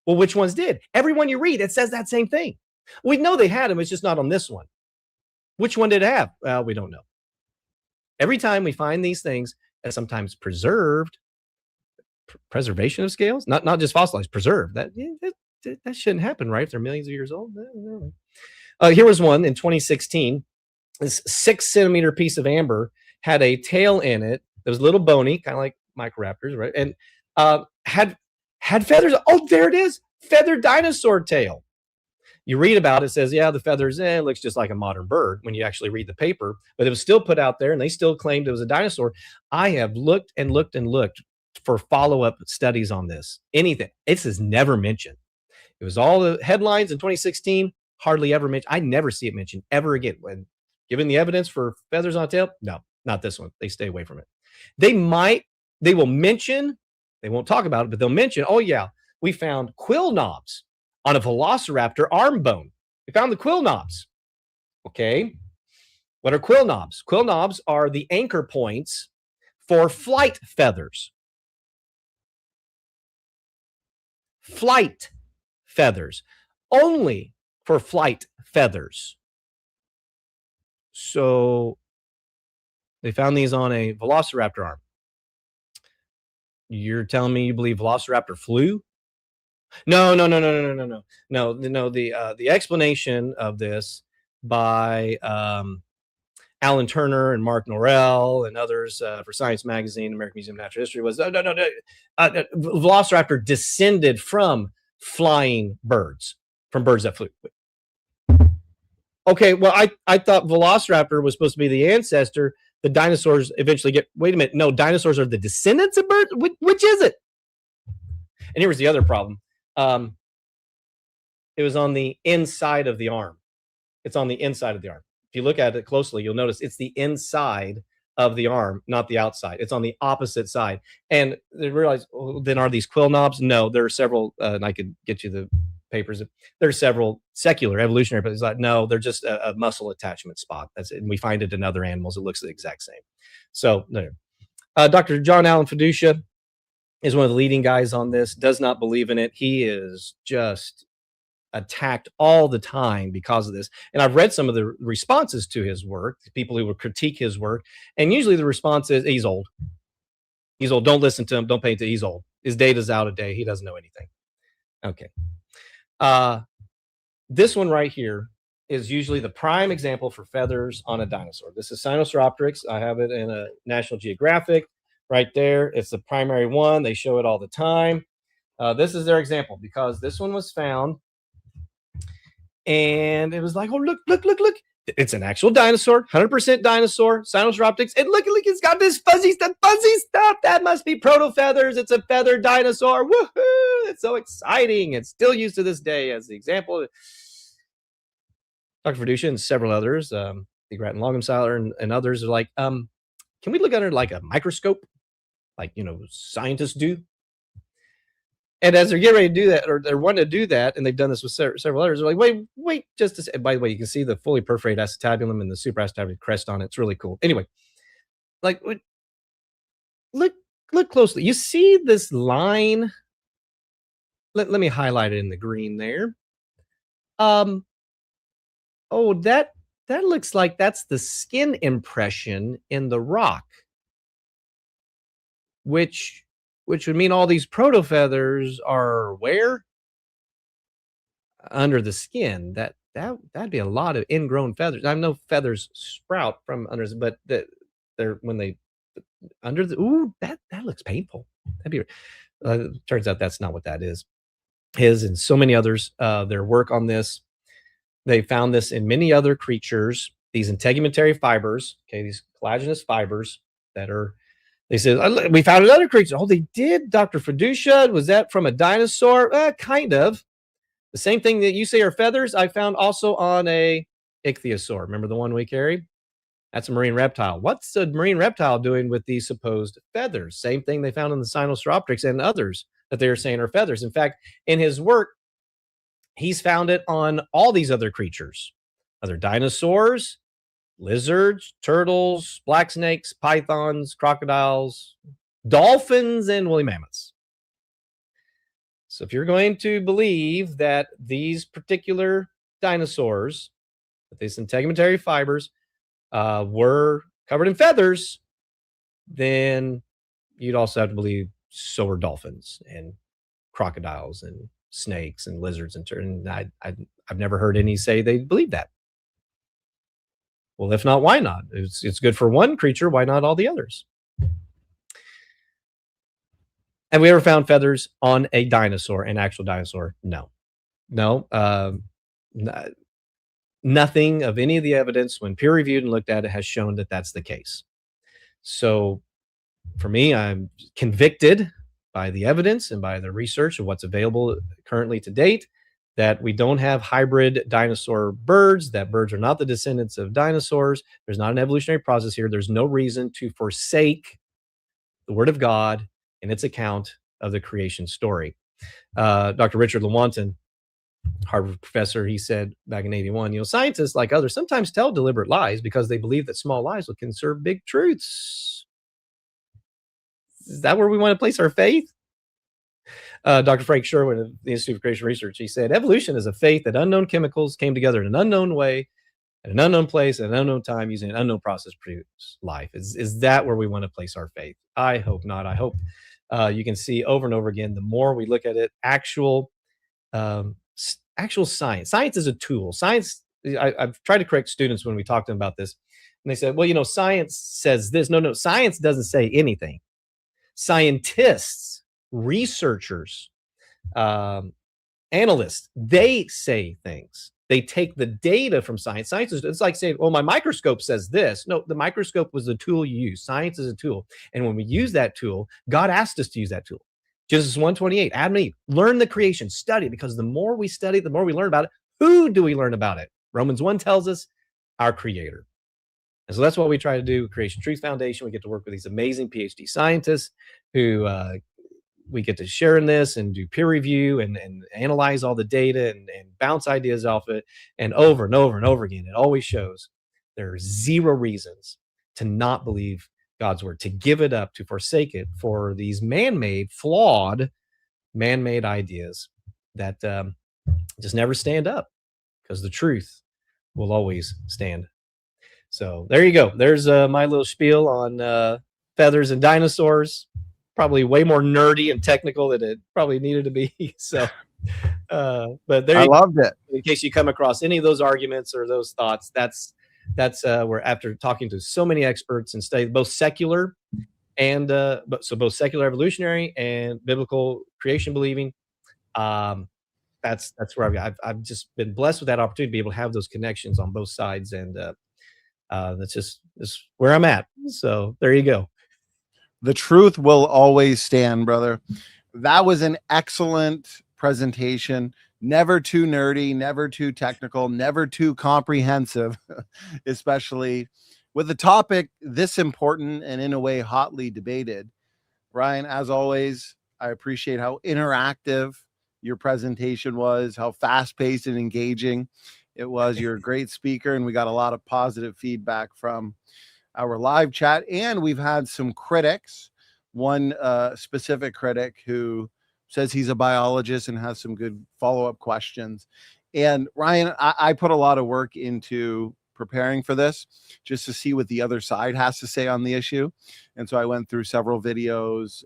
Well, which ones did? Every one you read, it says that same thing. We know they had them. It's just not on this one. Which one did it have? Well, we don't know. Every time we find these things, and sometimes preserved, preservation of scales, not just fossilized, preserved. That shouldn't happen, right? If they're millions of years old. Here was one in 2016. This 6-centimeter piece of amber had a tail in it that was a little bony, kind of like microraptors, right? And had feathers. Oh, there it is, feathered dinosaur tail. You read about it, it says, yeah, the feathers, it looks just like a modern bird when you actually read the paper, but it was still put out there and they still claimed it was a dinosaur. I have looked and looked and looked for follow-up studies on this. Anything. This is never mentioned. It was all the headlines in 2016, hardly ever mentioned. I never see it mentioned ever again. When given the evidence for feathers on a tail, no, not this one. They stay away from it. They will mention, they won't talk about it, but they'll mention, oh yeah, we found quill knobs on a velociraptor arm bone. We found the quill knobs. Okay. What are quill knobs? Quill knobs are the anchor points for flight feathers. Flight feathers. Only for flight feathers. So they found these on a velociraptor arm. You're telling me you believe velociraptor flew? No. The explanation of this by Alan Turner and Mark Norell and others for Science Magazine, American Museum of Natural History was velociraptor descended from flying birds, from birds that flew. Okay, well, I thought velociraptor was supposed to be the ancestor. The dinosaurs eventually get. Wait a minute, no, dinosaurs are the descendants of birds. Which is it? And here was the other problem. It was on the inside of the arm. It's on the inside of the arm. If you look at it closely, you'll notice it's the inside of the arm, not the outside. It's on the opposite side. And they realized, well, then are these quill knobs? No, there are several, and I could get you the papers. There are several secular evolutionary, but it's like, no, they're just a muscle attachment spot. That's it. And we find it in other animals. It looks the exact same. So there. Dr. John Allen Fiducia is one of the leading guys on this, does not believe in it. He is just attacked all the time because of this. And I've read some of the responses to his work, people who would critique his work. And usually the response is, he's old. He's old. Don't listen to him. Don't pay attention. He's old. His data's out of date. He doesn't know anything. Okay. This one right here is usually the prime example for feathers on a dinosaur. This is Sinosauropteryx. I have it in a National Geographic right there. It's the primary one. They show it all the time. This is their example because this one was found and it was like, oh, look. It's an actual dinosaur, 100% dinosaur, Sinosauropteryx. And look, it's got this fuzzy stuff. That must be proto-feathers. It's a feathered dinosaur. Woohoo! It's so exciting. It's still used to this day as the example. Dr. Fiducia and several others, the Grattan Longum and others are like, can we look under like a microscope? like, scientists do. And as they're getting ready to do that, or they're wanting to do that, and they've done this with several others, they're like, wait, just a second. By the way, you can see the fully perforated acetabulum and the supracetabulum crest on it. It's really cool. Anyway, like, look closely. You see this line? Let me highlight it in the green there. Oh, that looks like that's the skin impression in the rock, which would mean all these protofeathers are where? Under the skin. That'd be a lot of ingrown feathers. I know feathers sprout from under, but they're when they under the, ooh, that looks painful. That'd be turns out that's not what that is. His and so many others, their work on this, they found this in many other creatures, these integumentary fibers, okay, these collagenous fibers that are, they said, we found another creature. Oh, they did, Dr. Fiducia. Was that from a dinosaur? Kind of. The same thing that you say are feathers, I found also on a ichthyosaur. Remember the one we carry? That's a marine reptile. What's a marine reptile doing with these supposed feathers? Same thing they found in the Sinosauropteryx and others that they are saying are feathers. In fact, in his work, he's found it on all these other creatures, other dinosaurs, lizards, turtles, black snakes, pythons, crocodiles, dolphins, and woolly mammoths. So if you're going to believe that these particular dinosaurs, with these integumentary fibers, were covered in feathers, then you'd also have to believe so are dolphins and crocodiles and snakes and lizards and I've never heard any say they believe that. Well, if not, why not? It's good for one creature. Why not all the others? Have we ever found feathers on a dinosaur, an actual dinosaur? No. Nothing of any of the evidence, when peer reviewed and looked at it, has shown that that's the case. So for me, I'm convicted by the evidence and by the research of what's available currently to date that we don't have hybrid dinosaur birds, that birds are not the descendants of dinosaurs. There's not an evolutionary process here. There's no reason to forsake the Word of God and its account of the creation story. Dr. Richard Lewontin, Harvard professor, he said back in 81, scientists, like others, sometimes tell deliberate lies because they believe that small lies will conserve big truths. Is that where we want to place our faith? Dr. Frank Sherwin of the Institute for Creation Research, he said, evolution is a faith that unknown chemicals came together in an unknown way, at an unknown place, at an unknown time, using an unknown process to produce life. Is that where we want to place our faith? I hope not. I hope you can see over and over again, the more we look at it, actual science. Science is a tool. Science, I've tried to correct students when we talk to them about this, and they said, well, science says this. No, science doesn't say anything. Scientists, researchers, analysts, they say things. They take the data from science. Science is, it's like saying, well, my microscope says this. No, the microscope was the tool you use. Science is a tool. And when we use that tool, God asked us to use that tool. Genesis 1:28, Adam and Eve, learn the creation, study, because the more we study, the more we learn about it. Who do we learn about it? Romans 1 tells us our Creator. And so that's what we try to do with Creation Truth Foundation. We get to work with these amazing PhD scientists who we get to share in this and do peer review and analyze all the data and bounce ideas off it. And over and over and over again, it always shows there are zero reasons to not believe God's word, to give it up, to forsake it for these man-made, flawed, man-made ideas that just never stand up, because the truth will always stand. So there you go. There's my little spiel on feathers and dinosaurs. Probably way more nerdy and technical than it probably needed to be. So, but there,
I loved it.
In case you come across any of those arguments or those thoughts, that's where, after talking to so many experts and study both secular and both secular evolutionary and biblical creation believing, that's where I've just been blessed with that opportunity to be able to have those connections on both sides, and that's where I'm at. So there you go.
The truth will always stand, brother. That was an excellent presentation. Never too nerdy, never too technical, never too comprehensive, especially with a topic this important and in a way hotly debated. Ryan, as always, I appreciate how interactive your presentation was, how fast-paced and engaging it was. You're a great speaker, and we got a lot of positive feedback from our live chat. And we've had some critics, one specific critic who says he's a biologist and has some good follow-up questions. And Ryan, I put a lot of work into preparing for this just to see what the other side has to say on the issue. And so I went through several videos,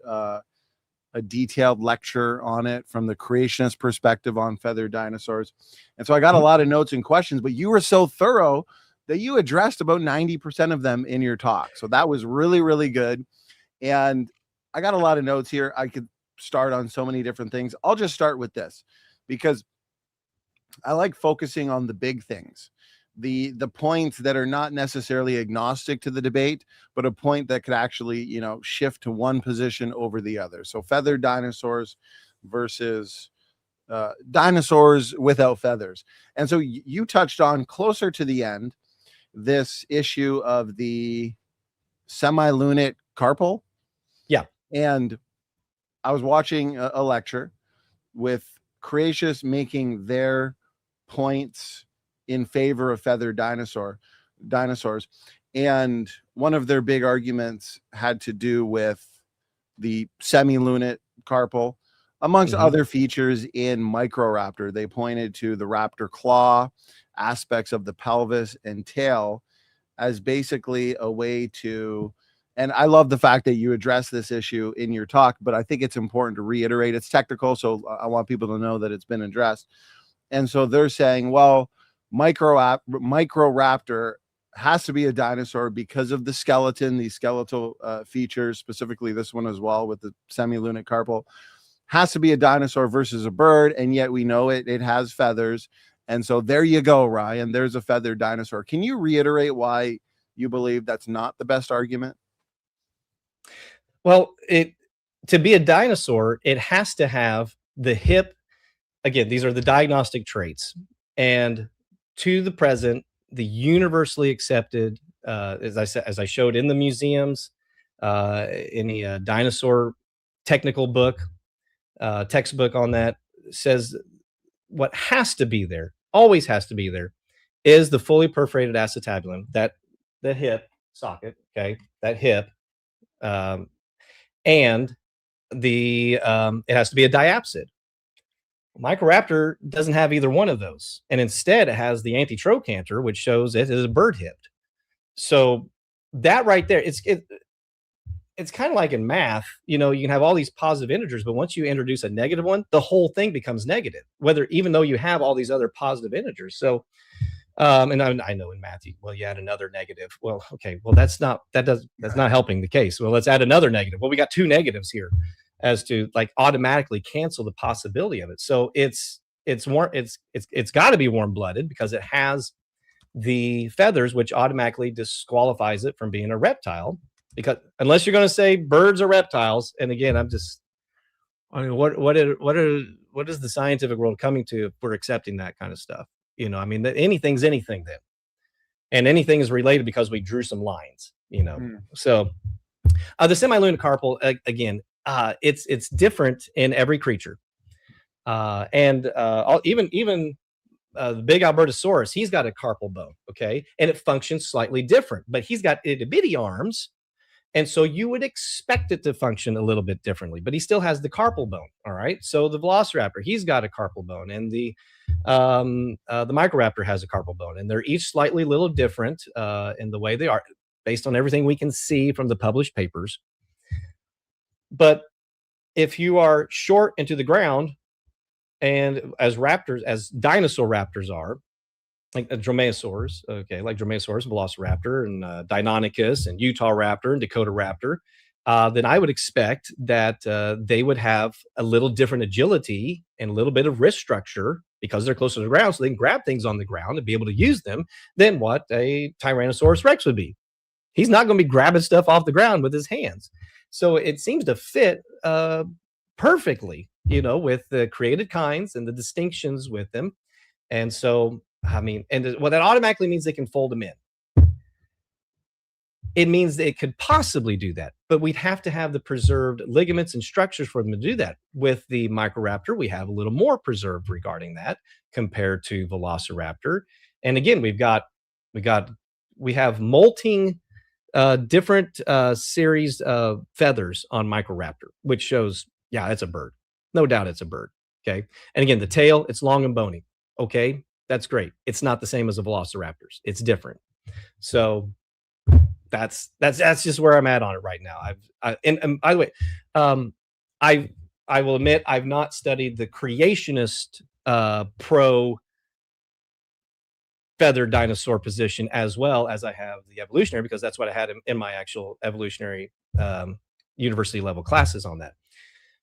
a detailed lecture on it from the creationist perspective on feathered dinosaurs. And so I got a lot of notes and questions, but you were so thorough that you addressed about 90% of them in your talk. So that was really, really good. And I got a lot of notes here. I could start on so many different things. I'll just start with this because I like focusing on the big things, the points that are not necessarily agnostic to the debate, but a point that could actually, you know, shift to one position over the other. So feathered dinosaurs versus dinosaurs without feathers. And so you touched on closer to the end this issue of the semi-lunate carpal.
Yeah.
And I was watching a lecture with creationists making their points in favor of feathered dinosaurs. And one of their big arguments had to do with the semi-lunate carpal, amongst other features in Microraptor. They pointed to the raptor claw, aspects of the pelvis and tail as basically a way to, and I love the fact that you address this issue in your talk, but I think it's important to reiterate. It's technical, so I want people to know that it's been addressed. And so they're saying, well, Microraptor has to be a dinosaur because of the skeleton, these skeletal features, specifically this one as well with the semi-lunate carpal, has to be a dinosaur versus a bird, and yet we know it has feathers. And so there you go, Ryan. There's a feathered dinosaur. Can you reiterate why you believe that's not the best argument?
Well, to be a dinosaur, it has to have the hip. Again, these are the diagnostic traits. And to the present, the universally accepted, as I showed in the museums, any dinosaur technical book, textbook on that says what has to be there, always has to be there, is the fully perforated acetabulum, that the hip socket, okay, that hip, and the it has to be a diapsid. Microraptor doesn't have either one of those, and instead it has the antitrochanter, which shows it is a bird hipped. So that right there, it's kind of like in math. You know, you can have all these positive integers, but once you introduce a negative one, the whole thing becomes negative, even though you have all these other positive integers. So and I know in math, you add another negative. Well, okay, well that's not helping the case. Well, let's add another negative. Well, we got two negatives here, as to like automatically cancel the possibility of it. So it's got to be warm-blooded because it has the feathers, which automatically disqualifies it from being a reptile. Because unless you're going to say birds are reptiles, and again, what is the scientific world coming to if we're accepting that kind of stuff? You know, I mean, anything's anything then, and anything is related because we drew some lines. You know, so the semi-lunate carpal again. It's different in every creature, and even the big Albertosaurus, he's got a carpal bone, okay, and it functions slightly different, but he's got itty bitty arms, and so you would expect it to function a little bit differently, but he still has the carpal bone. All right, so the Velociraptor, he's got a carpal bone, and the Microraptor has a carpal bone, and they're each slightly little different in the way they are, based on everything we can see from the published papers. But if you are short into the ground, and as dinosaur raptors are, like dromaeosaurs, okay, like Dromaeosaurus, Velociraptor, and Deinonychus, and Utah Raptor, and Dakota Raptor, then I would expect that they would have a little different agility and a little bit of wrist structure because they're closer to the ground, so they can grab things on the ground and be able to use them than what a Tyrannosaurus Rex would be. He's not going to be grabbing stuff off the ground with his hands. So it seems to fit perfectly, you know, with the created kinds and the distinctions with them. And so, I mean, and that automatically means they can fold them in. it means that it could possibly do that, but we'd have to have the preserved ligaments and structures for them to do that. With the Microraptor, we have a little more preserved regarding that compared to Velociraptor. And again, we have molting different series of feathers on Microraptor, which shows, yeah, it's a bird. No doubt it's a bird. Okay. And again, the tail, it's long and bony. Okay. That's great. It's not the same as a Velociraptor's. It's different. So that's just where I'm at on it right now. And by the way, I will admit I've not studied the creationist pro feathered dinosaur position as well as I have the evolutionary, because that's what I had in my actual evolutionary university level classes on that.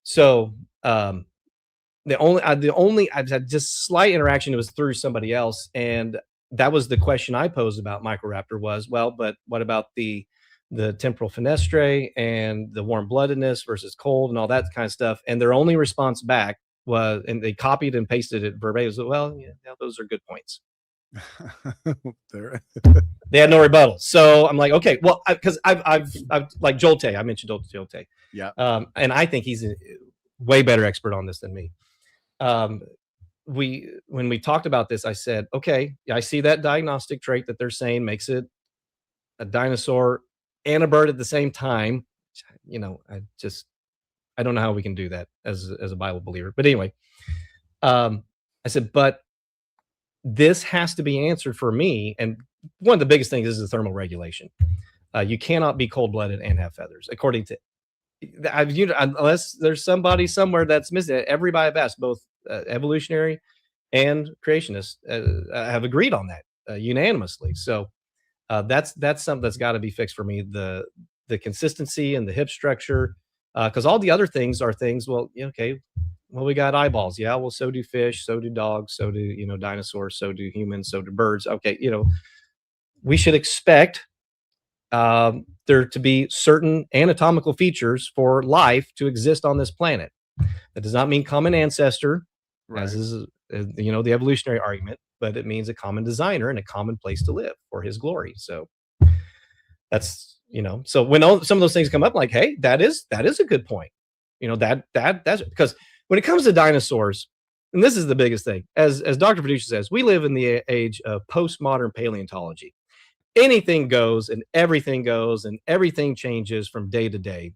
So the only I've had just slight interaction, it was through somebody else, and that was the question I posed about Microraptor was, well, but what about the temporal fenestrae and the warm bloodedness versus cold and all that kind of stuff? And their only response back was, and they copied and pasted it verbatim, was, well, yeah, those are good points. They had no rebuttal. So I'm like, okay, well, because I've like Jolte, I mentioned Jolte.
Yeah.
And I think he's a way better expert on this than me. When we talked about this, I said, okay, I see that diagnostic trait that they're saying makes it a dinosaur and a bird at the same time. You know, I don't know how we can do that as a Bible believer. But anyway, I said, but this has to be answered for me. And one of the biggest things is the thermal regulation. You cannot be cold-blooded and have feathers, according to unless there's somebody somewhere that's missing it. Everybody I've asked, both evolutionary and creationists, have agreed on that unanimously. So that's something that's got to be fixed for me. The consistency and the hip structure, because all the other things are things. Well, okay, well, we got eyeballs, yeah. Well, so do fish, so do dogs, so do dinosaurs, so do humans, so do birds. Okay, we should expect there to be certain anatomical features for life to exist on this planet. That does not mean common ancestor, right, as is the evolutionary argument, but it means a common designer and a common place to live for his glory. So that's so when some of those things come up, like, hey, that is a good point. That's because when it comes to dinosaurs, and this is the biggest thing, as Dr. Producer says, we live in the age of postmodern paleontology. Anything goes and everything changes from day to day.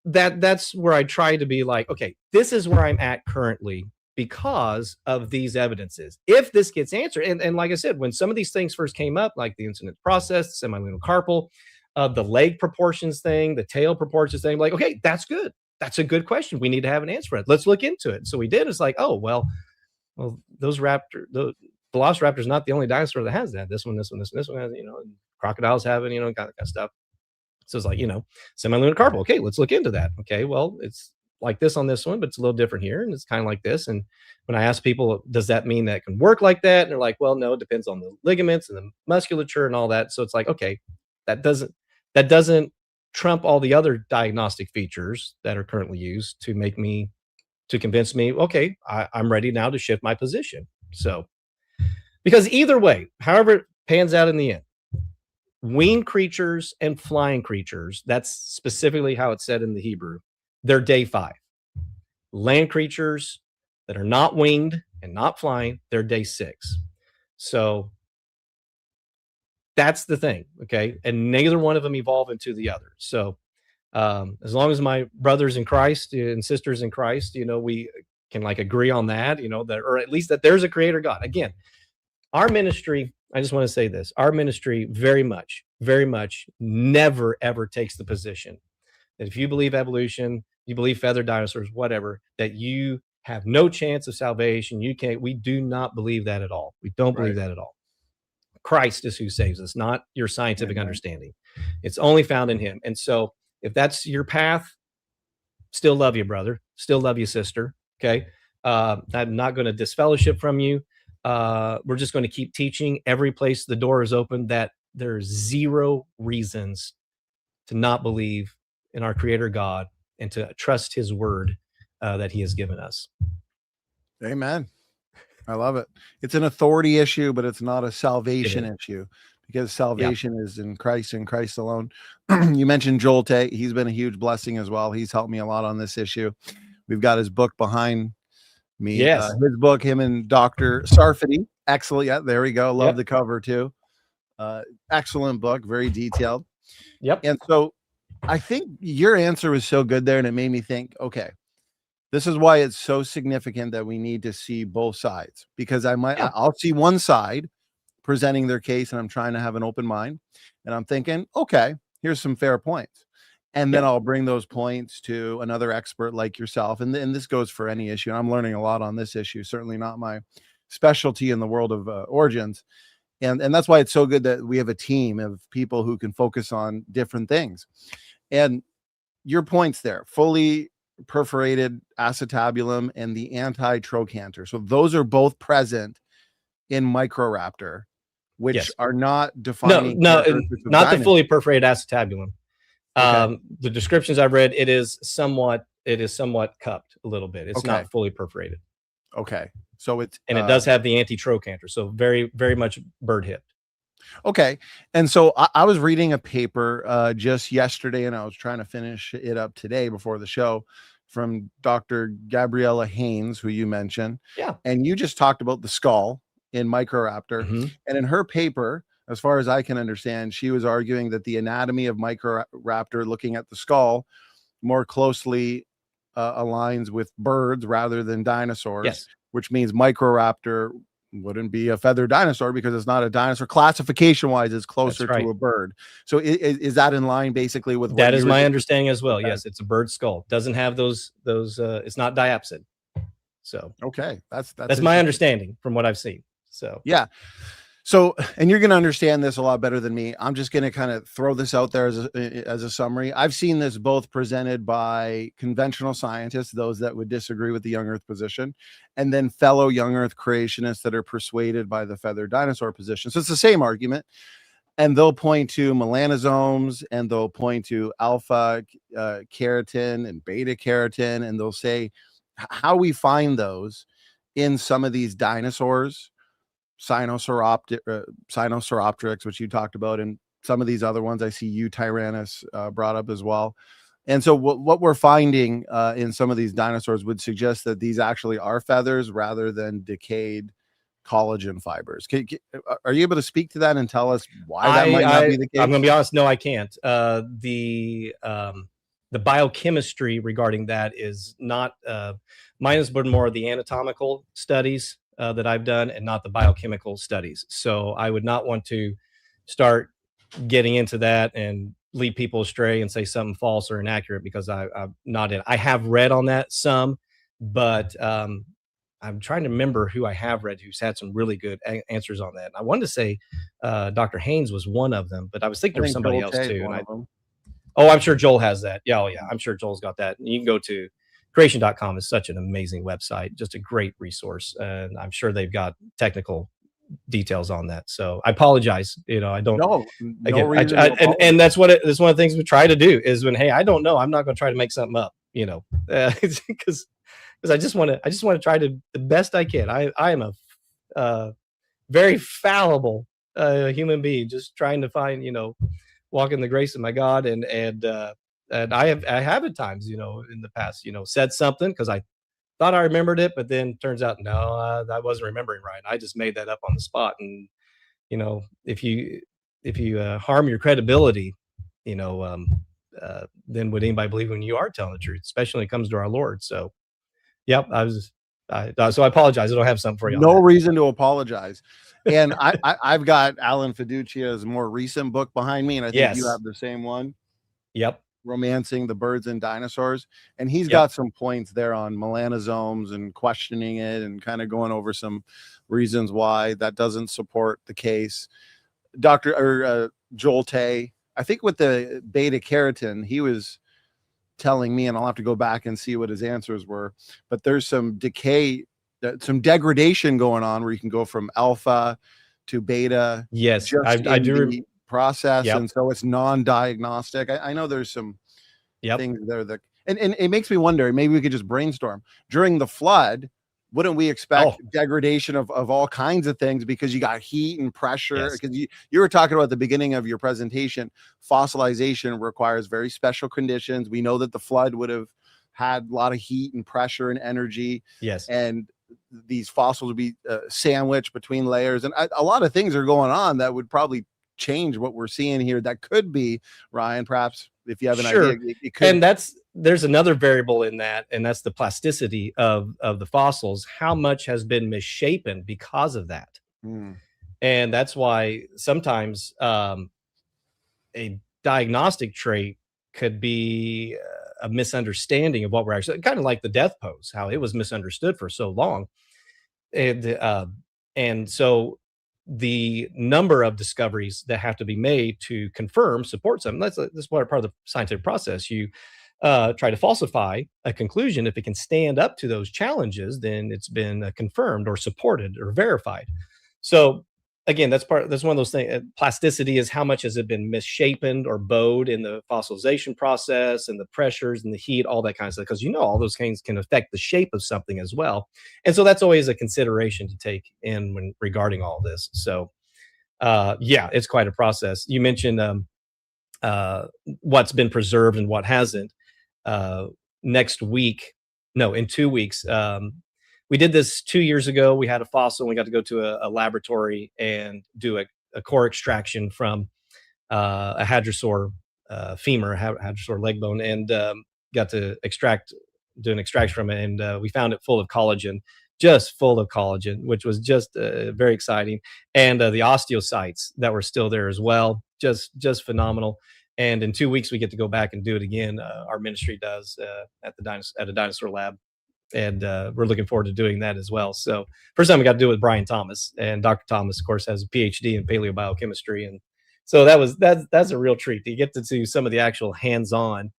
That's where I try to be like, okay, this is where I'm at currently because of these evidences. If this gets answered, and like I said, when some of these things first came up, like the incident process, semilunar carpal, the leg proportions thing, the tail proportions thing, like, okay, that's good. That's a good question. We need to have an answer for it. Let's look into it. So we did. It's like, oh, well, those the Velociraptor is not the only dinosaur that has that. This one has, crocodiles have it, kind of stuff. So it's like, semilunar carpal. Okay, let's look into that. Okay, well, it's like this on this one, but it's a little different here, and it's kind of like this. And when I ask people, does that mean that it can work like that? And they're like, well, no, it depends on the ligaments and the musculature and all that. So it's like, okay, that doesn't trump all the other diagnostic features that are currently used to convince me, okay, I'm ready now to shift my position. So, because either way, however it pans out in the end, winged creatures and flying creatures, that's specifically how it's said in the Hebrew, they're day 5. Land creatures that are not winged and not flying, they're day 6. So that's the thing, okay? And neither one of them evolve into the other. So as long as my brothers in Christ and sisters in Christ, we can agree on that, that, or at least that there's a creator God. Again, our ministry, I just want to say this, our ministry very much never, ever takes the position that if you believe evolution, you believe feathered dinosaurs, whatever, that you have no chance of salvation. We do not believe that at all. We don't believe that at all. Christ is who saves us, not your scientific understanding. It's only found in him. And so if that's your path, still love you, brother. Still love you, sister. Okay. I'm not going to disfellowship from you. We're just going to keep teaching every place the door is open that there's zero reasons to not believe in our creator God and to trust his word that he has given us.
Amen. I love it. It's an authority issue, but it's not a salvation issue, because salvation is in Christ and Christ alone. You mentioned Joel Tay. He's been a huge blessing as well. He's helped me a lot on this issue. We've got his book behind me.
Yes.
His book, him and Dr. Sarfati. Excellent. Yeah, there we go. Love the cover too. Excellent book, very detailed.
Yep.
And so I think your answer was so good there, and it made me think, okay, this is why it's so significant that we need to see both sides, because I'll see one side presenting their case and I'm trying to have an open mind and I'm thinking, okay, here's some fair points. And then I'll bring those points to another expert like yourself. And this goes for any issue. And I'm learning a lot on this issue, certainly not my specialty in the world of origins. And that's why it's so good that we have a team of people who can focus on different things. And your points there, fully perforated acetabulum and the anti-trochanter. So those are both present in Microraptor, which are not defining.
No, not the fully perforated acetabulum. The descriptions I've read, it is somewhat cupped a little bit. It's not fully perforated.
Okay. So it
does have the anti-trochanter. So very, very much bird hipped.
Okay. And so I was reading a paper just yesterday, and I was trying to finish it up today before the show, from Dr. Gabriella Haynes, who you mentioned.
Yeah.
And you just talked about the skull in Microraptor. And in her paper, as far as I can understand, she was arguing that the anatomy of Microraptor, looking at the skull, more closely aligns with birds rather than dinosaurs, which means Microraptor wouldn't be a feathered dinosaur because it's not a dinosaur. Classification wise, it's closer to a bird. So is that in line basically with
that? Is my understanding as well. Yes, it's a bird skull. Doesn't have those it's not diapsid. So that's my understanding from what I've seen. So
So, and you're going to understand this a lot better than me. I'm just going to kind of throw this out there as a summary. I've seen this both presented by conventional scientists, those that would disagree with the young Earth position, and then fellow young Earth creationists that are persuaded by the feathered dinosaur position. So it's the same argument. And they'll point to melanosomes, and they'll point to alpha keratin and beta keratin, and they'll say how we find those in some of these dinosaurs. Sinosauropteryx, which you talked about, and some of these other ones I see Eutyrannus brought up as well. And so what we're finding in some of these dinosaurs would suggest that these actually are feathers rather than decayed collagen fibers. Are you able to speak to that and tell us why that might not be the case?
I'm going to be honest. No, I can't. The biochemistry regarding that is not mine has been more of the anatomical studies that I've done, and not the biochemical studies. So I would not want to start getting into that and lead people astray and say something false or inaccurate, because I'm not in. I have read on that some, but I'm trying to remember who I have read who's had some really good answers on that. And I wanted to say Dr. Haynes was one of them, but I was thinking there was somebody else too. I'm sure Joel has that. I'm sure Joel's got that. And you can go to creation.com is such an amazing website, just a great resource. And I'm sure they've got technical details on that. So I apologize. I don't know. And that's one of the things we try to do is when, hey, I don't know, I'm not going to try to make something up, because I just want to try to the best I can. I am a very fallible human being, just trying to find, walk in the grace of my God. And I have at times, in the past, said something because I thought I remembered it, but then turns out, no, I wasn't remembering right. I just made that up on the spot. And, if you harm your credibility, then would anybody believe when you are telling the truth, especially when it comes to our Lord? So, so I apologize. I don't have something for you.
No reason to apologize. And I've got Alan Fiducia's more recent book behind me, and I think you have the same one.
Yep.
Romancing the Birds and Dinosaurs, and he's got some points there on melanosomes and questioning it and kind of going over some reasons why that doesn't support the case. Joel Tay, I think with the beta keratin, he was telling me, and I'll have to go back and see what his answers were, but there's some decay, some degradation going on where you can go from alpha to beta.
Yes, I do
process. And so it's non-diagnostic. I know there's some things there that, and it makes me wonder, maybe we could just brainstorm during the flood. wouldn't we expect degradation of all kinds of things, because you got heat and pressure? Because you were talking about at the beginning of your presentation, fossilization requires very special conditions. We know that the flood would have had a lot of heat and pressure and energy.
Yes.
And these fossils would be sandwiched between layers. And a lot of things are going on that would probably change what we're seeing here. That could be, Ryan, perhaps, if you have an idea. It could.
And there's another variable in that, and that's the plasticity of the fossils. How much has been misshapen because of that? And that's why sometimes a diagnostic trait could be a misunderstanding of what we're actually, kind of like the death pose, how it was misunderstood for so long. And so the number of discoveries that have to be made to confirm, support something, that's part of the scientific process. You try to falsify a conclusion. If it can stand up to those challenges, then it's been confirmed or supported or verified. So again, that's one of those things. Plasticity is how much has it been misshapen or bowed in the fossilization process, and the pressures and the heat, all that kind of stuff, because all those things can affect the shape of something as well. And so that's always a consideration to take in when regarding all this. So it's quite a process. You mentioned what's been preserved and what hasn't. In 2 weeks, we did this 2 years ago. We had a fossil, and we got to go to a laboratory and do a core extraction from a hadrosaur femur, a hadrosaur leg bone, and got to do an extraction from it. And we found it full of collagen, which was just very exciting. And the osteocytes that were still there as well, just phenomenal. And in 2 weeks, we get to go back and do it again. Our ministry does at a dinosaur lab. And we're looking forward to doing that as well. So first time we got to do it with Brian Thomas, and Dr. Thomas, of course, has a PhD in paleobiochemistry. And so that's a real treat to get to do some of the actual hands-on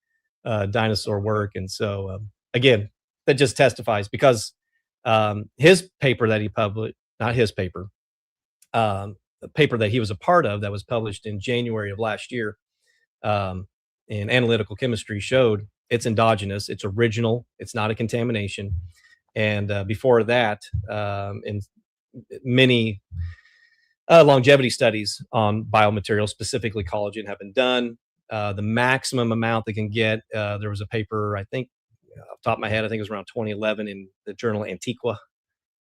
dinosaur work. And so again, that just testifies, because his paper that he published, not his paper, the paper that he was a part of that was published in January of last year in Analytical Chemistry, showed it's endogenous, it's original, it's not a contamination. And before that, in many longevity studies on biomaterials, specifically collagen, have been done. The maximum amount they can get, there was a paper, I think, off the top of my head, I think it was around 2011 in the journal Antiqua,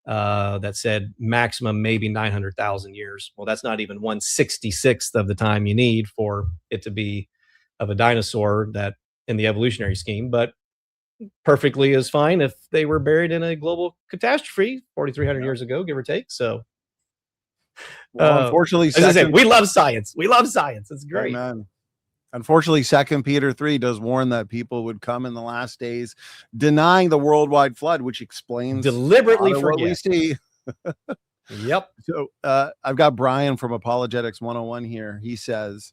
that said maximum maybe 900,000 years. Well, that's not even 1/66th of the time you need for it to be of a dinosaur that in the evolutionary scheme, but perfectly is fine if they were buried in a global catastrophe 4,300 years ago, give or take. So,
unfortunately,
as I said, we love science. We love science. It's great.
Amen. Unfortunately, 2 Peter 3 does warn that people would come in the last days denying the worldwide flood, which explains
deliberately
what we see.
Yep.
So I've got Brian from Apologetics 101 here. He says,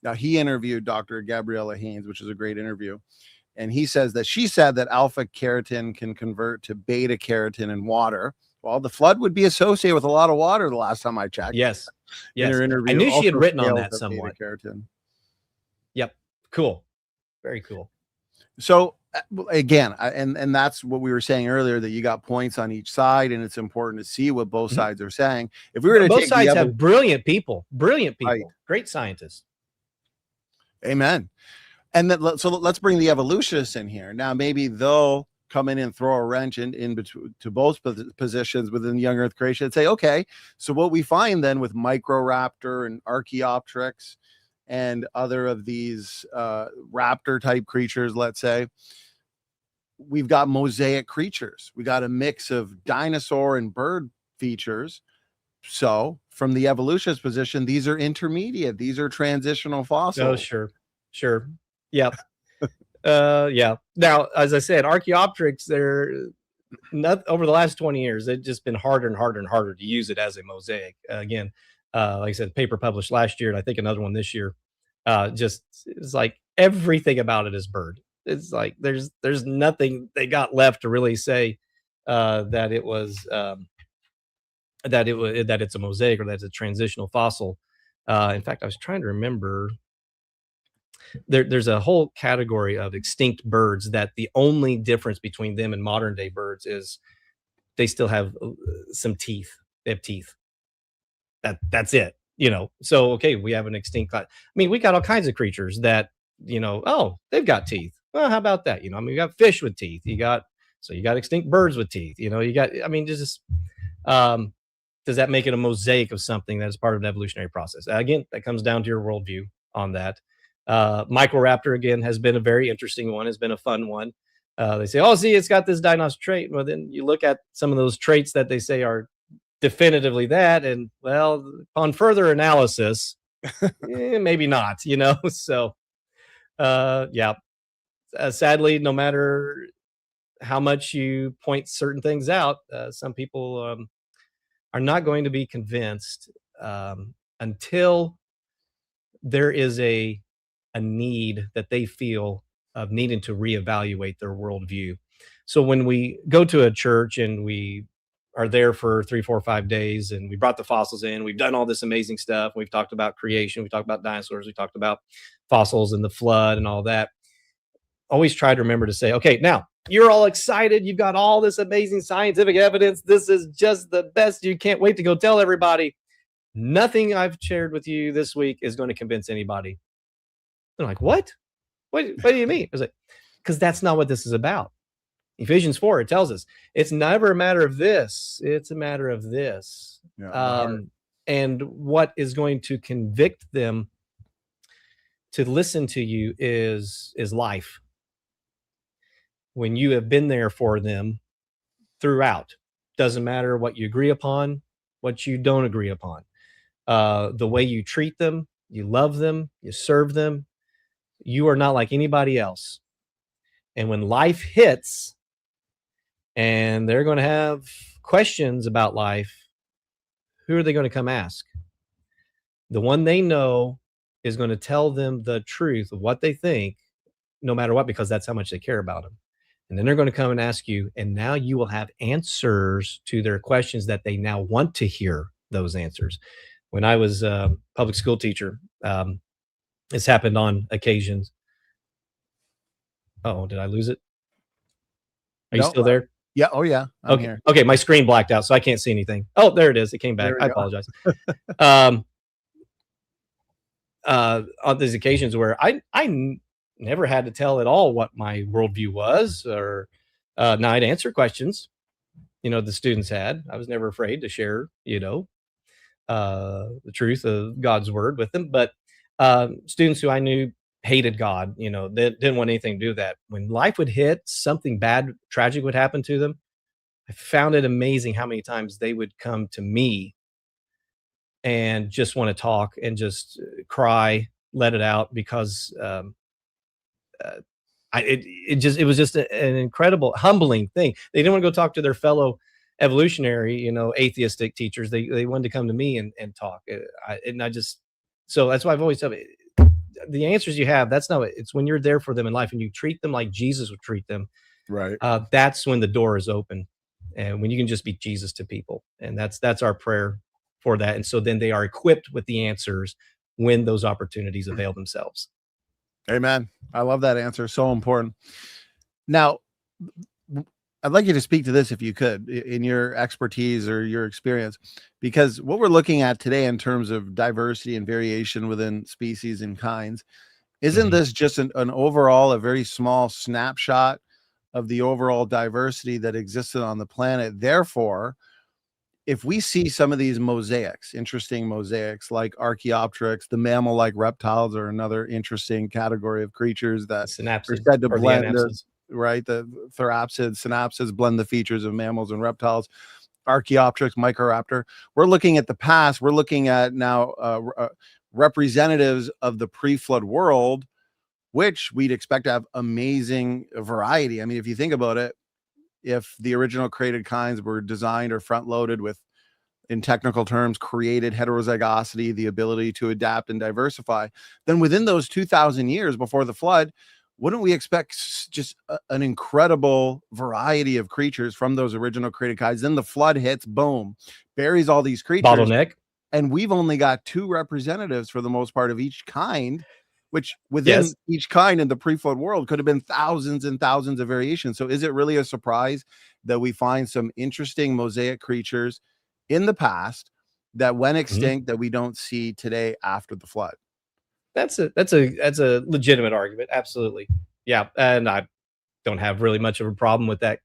now he interviewed Dr. Gabriella Haynes, which is a great interview. And he says that she said that alpha keratin can convert to beta keratin in water. Well, the flood would be associated with a lot of water the last time I checked.
Yes.
In her interview,
I knew she had
also
written on
scales
that
of
somewhat.
beta-keratin.
Yep. Cool. Very cool.
So again, and that's what we were saying earlier, that you got points on each side, and it's important to see what both sides are saying. If we were to
both
take
sides have brilliant people,
Right.
great scientists.
Amen. And then so let's bring the evolutionists in here. Now, maybe they'll come in and throw a wrench in between to both positions within the young Earth creation and say, okay, so what we find then with Microraptor and Archaeopteryx and other of these raptor type creatures, let's say, we've got mosaic creatures. We got a mix of dinosaur and bird features. So from the evolutionist position, these are intermediate. These are transitional fossils.
Oh, sure. Yep. Yeah. Now, as I said, Archaeopteryx, they're not over the last 20 years. It's just been harder and harder and harder to use it as a mosaic. Again, like I said, paper published last year, and I think another one this year. Just it's like everything about it is bird. It's like there's nothing they got left to really say that it was that it's a mosaic or that it's a transitional fossil. In fact, I was trying to remember. There's a whole category of extinct birds that the only difference between them and modern day birds is they still have some teeth. They have teeth. That's it. So okay, we have an extinct class. I mean, we got all kinds of creatures that, oh, they've got teeth. Well, how about that? I mean, you got fish with teeth. You got extinct birds with teeth. You got, I mean, just does that make it a mosaic of something that is part of an evolutionary process? Again, that comes down to your worldview on that. Microraptor, again, has been a very interesting one, has been a fun one. They say, oh, see, it's got this dinosaur trait. Well, then you look at some of those traits that they say are definitively that, and well, upon further analysis, maybe not, So, yeah, sadly, no matter how much you point certain things out, some people are not going to be convinced until there is a need that they feel of needing to reevaluate their worldview. So when we go to a church and we are there for 3, 4, 5 days, and we brought the fossils in, we've done all this amazing stuff. We've talked about creation. We talked about dinosaurs. We talked about fossils and the flood and all that. Always try to remember to say, okay, now you're all excited. You've got all this amazing scientific evidence. This is just the best. You can't wait to go tell everybody. Nothing I've shared with you this week is going to convince anybody. They're like, what? What do you mean? I was like, because that's not what this is about. Ephesians 4, it tells us it's never a matter of this. It's a matter of this. Yeah, and what is going to convict them to listen to you is life. When you have been there for them throughout, doesn't matter what you agree upon, what you don't agree upon, the way you treat them, you love them, you serve them, you are not like anybody else. And when life hits and they're going to have questions about life, who are they going to come ask? The one they know is going to tell them the truth of what they think, no matter what, because that's how much they care about them. And then they're going to come and ask you, and now you will have answers to their questions that they now want to hear those answers. When I was a public school teacher, this happened on occasions. Oh, did I lose it? Are you still there?
Yeah. Oh, yeah.
I'm here. Okay. My screen blacked out, so I can't see anything. Oh, there it is. It came back. I apologize. On these occasions where I never had to tell at all what my worldview was, or now I'd answer questions, the students had. I was never afraid to share, the truth of God's word with them. But students who I knew hated God, they didn't want anything to do with that. When life would hit, something bad, tragic would happen to them. I found it amazing how many times they would come to me and just want to talk and just cry, let it out, because it was just an incredible, humbling thing. They didn't want to go talk to their fellow evolutionary, atheistic teachers. They wanted to come to me and talk. So that's why I've always said, the answers you have, it's when you're there for them in life and you treat them like Jesus would treat them.
Right.
That's when the door is open, and when you can just be Jesus to people. And that's our prayer for that. And so then they are equipped with the answers when those opportunities avail themselves.
Amen. I love that answer. So important. Now, I'd like you to speak to this, if you could, in your expertise or your experience, because what we're looking at today in terms of diversity and variation within species and kinds, isn't this just an overall, a very small snapshot of the overall diversity that existed on the planet? Therefore, if we see some of these mosaics, interesting mosaics like Archaeopteryx, the mammal-like reptiles are another interesting category of creatures that are said to blend, right? The therapsids, synapsids blend the features of mammals and reptiles. Archaeopteryx, Microraptor. We're looking at the past. We're looking at now representatives of the pre-flood world, which we'd expect to have amazing variety. I mean, if you think about it, if the original created kinds were designed or front-loaded with, in technical terms, created heterozygosity, the ability to adapt and diversify, then within those 2,000 years before the flood, wouldn't we expect just an incredible variety of creatures from those original created kinds? Then the flood hits, boom, buries all these creatures.
Bottleneck.
And we've only got 2 representatives for the most part of each kind. which within
Yes.
each kind in the pre-flood world could have been thousands and thousands of variations. So is it really a surprise that we find some interesting mosaic creatures in the past that went
Mhm.
extinct that we don't see today after the flood?
That's a legitimate argument. Absolutely. Yeah. And I don't have really much of a problem with that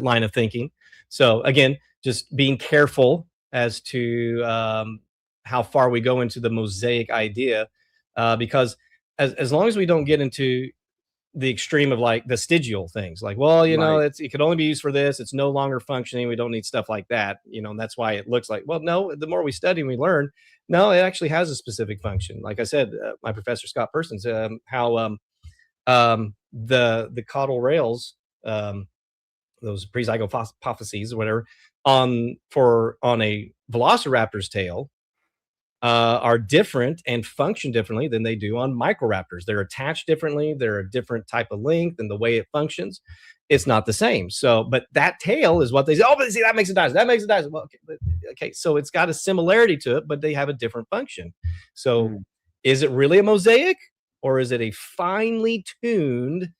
line of thinking. So again, just being careful as to how far we go into the mosaic idea, because as long as we don't get into the extreme of like vestigial things, like, well,
Right.
it could only be used for this. It's no longer functioning. We don't need stuff like that. And that's why it looks like, well, no. The more we study and we learn, no, it actually has a specific function. Like I said, my professor Scott Persons, how the caudal rails, those prezygopophyses or whatever, on a velociraptor's tail, are different and function differently than they do on microraptors. They're attached differently. They're a different type of length, and the way it functions, it's not the same. So, but that tail is what they say. Oh, but see, that makes it dinosaur. That makes it dinosaur. Well, okay, so it's got a similarity to it, but they have a different function. So,
Mm.
is it really a mosaic, or is it a finely tuned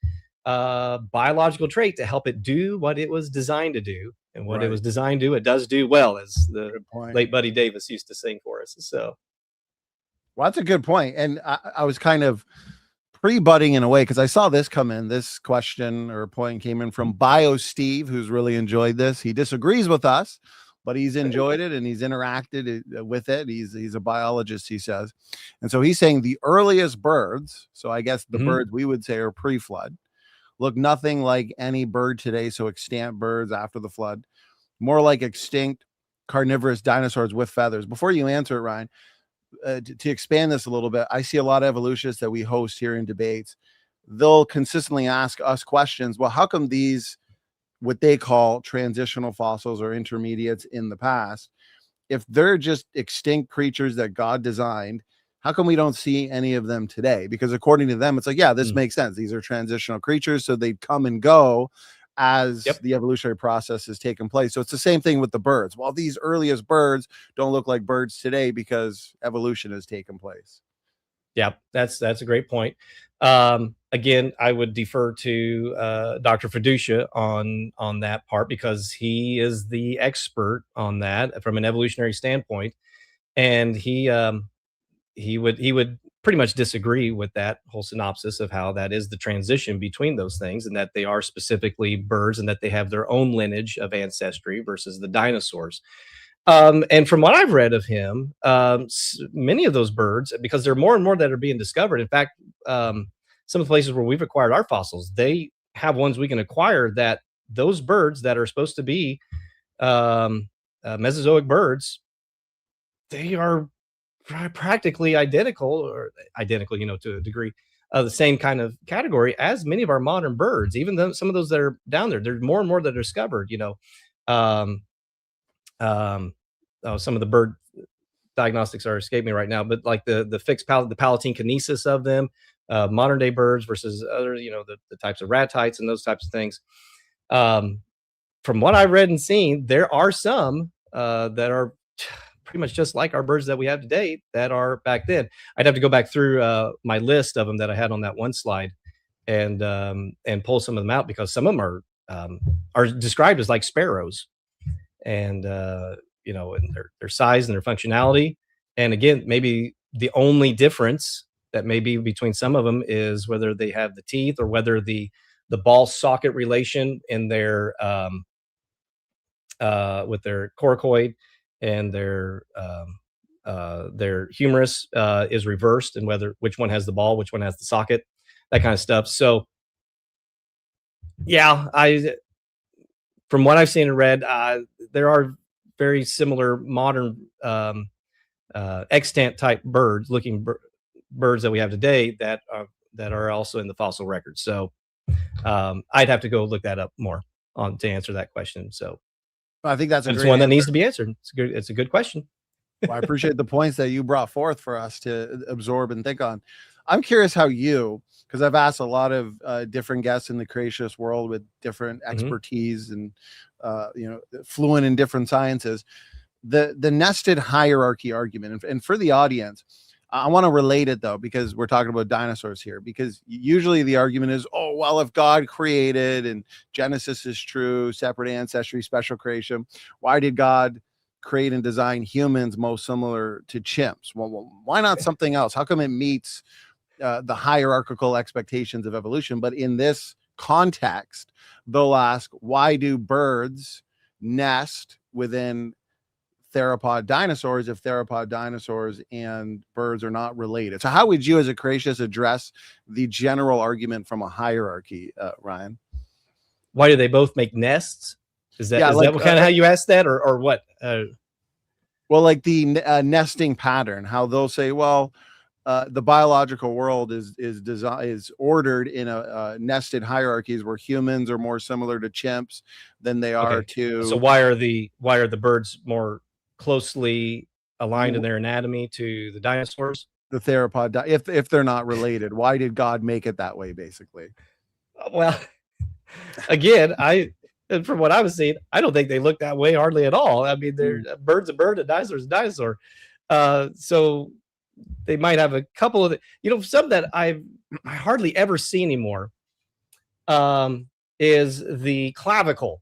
biological trait to help it do what it was designed to do? And what it
Right.
was designed to do, it does do well, as the
Good point.
late Buddy Davis used to sing for us. So,
Well, that's a good point. And I was kind of pre-butting in a way because I saw this come in. This question or point came in from Bio Steve, who's really enjoyed this. He disagrees with us, but he's enjoyed it and he's interacted with it. He's a biologist, he says. And so he's saying the earliest birds, so I guess the
mhm.
birds we would say are pre-flood, look nothing like any bird today. So extant birds after the flood, more like extinct carnivorous dinosaurs with feathers. Before you answer it, Ryan, to expand this a little bit, I see a lot of evolutionists that we host here in debates. They'll consistently ask us questions. Well, how come these, what they call transitional fossils or intermediates in the past, if they're just extinct creatures that God designed, how come we don't see any of them today? Because according to them, it's like, yeah, this
Mm.
makes sense. These are transitional creatures, so they come and go as
Yep.
the evolutionary process has taken place. So it's the same thing with the birds. Well, these earliest birds don't look like birds today because evolution has taken place.
Yeah, that's a great point. Again, I would defer to Dr. Fiducia on that part, because he is the expert on that from an evolutionary standpoint, and he would pretty much disagree with that whole synopsis of how that is the transition between those things, and that they are specifically birds, and that they have their own lineage of ancestry versus the dinosaurs. And from what I've read of him, many of those birds, because there are more and more that are being discovered. In fact, some of the places where we've acquired our fossils, they have ones we can acquire, that those birds that are supposed to be Mesozoic birds, they are practically identical, or identical, to a degree, the same kind of category as many of our modern birds. Even though some of those that are down there, there's more and more that are discovered. Um, um, oh, some of the bird diagnostics are escaping me right now, but like the fixed the Palatine kinesis of them, modern day birds versus other, the types of ratites and those types of things. Um, from what I've read and seen, there are some that are pretty much just like our birds that we have today that are back then. I'd have to go back through my list of them that I had on that one slide, and pull some of them out, because some of them are described as like sparrows, and and their size and their functionality. And again, maybe the only difference that may be between some of them is whether they have the teeth, or whether the ball socket relation in their with their coracoid and their humerus is reversed, and whether which one has the ball, which one has the socket, that kind of stuff. So yeah, I from what I've seen and read, there are very similar modern extant type birds that we have today that are also in the fossil record. So I'd have to go look that up more on to answer that question. So,
I think that's a
but it's
great
one that needs
answer.
to be answered. It's a good question.
Well, I appreciate the points that you brought forth for us to absorb and think on. I'm curious how you, because I've asked a lot of different guests in the creationist world with different
Mhm.
expertise and fluent in different sciences, the nested hierarchy argument. And for the audience, I want to relate it though, because we're talking about dinosaurs here, because usually the argument is, oh, well, if God created and Genesis is true, separate ancestry, special creation, why did God create and design humans most similar to chimps? Well, why not something else? How come it meets the hierarchical expectations of evolution? But in this context, they'll ask, why do birds nest within theropod dinosaurs if theropod dinosaurs and birds are not related? So how would you as a creationist address the general argument from a hierarchy, Ryan?
Why do they both make nests? Is that that kind of how you asked that, or what?
Well, like the nesting pattern, how they'll say, well, the biological world is ordered in a nested hierarchies where humans are more similar to chimps than they are to.
So why are the birds more closely aligned in their anatomy to the dinosaurs?
The theropod, if they're not related, why did God make it that way, basically?
Well, again, from what I was seeing, I don't think they look that way hardly at all. I mean, they're a bird's a bird, a dinosaur's a dinosaur. So they might have a couple of some that I hardly ever see anymore is the clavicle.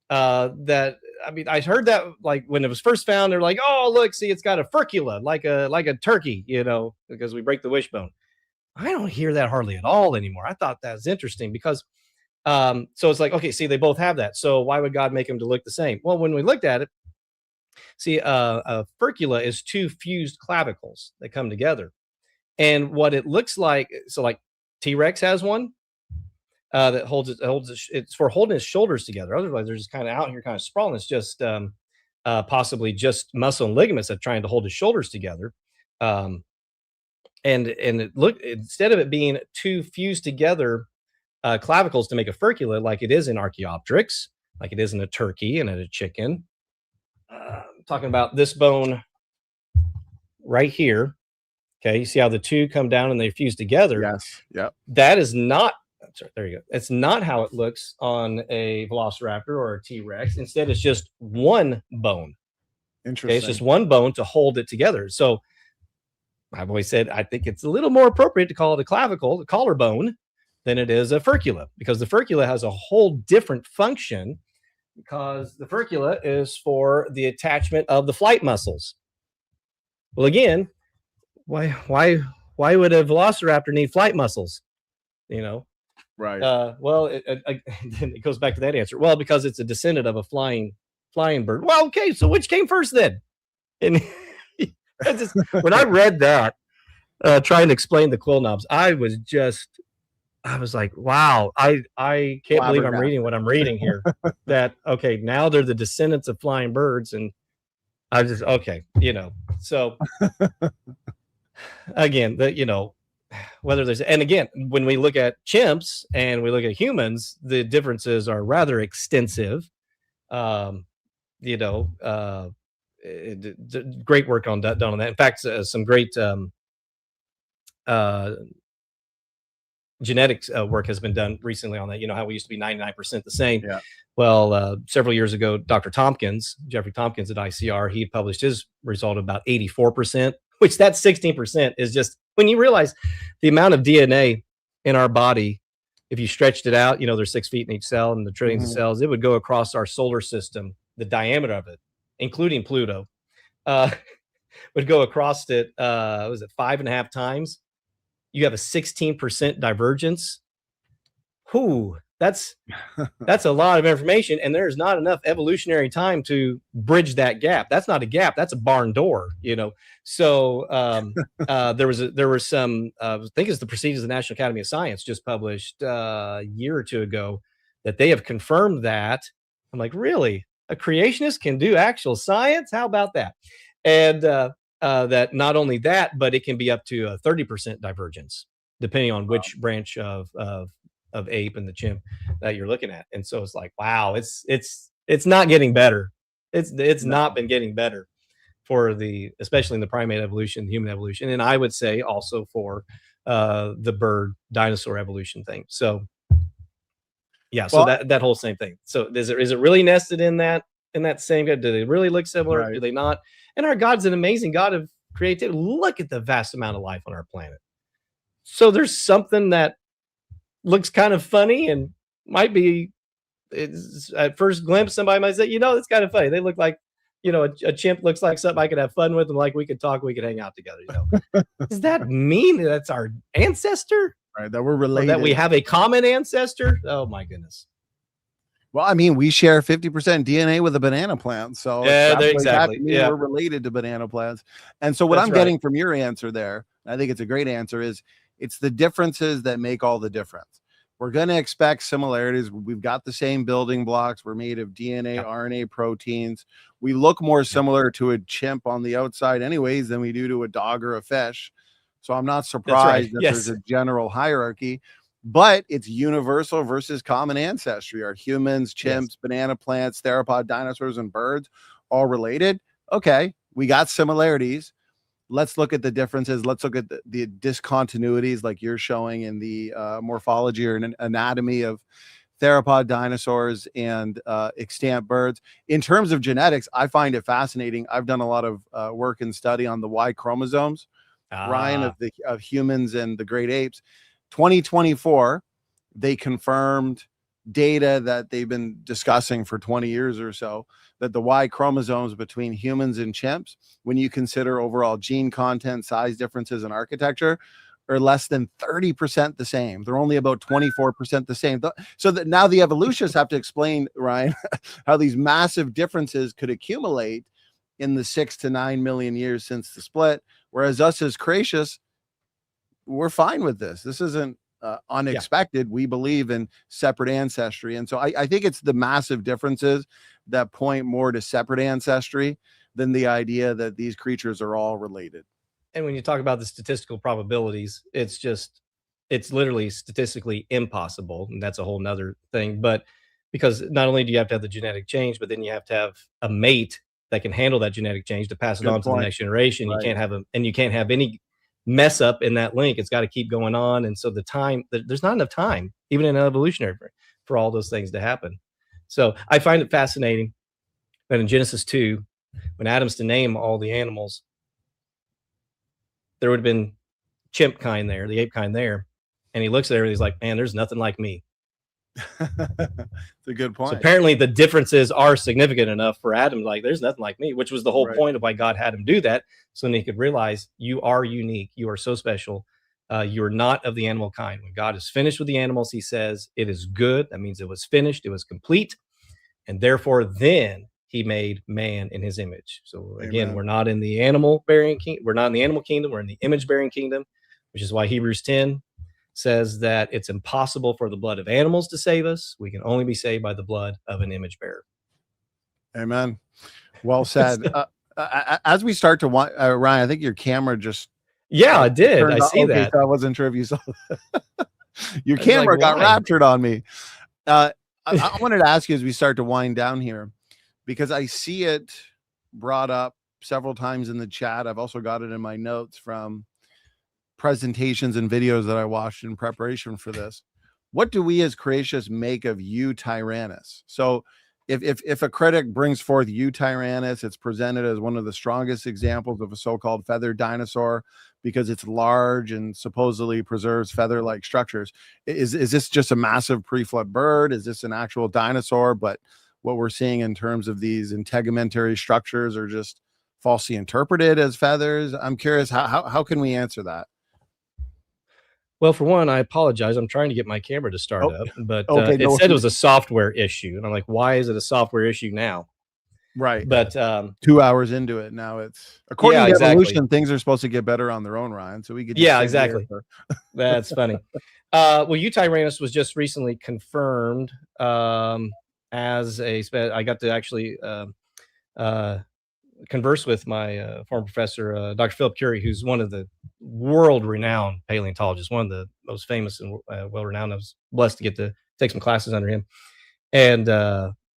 That, I mean, I heard that like when it was first found, they're like, oh, look, see, it's got a furcula like a turkey, because we break the wishbone. I don't hear that hardly at all anymore. I thought that was interesting because so it's like, okay, see, they both have that. So why would God make them to look the same? Well, when we looked at it, see, a furcula is two fused clavicles that come together. And what it looks like, so like T-Rex has one that it's for holding his shoulders together. Otherwise, they're just kind of out here, kind of sprawling. It's just possibly just muscle and ligaments that are trying to hold his shoulders together. And instead of it being two fused together clavicles to make a furcula, like it is in Archaeopteryx, like it is in a turkey and in a chicken. I'm talking about this bone right here. Okay, you see how the two come down and they fuse together?
Yes. Yep.
That is not. Sorry, there you go. It's not how it looks on a Velociraptor or a T-Rex. Instead, it's just one bone.
Interesting.
Okay, it's just one bone to hold it together. So I've always said I think it's a little more appropriate to call it a clavicle, the collarbone, than it is a furcula, because the furcula has a whole different function, because the furcula is for the attachment of the flight muscles. Well, again, why would a Velociraptor need flight muscles?
Right.
Well, it goes back to that answer. Well, because it's a descendant of a flying bird. Well, okay, so which came first then? And when I read that, trying to explain the quill knobs, I was like, wow, I can't believe I'm reading what I'm reading here. That, okay, now they're the descendants of flying birds. And I just, okay, so again, whether there's, and again, when we look at chimps and we look at humans, the differences are rather extensive. Great work done on that. In fact, some great genetics work has been done recently on that. How we used to be 99% the same.
Yeah.
Well, several years ago, Dr. Jeffrey Tompkins at ICR, he published his result about 84%, which that 16% is just, when you realize the amount of DNA in our body, if you stretched it out, there's 6 feet in each cell and the trillions of cells, it would go across our solar system, the diameter of it, including Pluto, would go across it, was it 5.5 times? You have a 16% divergence. Whoo, that's a lot of information, and there's not enough evolutionary time to bridge that gap. That's not a gap, that's a barn door, So there were some I think it's the Proceedings of the National Academy of Science just published a year or two ago that they have confirmed that. I'm like, really? A creationist can do actual science? How about that? And that not only that, but it can be up to a 30% divergence, depending on which branch of ape and the chimp that you're looking at. And so it's like, wow, it's not getting better. It's not been getting better for especially in the primate evolution, the human evolution, and I would say also for the bird dinosaur evolution thing. So yeah, so that whole same thing. So is it really nested in that same? Do they really look similar? Right. Do they not? And our God's an amazing God of creativity. Look at the vast amount of life on our planet. So there's something that looks kind of funny and might be, at first glimpse, somebody might say, it's kind of funny. They look like, a chimp looks like something I could have fun with, and like we could talk, we could hang out together. Does that mean that's our ancestor?
Right, that we're related.
Or that we have a common ancestor? Oh my goodness.
Well, I mean, we share 50% DNA with a banana plant. So
yeah, exactly. Yeah.
We're related to banana plants. And so what I'm getting from your answer there, I think it's a great answer, is it's the differences that make all the difference. We're going to expect similarities. We've got the same building blocks. We're made of DNA, RNA, proteins. We look more similar to a chimp on the outside anyways than we do to a dog or a fish. So I'm not surprised that there's a general hierarchy, but it's universal versus common ancestry. Are humans, chimps, banana plants, theropod dinosaurs, and birds all related? Okay, we got similarities. Let's look at the differences. Let's look at the discontinuities like you're showing in the morphology or anatomy of theropod dinosaurs and extant birds. In terms of genetics, I find it fascinating. I've done a lot of work and study on the Y chromosomes, Ryan, of humans and the great apes. 2024, they confirmed data that they've been discussing for 20 years or so, that the Y chromosomes between humans and chimps, when you consider overall gene content, size differences, and architecture, are less than 30% the same. They're only about 24% the same. So that now the evolutionists have to explain, Ryan, how these massive differences could accumulate in the 6 to 9 million years since the split, whereas us as Cretaceous, we're fine with this. This isn't unexpected. We believe in separate ancestry. And so I think it's the massive differences that point more to separate ancestry than the idea that these creatures are all related.
And when you talk about the statistical probabilities, it's literally statistically impossible. And that's a whole nother thing. But because not only do you have to have the genetic change, but then you have to have a mate that can handle that genetic change to pass it on to the next generation. Right. You can't have any mess up in that link. It's got to keep going on. And so there's not enough time, even in evolutionary, for all those things to happen. So I find it fascinating that in Genesis 2, when Adam's to name all the animals, there would have been chimp kind there, the ape kind there. And he looks there and he's like, man, there's nothing like me.
It's a good point.
So apparently the differences are significant enough for Adam, like there's nothing like me, which was the whole point of why God had him do that. So then he could realize you are unique. You are so special. You're not of the animal kind. When God is finished with the animals, he says it is good. That means it was finished. It was complete. And therefore then he made man in his image. So again, we're not in the animal bearing kingdom. We're not in the animal kingdom. We're in the image bearing kingdom, which is why Hebrews 10 says that it's impossible for the blood of animals to save us. We can only be saved by the blood of an image bearer.
Amen. Well said. As we start to Ryan, I think your camera just
I did. I see that.
So I wasn't sure if you saw that. Your camera got raptured on me. I wanted to ask you as we start to wind down here, because I see it brought up several times in the chat. I've also got it in my notes from presentations and videos that I watched in preparation for this. What do we as Cretaceous make of Eutyrannus? So if a critic brings forth Eutyrannus, it's presented as one of the strongest examples of a so-called feathered dinosaur because it's large and supposedly preserves feather-like structures. Is this just a massive pre-flood bird? Is this an actual dinosaur? But what we're seeing in terms of these integumentary structures are just falsely interpreted as feathers. I'm curious, how can we answer that?
Well, for one, I apologize. I'm trying to get my camera to start up, but it said it was a software issue. And I'm like, why is it a software issue now?
Right.
But
2 hours into it now, it's according to evolution, things are supposed to get better on their own, Ryan. So we could
exactly. That's funny. Well, Eutyrannus was just recently confirmed as I got to actually converse with my former professor, Dr. Philip Curie, who's one of the world-renowned paleontologists, one of the most famous and well-renowned. I was blessed to get to take some classes under him, and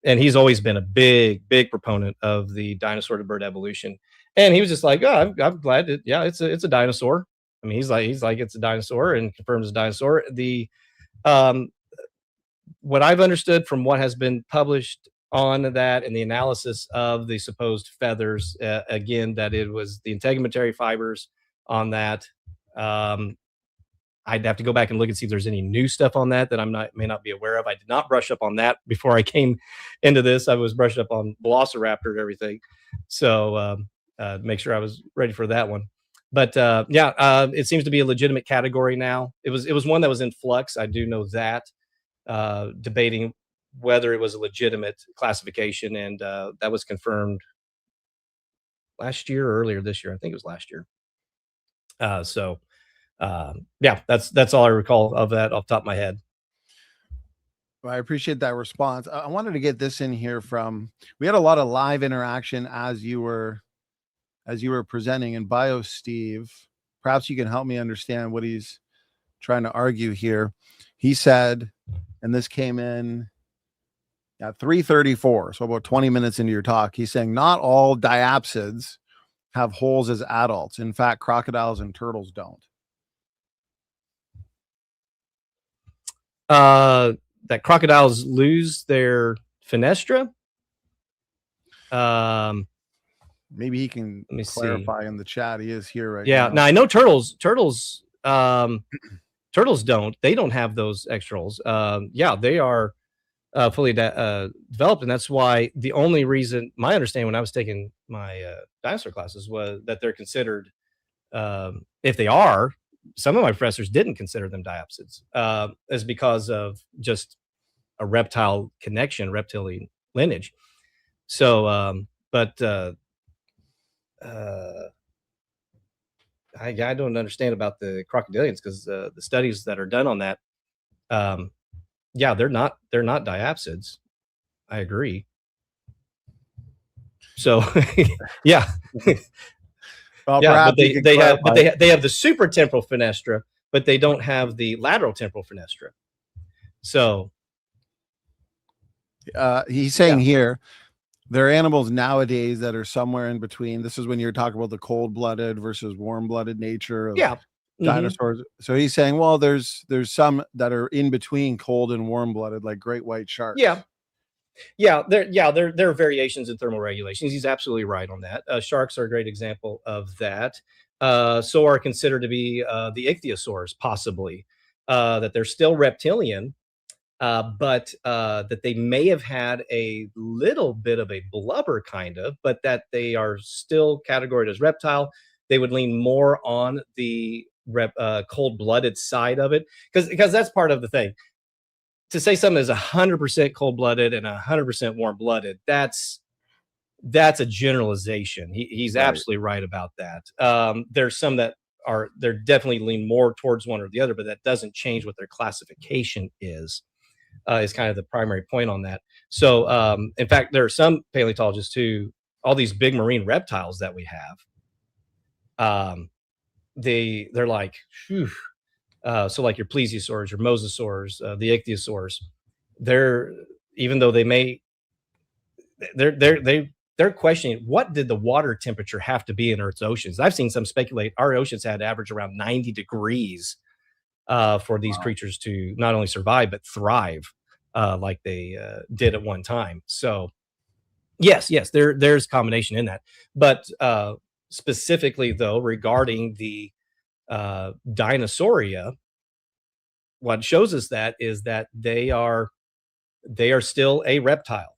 he's always been a big proponent of the dinosaur to bird evolution. And he was just like, "Oh, I'm glad that it's a dinosaur." I mean, he's like it's a dinosaur, and confirms it's a dinosaur. The what I've understood from what has been published on that and the analysis of the supposed feathers. Again, that it was the integumentary fibers on that. I'd have to go back and look and see if there's any new stuff on that that may not be aware of. I did not brush up on that before I came into this. I was brushed up on Velociraptor and everything, so make sure I was ready for that one. But it seems to be a legitimate category now. It was one that was in flux. I do know that, debating whether it was a legitimate classification, and that was confirmed last year or earlier this year. I think it was last year. That's all I recall of that off the top of my head.
Well, I appreciate that response. I wanted to get this in here we had a lot of live interaction as you were presenting, and Bio Steve, perhaps you can help me understand what he's trying to argue here. He said, and this came in at 3:34, so about 20 minutes into your talk, he's saying not all diapsids have holes as adults. In fact, crocodiles and turtles don't.
That crocodiles lose their fenestra.
Maybe he can clarify in the chat. He is here right now.
Yeah. Now I know turtles don't. They don't have those extra holes. They are fully developed, and that's why the only reason, my understanding when I was taking my dinosaur classes, was that they're considered, if they are, some of my professors didn't consider them diapsids, is because of just a reptile connection, reptilian lineage. So, I don't understand about the crocodilians, because the studies that are done on that, they're not diapsids. I agree. So, yeah.
Well,
but they have the supratemporal fenestra, but they don't have the lateral temporal fenestra. So
he's saying here, there are animals nowadays that are somewhere in between. This is when you're talking about the cold-blooded versus warm-blooded nature of dinosaurs. So he's saying, well, there's some that are in between cold and warm-blooded, like great white sharks. There are variations in thermal regulations. He's absolutely right on that. Sharks are a great example of that. So are considered to be the ichthyosaurs, possibly, that they're still reptilian, but that they may have had a little bit of a blubber, kind of, but that they are still categorized as reptile. They would lean more on the cold-blooded side of it, because that's part of the thing. To say something is 100% cold-blooded and 100% warm-blooded, that's a generalization. He's absolutely right about that. There's some that they're definitely lean more towards one or the other, but that doesn't change what their classification is kind of the primary point on that. So, in fact, there are some paleontologists who, all these big marine reptiles that we have, they're like, whew. So like your plesiosaurs, your mosasaurs, the ichthyosaurs, even though they're questioning, what did the water temperature have to be in Earth's oceans? I've seen some speculate our oceans had to average around 90 degrees for these creatures to not only survive but thrive like they did at one time. So yes, there's combination in that. But specifically, though, regarding the Dinosauria, what shows us that is that they are still a reptile.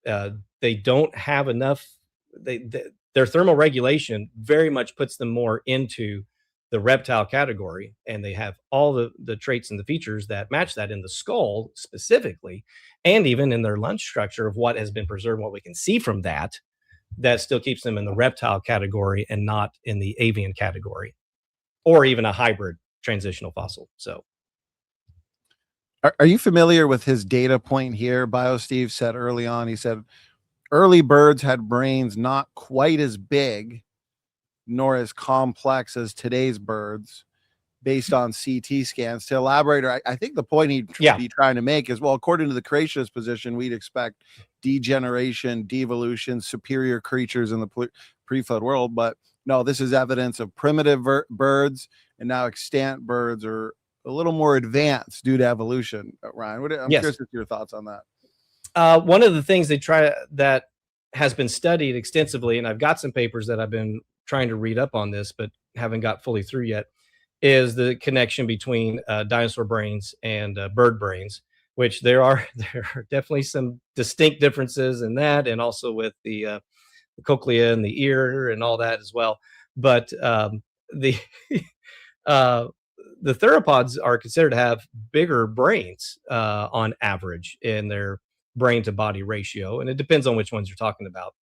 They don't have enough. Their thermal regulation very much puts them more into the reptile category, and they have all the traits and the features that match that in the skull specifically, and even in their lunge structure of what has been preserved, what we can see from that still keeps them in the reptile category and not in the avian category, or even a hybrid transitional fossil. So, are you familiar with his data point here? Bio Steve said early on, he said early birds had brains not quite as big nor as complex as today's birds based on CT scans. To elaborate, I think the point he'd be trying to make is, well, according to the creationist position, we'd expect degeneration, devolution, superior creatures in the pre-flood world. But no, this is evidence of primitive birds, and now extant birds are a little more advanced due to evolution. Ryan, I'm curious with your thoughts on that.
One of the things that has been studied extensively, and I've got some papers that I've been trying to read up on this, but haven't got fully through yet, is the connection between dinosaur brains and bird brains, which there are definitely some distinct differences in that, and also with the cochlea and the ear and all that as well. But the the theropods are considered to have bigger brains on average in their brain to body ratio, and it depends on which ones you're talking about.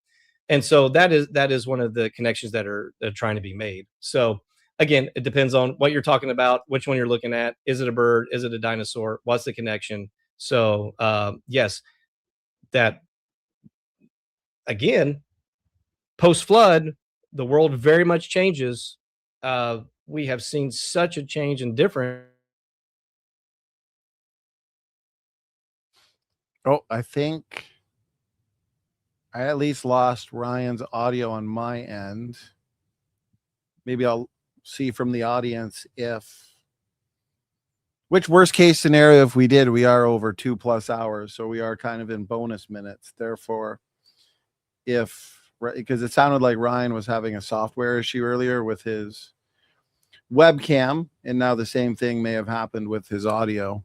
And so that is one of the connections that are trying to be made. So again, it depends on what you're talking about, which one you're looking at. Is it a bird? Is it a dinosaur? What's the connection? So yes, that again, post flood, the world very much changes. We have seen such a change in different.
Oh, I think I at least lost Ryan's audio on my end. Maybe I'll see from the audience which worst case scenario, if we did, we are over 2+ hours. So we are kind of in bonus minutes. Therefore, because it sounded like Ryan was having a software issue earlier with his webcam, and now the same thing may have happened with his audio.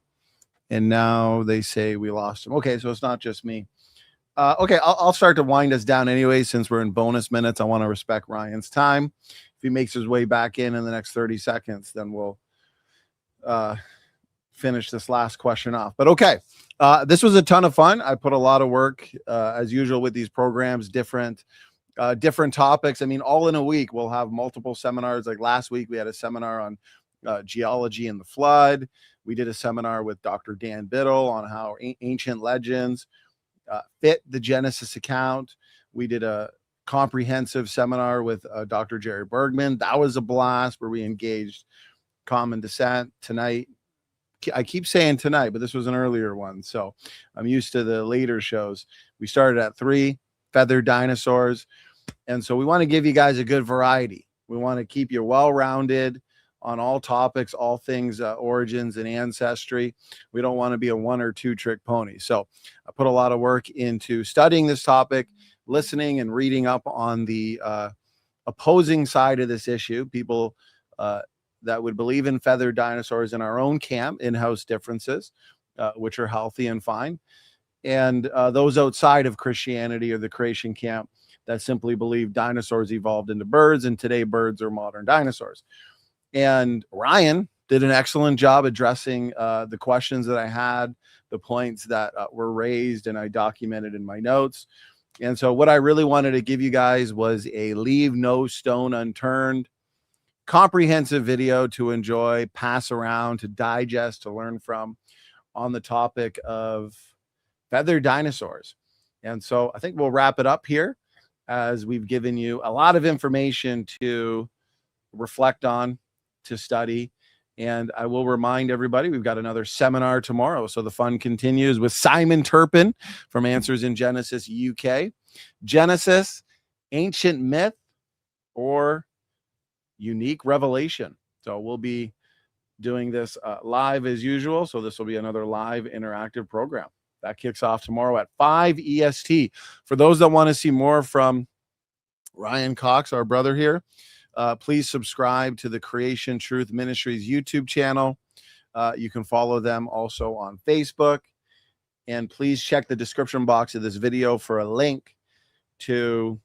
And now they say we lost him. Okay, so it's not just me. Okay, I'll start to wind us down anyway, since we're in bonus minutes. I want to respect Ryan's time. If he makes his way back in the next 30 seconds, then we'll finish this last question off. But okay, this was a ton of fun. I put a lot of work, as usual, with these programs, different topics. I mean, all in a week, we'll have multiple seminars. Like last week, we had a seminar on geology and the flood. We did a seminar with Dr. Dan Biddle on how ancient legends fit the Genesis account. We did a comprehensive seminar with Dr. Jerry Bergman. That was a blast, where we engaged common descent. Tonight, I keep saying tonight, but this was an earlier one, so I'm used to the later shows. We started at 3, feathered dinosaurs. And so we want to give you guys a good variety. We want to keep you well-rounded on all topics, all things origins and ancestry. We don't want to be a 1 or 2 trick pony. So I put a lot of work into studying this topic, listening and reading up on the opposing side of this issue, people that would believe in feathered dinosaurs in our own camp, in-house differences, which are healthy and fine, and those outside of Christianity or the creation camp that simply believe dinosaurs evolved into birds, and today birds are modern dinosaurs. And Ryan did an excellent job addressing the questions that I had, the points that were raised, and I documented in my notes. And so what I really wanted to give you guys was a leave no stone unturned, comprehensive video to enjoy, pass around, to digest, to learn from on the topic of feathered dinosaurs. And so I think we'll wrap it up here, as we've given you a lot of information to reflect on, to study. And I will remind everybody, we've got another seminar tomorrow. So the fun continues with Simon Turpin from Answers in Genesis UK. Genesis, ancient myth or unique revelation. So we'll be doing this live as usual. So this will be another live interactive program. That kicks off tomorrow at 5 EST. For those that want to see more from Ryan Cox, our brother here, please subscribe to the Creation Truth Ministries YouTube channel. You can follow them also on Facebook. And please check the description box of this video for a link to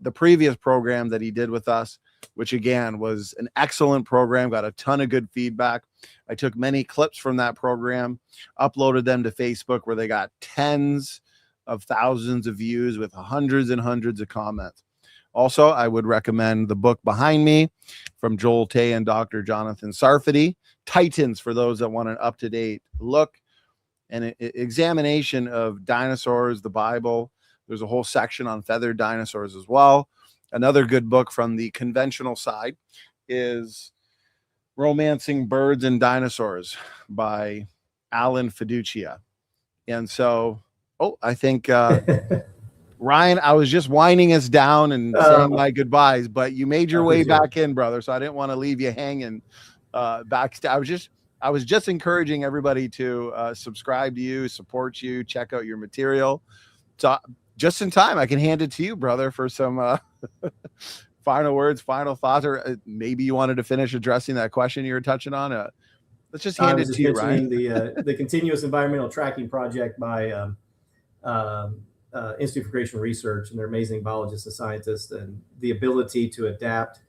the previous program that he did with us, which again was an excellent program, got a ton of good feedback. I took many clips from that program, uploaded them to Facebook, where they got tens of thousands of views with hundreds and hundreds of comments. Also, I would recommend the book behind me from Joel Tay and Dr. Jonathan Sarfati, Titans, for those that want an up-to-date look and an examination of dinosaurs, the Bible. There's a whole section on feathered dinosaurs as well. Another good book from the conventional side is Romancing Birds and Dinosaurs by Alan Fiducia. And so, I think, Ryan, I was just winding us down and saying my goodbyes, but you made your way back in, brother. So I didn't want to leave you hanging backstage. I was just I was just encouraging everybody to subscribe to you, support you, check out your material. So just in time, I can hand it to you, brother, for some final words, final thoughts, or maybe you wanted to finish addressing that question you were touching on. Let's just hand it to you, Ryan.
The Continuous Environmental Tracking Project by Institute for Creation Research and their amazing biologists and scientists, and the ability to adapt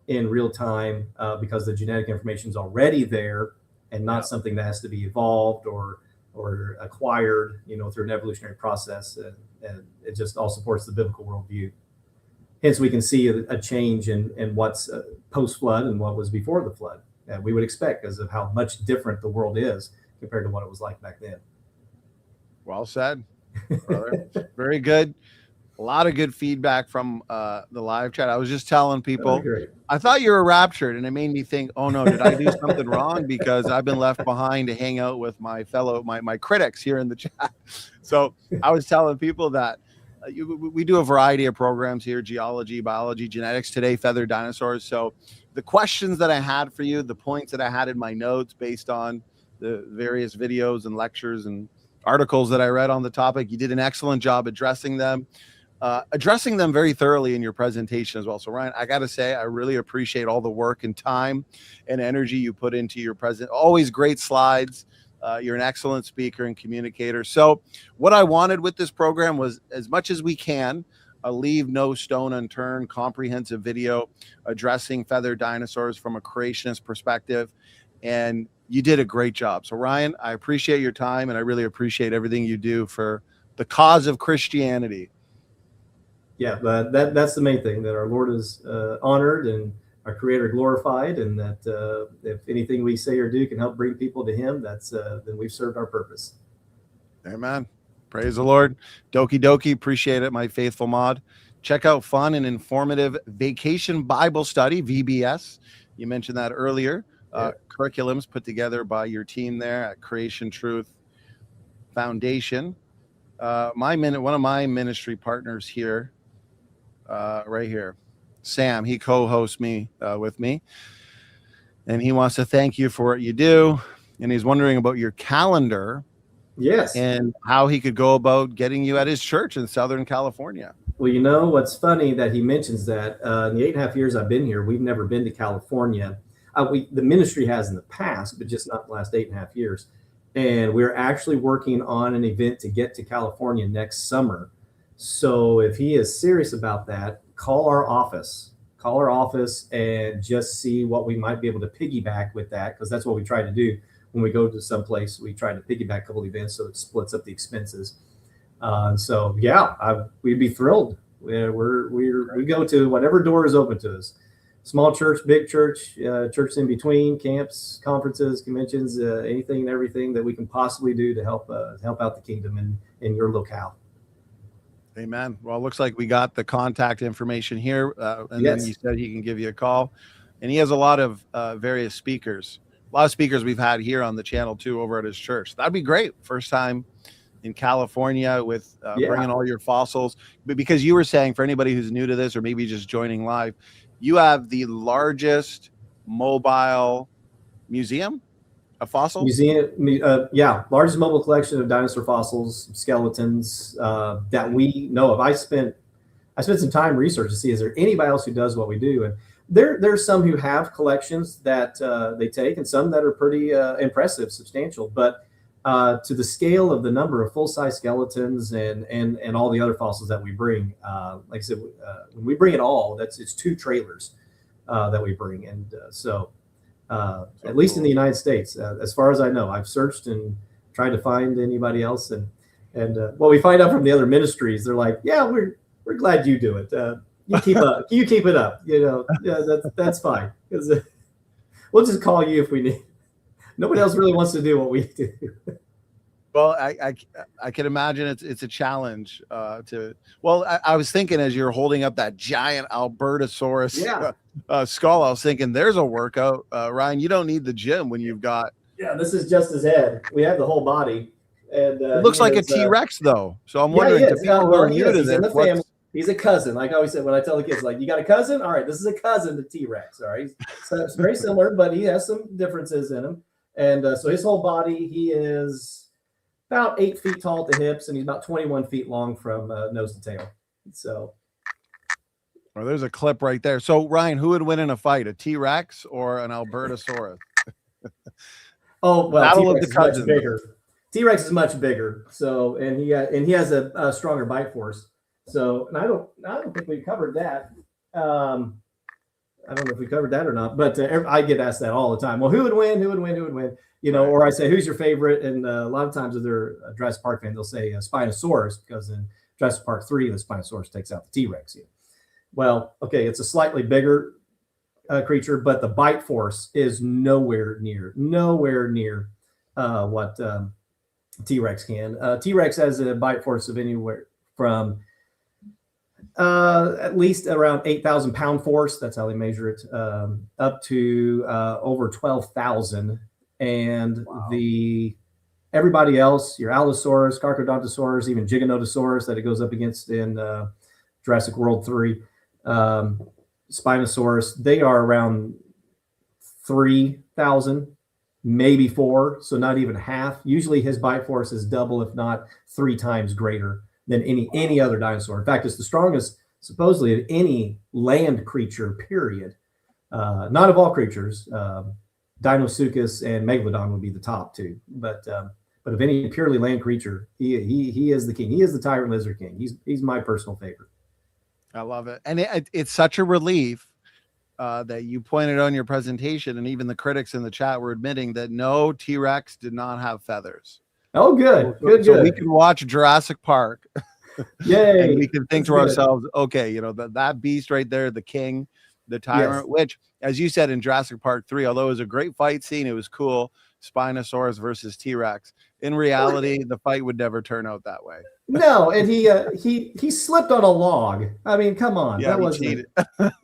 in real time because the genetic information is already there and not something that has to be evolved or acquired, through an evolutionary process. And it just all supports the biblical worldview. Hence, we can see a change in what's post-flood and what was before the flood. And we would expect because of how much different the world is compared to what it was like back then.
Well said, brother. Very good. A lot of good feedback from the live chat. I was just telling people, I thought you were raptured, and it made me think, oh no, did I do something wrong? Because I've been left behind to hang out with my critics here in the chat. So I was telling people that we do a variety of programs here: geology, biology, genetics. Today, feathered dinosaurs. So the questions that I had for you, the points that I had in my notes based on the various videos and lectures and articles that I read on the topic, you did an excellent job addressing them very thoroughly in your presentation as well. So Ryan, I got to say, I really appreciate all the work and time and energy you put into your always great slides. You're an excellent speaker and communicator. So what I wanted with this program was, as much as we can, leave no stone unturned, comprehensive video addressing feathered dinosaurs from a creationist perspective. And you did a great job. So Ryan, I appreciate your time, and I really appreciate everything you do for the cause of Christianity.
Yeah, but that's the main thing, that our Lord is honored and our Creator glorified, and that if anything we say or do can help bring people to Him, then we've served our purpose.
Amen. Praise the Lord. Doki doki. Appreciate it, my faithful mod. Check out fun and informative Vacation Bible Study, VBS. You mentioned that earlier. Curriculums put together by your team there at Creation Truth Foundation. One of my ministry partners here, right here, Sam, he co-hosts with me, and he wants to thank you for what you do, and he's wondering about your calendar.
Yes.
And how he could go about getting you at his church in Southern California.
Well, what's funny that he mentions that in the 8.5 years I've been here, we've never been to California. The ministry has in the past, but just not the last 8.5 years. And we're actually working on an event to get to California next summer. So if he is serious about that, call our office and just see what we might be able to piggyback with that, because that's what we try to do. When we go to some place, we try to piggyback a couple events so it splits up the expenses. We'd be thrilled. We go to whatever door is open to us. Small church, big church, church in between, camps, conferences, conventions, anything and everything that we can possibly do to help out the kingdom in your locale.
Amen. Well, it looks like we got the contact information here, and
Yes.
then you said he can give you a call. And he has a lot of various speakers. A lot of speakers we've had here on the channel too, over at his church. That'd be great. First time in California with bringing all your fossils. But because you were saying, for anybody who's new to this or maybe just joining live, you have the largest mobile museum of fossils.
Largest mobile collection of dinosaur fossils, skeletons that we know of. I spent some time researching to see, is there anybody else who does what we do? And there's some who have collections that they take, and some that are pretty impressive, substantial. But to the scale of the number of full-size skeletons and all the other fossils that we bring, like I said, when we bring it all, it's 2 trailers that we bring. And at least in the United States, as far as I know, I've searched and tried to find anybody else. And what we find out from the other ministries, they're like, yeah, we're glad you do it. You keep it up. That's fine. Because we'll just call you if we need. Nobody else really wants to do what we do.
Well, I can imagine it's a challenge to. Well, I was thinking as you're holding up that giant Albertosaurus skull, I was thinking there's a workout. Ryan, you don't need the gym when you've got.
Yeah, this is just his head. We have the whole body, and
it looks like a T-Rex though. So I'm wondering, to people who are new to this,
he's a cousin. Like I always said when I tell the kids, like, you got a cousin? All right, this is a cousin to T-Rex. All right, so it's very similar, but he has some differences in him. And so his whole body, he is about 8 feet tall at the hips, and he's about 21 feet long from nose to tail. So,
well, there's a clip right there. So, Ryan, who would win in a fight, a T-Rex or an Albertosaurus?
oh well,
Battle of
T-Rex
the
is much
cousins.
bigger. T-Rex is much bigger. So, and he has a stronger bite force. So, and I don't think we covered that. I don't know if we covered that or not, but I get asked that all the time. Well, who would win? Who would win? Who would win? You know, or I say, who's your favorite? And a lot of times if they're a Jurassic Park fan, they'll say Spinosaurus, because in Jurassic Park 3, the Spinosaurus takes out the T-Rex. Well, okay, it's a slightly bigger creature, but the bite force is nowhere near what T-Rex can. T-Rex has a bite force of anywhere from at least around 8,000 pound force. That's how they measure it, up to over 12,000. And
Wow.
everybody else, your Allosaurus, Carcharodontosaurus, even Giganotosaurus that it goes up against in Jurassic World 3, Spinosaurus, they are around 3,000, maybe 4, so not even half. Usually his bite force is double, if not 3 times greater than any other dinosaur. In fact, it's the strongest, supposedly, of any land creature, period. Not of all creatures. Deinosuchus and Megalodon would be the top 2. But of any purely land creature, he is the king. He is the tyrant lizard king. He's my personal favorite.
I love it. And it's such a relief that you pointed on your presentation, and even the critics in the chat were admitting that no, T-Rex did not have feathers.
Oh, good.
So we can watch Jurassic Park.
Yay.
And we can think to ourselves, okay, you know, that beast right there, the king, the tyrant, which, as you said in Jurassic Park 3, although it was a great fight scene, it was cool. Spinosaurus versus T-Rex. In reality, the fight would never turn out that way.
No, and he slipped on a log. I mean, come on.
Yeah,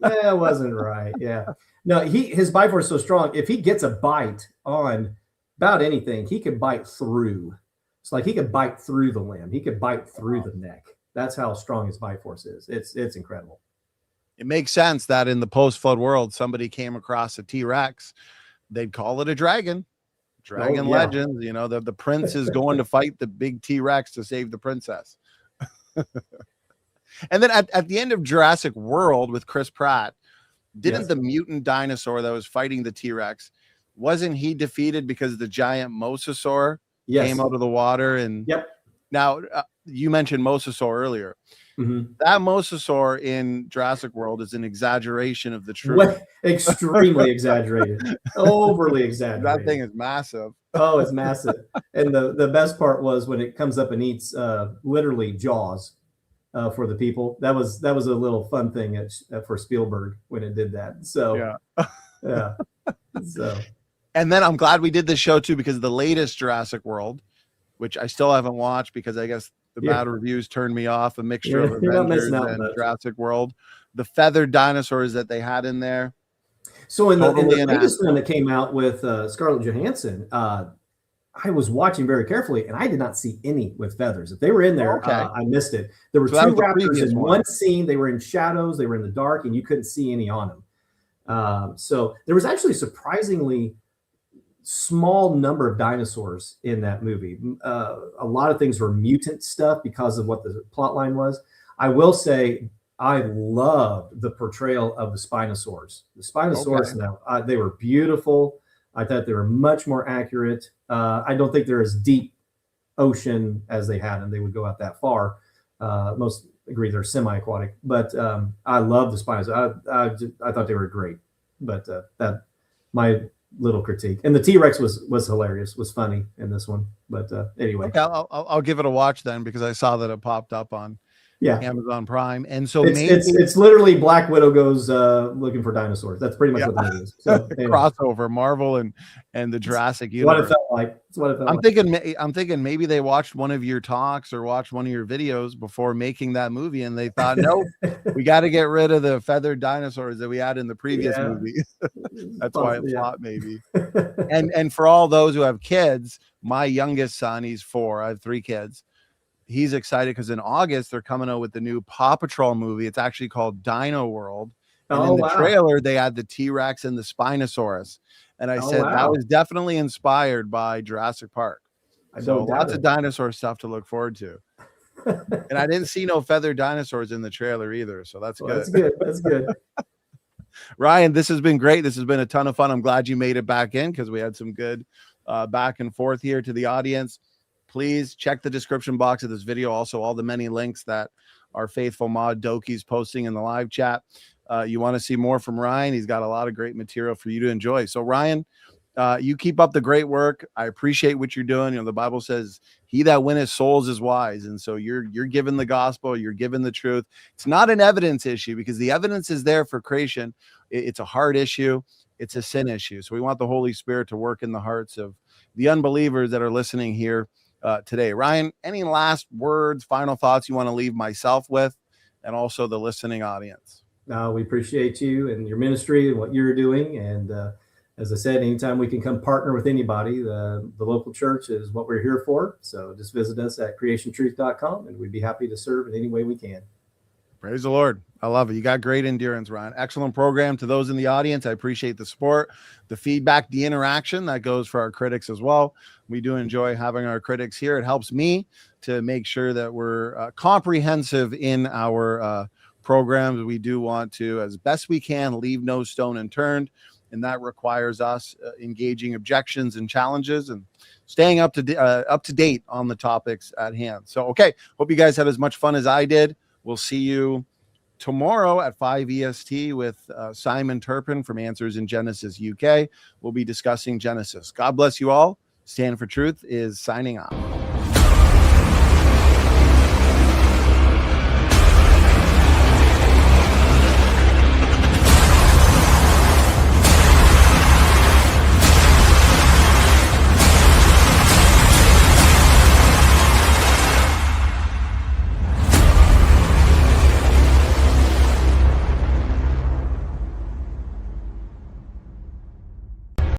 that wasn't right. Yeah. No, his bite force is so strong. If he gets a bite on about anything, he could bite through. It's like he could bite through the limb. He could bite through the neck. That's how strong his bite force is. It's incredible. It
makes sense that in the post-flood world, somebody came across a T-Rex. They'd call it a dragon. Dragon legends, you know, the prince is going to fight the big T-Rex to save the princess. And then at the end of Jurassic World with Chris Pratt, didn't the mutant dinosaur that was fighting the T-Rex, wasn't he defeated because the giant mosasaur came out of the water? And now you mentioned mosasaur earlier. That mosasaur in Jurassic World is an exaggeration of the truth.
Extremely exaggerated, overly exaggerated.
That thing is massive.
Oh, it's massive. And the best part was when it comes up and eats literally jaws for the people. That was a little fun thing for Spielberg when it did that. So yeah. So,
and then I'm glad we did this show too, because the latest Jurassic World, which I still haven't watched because I guess the bad reviews turned me off, a mixture of Avengers and Jurassic World. The feathered dinosaurs that they had in there.
So in the latest one that came out with Scarlett Johansson, I was watching very carefully, and I did not see any with feathers. If they were in there, I missed it. There were 2 raptors in one scene. They were in shadows. They were in the dark, and you couldn't see any on them. So there was actually surprisingly small number of dinosaurs in that movie. A lot of things were mutant stuff because of what the plot line was. I will say I loved the portrayal of the Spinosaurs. The Spinosaurs, they were beautiful. I thought they were much more accurate. I don't think they're as deep ocean as they had, and they would go out that far. Most agree they're semi-aquatic, but I love the Spinosaurs. I thought they were great, but that my little critique. And the T-Rex was hilarious, was funny in this one. But anyway,
I'll give it a watch then, because I saw that it popped up on Amazon Prime. And so
it's literally Black Widow goes looking for dinosaurs. That's pretty much what that is. So anyway.
Crossover Marvel and the Jurassic universe.
What it felt like. It's what it felt
I'm thinking maybe they watched one of your talks or watched one of your videos before making that movie, and they thought, nope, we got to get rid of the feathered dinosaurs that we had in the previous movie. That's why it flopped, maybe. And for all those who have kids, my youngest son, he's 4. I have 3 kids. He's excited because in August they're coming out with the new Paw Patrol movie. It's actually called Dino World. And in the trailer, they had the T-Rex and the Spinosaurus. And I
Oh,
said, that
wow.
was definitely inspired by Jurassic Park.
I
So
don't doubt
lots
it.
of dinosaur stuff to look forward to. And I didn't see no feathered dinosaurs in the trailer either. So that's
Well,
good.
that's good.
Ryan, this has been great. This has been a ton of fun. I'm glad you made it back in because we had some good back and forth here. To the audience, please check the description box of this video. Also, all the many links that our faithful mod Doki's posting in the live chat. You want to see more from Ryan? He's got a lot of great material for you to enjoy. So Ryan, you keep up the great work. I appreciate what you're doing. You know, the Bible says, "He that winneth souls is wise," and so you're giving the gospel, you're giving the truth. It's not an evidence issue because the evidence is there for creation. It's a heart issue. It's a sin issue. So we want the Holy Spirit to work in the hearts of the unbelievers that are listening here today. Ryan, any last words, final thoughts you want to leave myself with, and also the listening audience?
No, we appreciate you and your ministry and what you're doing. And as I said, anytime we can come partner with anybody, the local church is what we're here for. So just visit us at creationtruth.com, and we'd be happy to serve in any way we can.
Praise the Lord. I love it. You got great endurance, Ryan. Excellent program. To those in the audience, I appreciate the support, the feedback, the interaction. That goes for our critics as well. We do enjoy having our critics here. It helps me to make sure that we're comprehensive in our programs. We do want to, as best we can, leave no stone unturned. And that requires us engaging objections and challenges and staying up to date on the topics at hand. So, okay. Hope you guys had as much fun as I did. We'll see you tomorrow at 5 EST with Simon Turpin from Answers in Genesis UK. We'll be discussing Genesis. God bless you all. Stand for Truth is signing off.